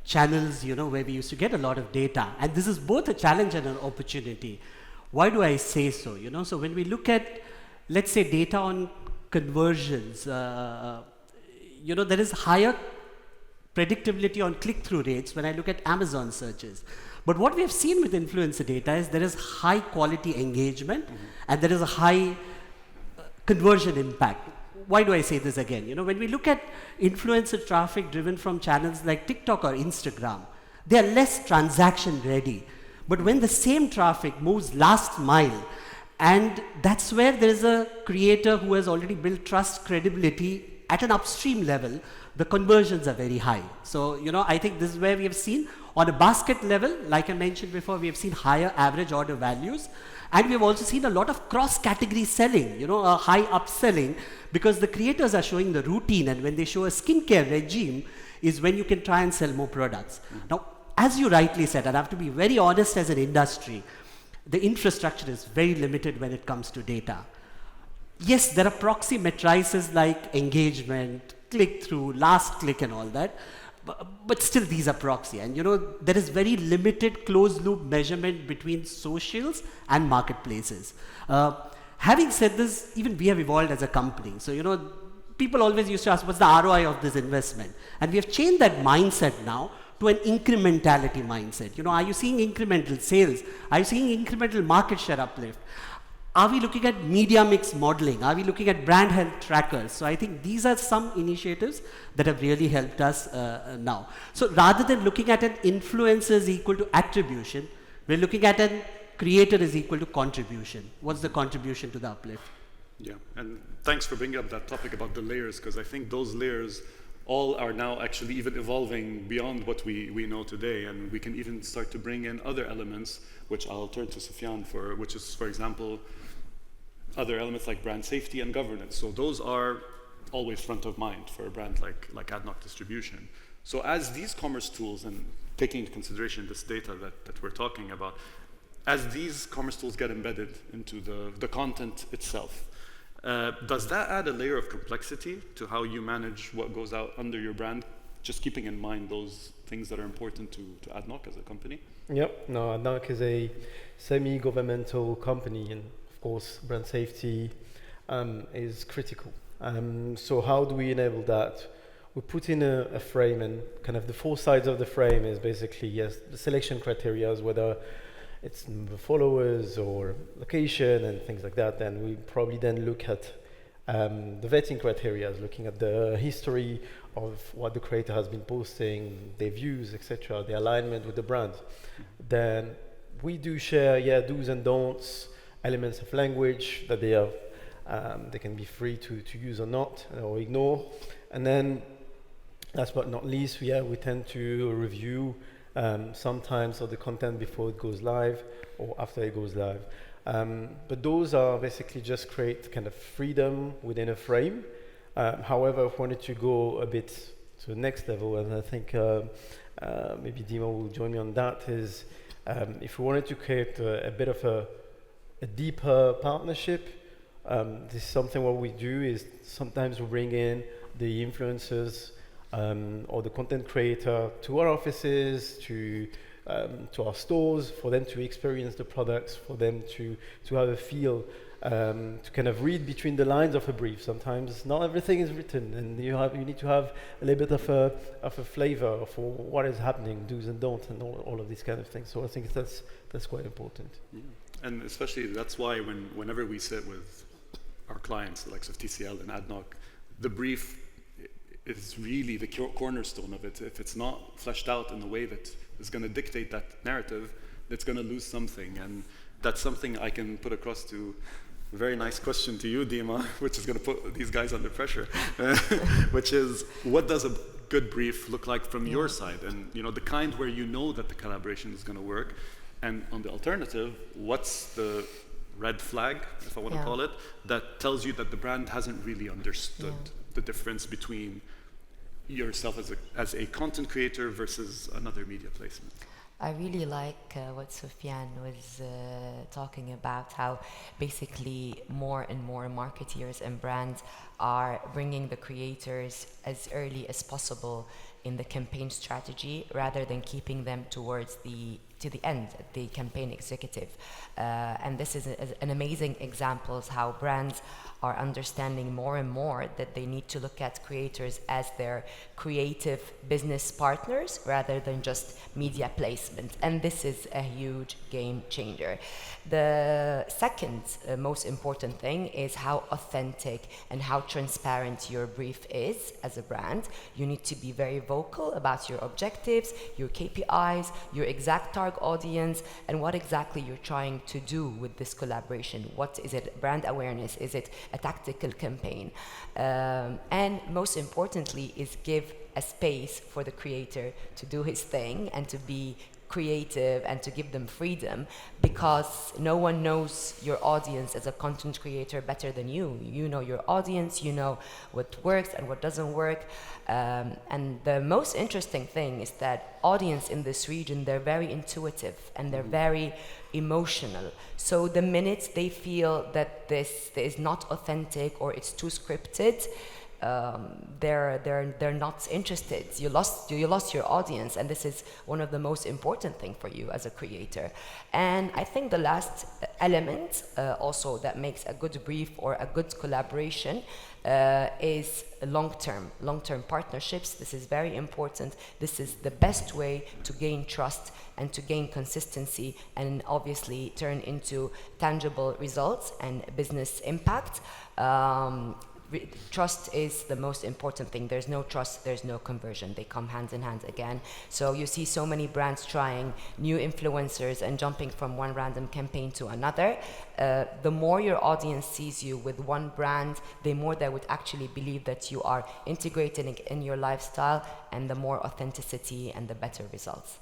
channels, where we used to get a lot of data. And this is both a challenge and an opportunity. Why do I say so? So when we look at, let's say, data on conversions, there is higher predictability on click-through rates when I look at Amazon searches. But what we have seen with influencer data is there is high quality engagement and there is a high conversion impact. Why do I say this again? When we look at influencer traffic driven from channels like TikTok or Instagram, they are less transaction ready. But when the same traffic moves last mile, and that's where there is a creator who has already built trust, credibility at an upstream level, the conversions are very high. So, I think this is where we have seen on a basket level, like I mentioned before, we have seen higher average order values. And we have also seen a lot of cross-category selling, a high upselling, because the creators are showing the routine, and when they show a skincare regime is when you can try and sell more products. Now, as you rightly said, and I have to be very honest as an industry, the infrastructure is very limited when it comes to data. Yes, there are proxy matrices like engagement, click-through, last click and all that, but still these are proxy. And there is very limited closed-loop measurement between socials and marketplaces. Having said this, even we have evolved as a company. So, people always used to ask, what's the ROI of this investment? And we have changed that mindset now to an incrementality mindset. Are you seeing incremental sales? Are you seeing incremental market share uplift? Are we looking at media mix modeling? Are we looking at brand health trackers? So I think these are some initiatives that have really helped us now. So rather than looking at an influencer is equal to attribution, we're looking at an creator is equal to contribution. What's the contribution to the uplift? Yeah, and thanks for bringing up that topic about the layers, because I think those layers all are now actually even evolving beyond what we know today, and we can even start to bring in other elements, which I'll turn to Sufyan for, which is, for example, other elements like brand safety and governance. So those are always front of mind for a brand like AdNoc Distribution. So as these commerce tools, and taking into consideration this data that we're talking about, as these commerce tools get embedded into the content itself, does that add a layer of complexity to how you manage what goes out under your brand, just keeping in mind those things that are important to adnoc as a company? Yep, no, adnoc is a semi-governmental company, and of course brand safety is critical. So how do we enable that? We put in a frame, and kind of the four sides of the frame is basically, yes, the selection criteria, whether it's the followers or location and things like that. Then we probably then look at the vetting criteria, looking at the history of what the creator has been posting, their views, etc., the alignment with the brand. Then we do share, do's and don'ts, elements of language that they can be free to use or not, or ignore. And then, last but not least, we tend to review sometimes of the content before it goes live or after it goes live. But those are basically just create kind of freedom within a frame. However, if we wanted to go a bit to the next level, and I think maybe Dima will join me on that, is if we wanted to create a bit of a deeper partnership, this is something what we do is sometimes we bring in the influencers or the content creator to our offices, to our stores, for them to experience the products, for them to have a feel, to kind of read between the lines of a brief. Sometimes not everything is written, and you need to have a little bit of a flavor for what is happening, do's and don'ts, and all of these kind of things. So I think that's quite important. Yeah. And especially that's why whenever we sit with our clients, the likes of TCL and adnoc, the brief is really the cornerstone of it. If it's not fleshed out in a way that is going to dictate that narrative, it's going to lose something. And that's something I can put across to a very nice question to you, Dima, which is going to put these guys under pressure, which is, what does a good brief look like from your side? And the kind where you know that the collaboration is going to work. And on the alternative, what's the red flag, if I want to call it, that tells you that the brand hasn't really understood the difference between yourself as a content creator versus another media placement? I really like what Sufyan was talking about, how basically more and more marketeers and brands are bringing the creators as early as possible in the campaign strategy rather than keeping them towards to the end, the campaign executive. And this is an amazing example of how brands are understanding more and more that they need to look at creators as their creative business partners rather than just media placement. And this is a huge game changer. The second most important thing is how authentic and how transparent your brief is as a brand. You need to be very vocal about your objectives, your KPIs, your exact target audience, and what exactly you're trying to do with this collaboration. What is it? Brand awareness? Is it a tactical campaign? And most importantly is give a space for the creator to do his thing and to be creative and to give them freedom, because no one knows your audience as a content creator better than you. You know your audience, you know what works and what doesn't work. And the most interesting thing is that audience in this region, they're very intuitive and they're very emotional. So the minute they feel that this is not authentic or it's too scripted, they're not interested. You lost your audience, and this is one of the most important thing for you as a creator. And I think the last element also that makes a good brief or a good collaboration is long-term partnerships. This is very important. This is the best way to gain trust and to gain consistency and obviously turn into tangible results and business impact. Trust is the most important thing. There's no trust, there's no conversion. They come hand in hand again. So you see so many brands trying new influencers and jumping from one random campaign to another. The more your audience sees you with one brand, the more they would actually believe that you are integrated in your lifestyle, and the more authenticity and the better results.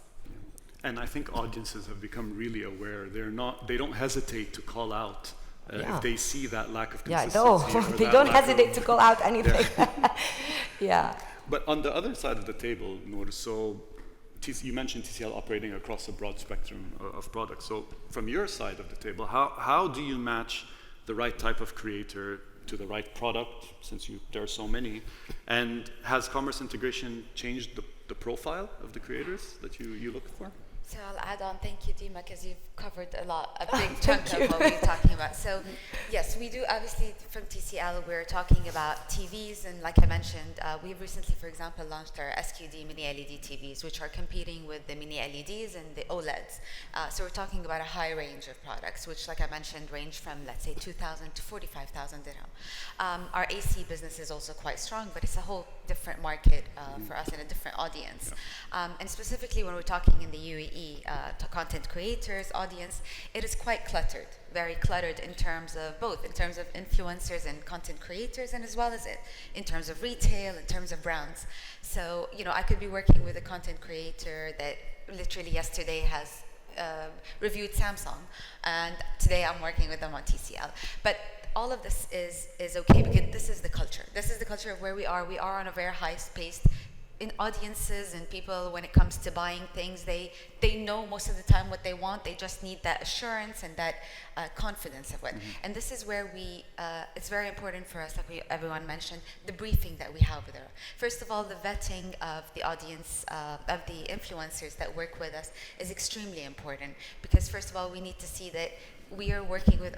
And I think audiences have become really aware. They don't hesitate to call out if they see that lack of consistency. They don't hesitate to call out anything. Yeah. But on the other side of the table, Noor, so you mentioned TCL operating across a broad spectrum of products. So from your side of the table, how do you match the right type of creator to the right product, since there are so many? And has commerce integration changed the profile of the creators that you look for? So I'll add on, thank you, Dima, because you've covered a big chunk of what we're talking about. So yes, we do, obviously from TCL, we're talking about TVs, and like I mentioned, we recently, for example, launched our SQD mini LED TVs, which are competing with the mini LEDs and the OLEDs. So we're talking about a high range of products, which, like I mentioned, range from, let's say, 2,000 to 45,000 dirham. Our AC business is also quite strong, but it's a whole different market for us and a different audience. And specifically when we're talking in the UAE, to content creators, audience, it is quite cluttered, very cluttered in terms of both, in terms of influencers and content creators, and as well as in terms of retail, in terms of brands. So, I could be working with a content creator that literally yesterday has reviewed Samsung, and today I'm working with them on TCL. But all of this is okay, because this is the culture. This is the culture of where we are. We are on a very high-paced in audiences, and people, when it comes to buying things, they know most of the time what they want. They just need that assurance and that confidence of it. And this is where it's very important for us, like everyone mentioned, the briefing that we have there. First of all, the vetting of the audience, of the influencers that work with us is extremely important, because first of all, we need to see that we are working with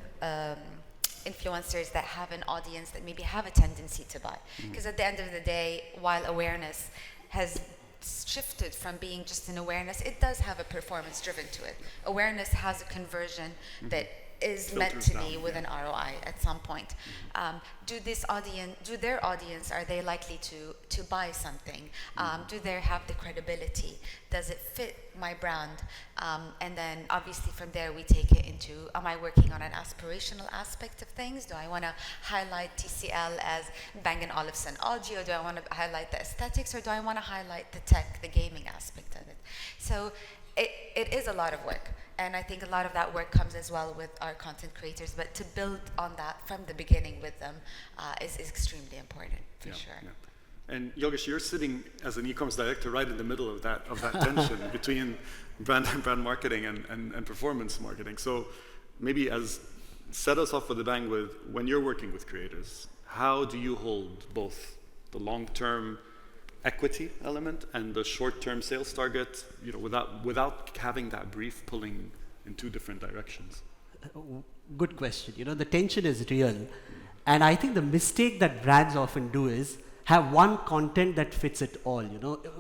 influencers that have an audience that maybe have a tendency to buy. Because at the end of the day, while awareness has shifted from being just an awareness, it does have a performance driven to it. Awareness has a conversion that is meant to be with an ROI at some point. Do their audience, are they likely to buy something? Do they have the credibility? Does it fit my brand? And then obviously from there we take it into, am I working on an aspirational aspect of things? Do I want to highlight TCL as Bang & Olufsen audio? Do I want to highlight the aesthetics, or do I want to highlight the tech, the gaming aspect of it? So it is a lot of work. And I think a lot of that work comes as well with our content creators, but to build on that from the beginning with them is extremely important, for sure. Yeah. And Yogesh, you're sitting as an e-commerce director right in the middle of that tension between brand marketing and performance marketing. So maybe set us off with a bang with, when you're working with creators, how do you hold both the long-term equity element and the short-term sales target, without having that brief pulling in two different directions? Good question. The tension is real, and I think the mistake that brands often do is have one content that fits it all.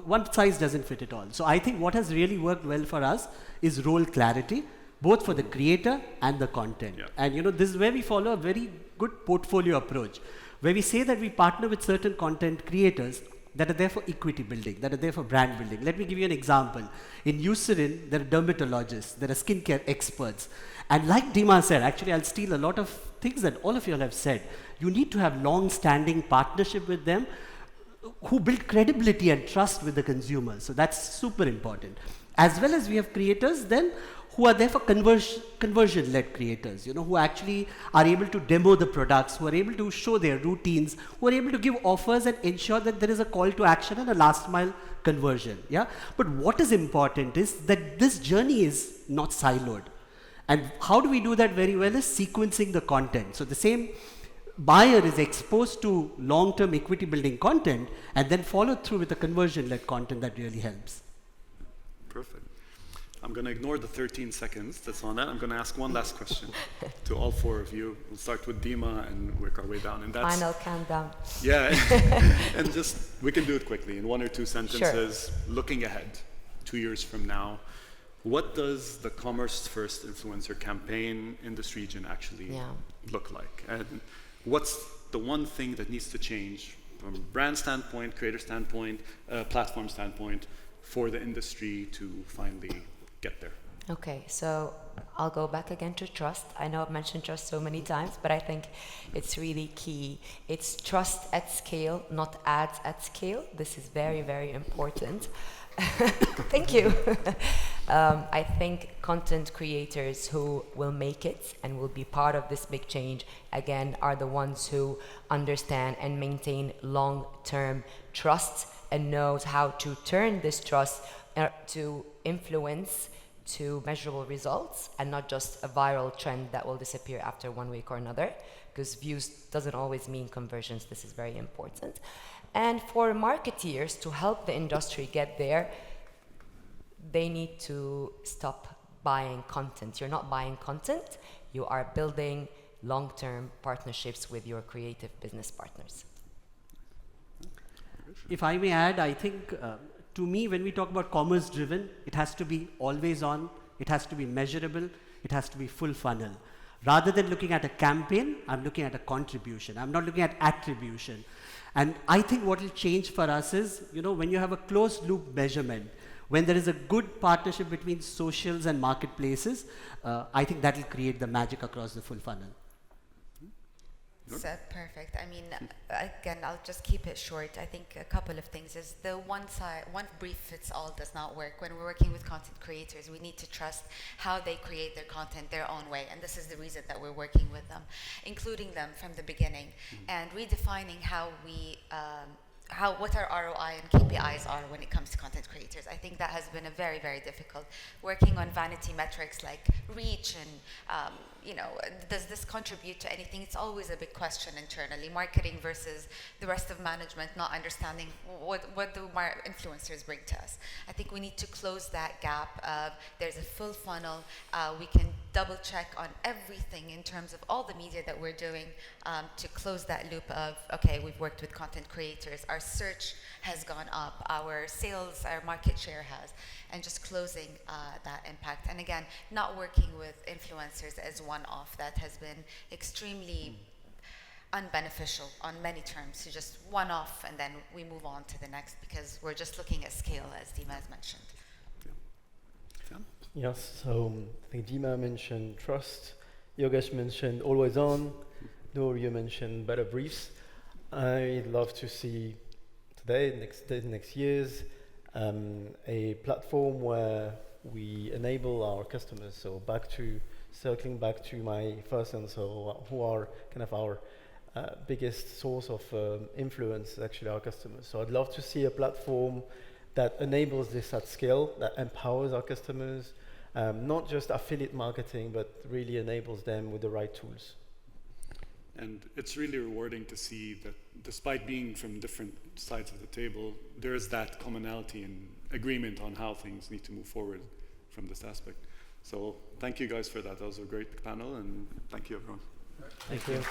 One size doesn't fit it all. So I think what has really worked well for us is role clarity, both for the creator and the content. Yeah. And this is where we follow a very good portfolio approach, where we say that we partner with certain content creators that are there for equity building, that are there for brand building. Let me give you an example. In Eucerin, there are dermatologists, there are skincare experts. And like Dima said, actually I'll steal a lot of things that all of you all have said. You need to have long-standing partnership with them who build credibility and trust with the consumer. So that's super important. As well as we have creators then who are there for conversion-led creators, who actually are able to demo the products, who are able to show their routines, who are able to give offers and ensure that there is a call to action and a last mile conversion. Yeah. But what is important is that this journey is not siloed. And how do we do that very well is sequencing the content. So the same buyer is exposed to long-term equity building content and then follow through with the conversion-led content that really helps. Perfect. I'm going to ignore the 13 seconds that's on that. I'm going to ask one last question to all four of you. We'll start with Dima and work our way down. And that's final countdown. Yeah, and we can do it quickly in one or two sentences. Sure. Looking ahead, 2 years from now, what does the Commerce First Influencer campaign in this region actually look like? And what's the one thing that needs to change from a brand standpoint, creator standpoint, platform standpoint, for the industry to finally get there? Okay, so I'll go back again to trust. I know I've mentioned trust so many times, but I think it's really key. It's trust at scale, not ads at scale. This is very, very important. Thank you. I think content creators who will make it and will be part of this big change, again, are the ones who understand and maintain long-term trust and knows how to turn this trust to influence, to measurable results, and not just a viral trend that will disappear after 1 week or another, because views doesn't always mean conversions. This is very important. And for marketeers to help the industry get there, they need to stop buying content. You're not buying content, you are building long-term partnerships with your creative business partners. If I may add, I think to me, when we talk about commerce driven, it has to be always on, it has to be measurable, it has to be full funnel. Rather than looking at a campaign, I'm looking at a contribution. I'm not looking at attribution. And I think what will change for us is, when you have a closed loop measurement, when there is a good partnership between socials and marketplaces, I think that will create the magic across the full funnel. So perfect. I mean, again, I'll just keep it short. I think a couple of things is the one brief fits all does not work. When we're working with content creators, we need to trust how they create their content their own way. And this is the reason that we're working with them, including them from the beginning and redefining how we what our ROI and KPIs are when it comes to content creators. I think that has been a very, very difficult. Working on vanity metrics like reach and, does this contribute to anything? It's always a big question internally. Marketing versus the rest of management not understanding what do influencers bring to us. I think we need to close that gap of there's a full funnel. We can double check on everything in terms of all the media that we're doing to close that loop of, okay, we've worked with content creators, our search has gone up, our sales, our market share has, and just closing that impact. And again, not working with influencers as one-off. That has been extremely unbeneficial on many terms. So just one-off and then we move on to the next because we're just looking at scale, as Dima has mentioned. Yes, so I think Dima mentioned trust, Yogesh mentioned always on, Noor, you mentioned better briefs. I'd love to see today, next years, a platform where we enable our customers. So circling back to my first answer, who are kind of our biggest source of influence, actually our customers. So I'd love to see a platform that enables this at scale, that empowers our customers, not just affiliate marketing, but really enables them with the right tools. And it's really rewarding to see that despite being from different sides of the table, there is that commonality and agreement on how things need to move forward from this aspect. So thank you guys for that. That was a great panel, and thank you, everyone. Thank you.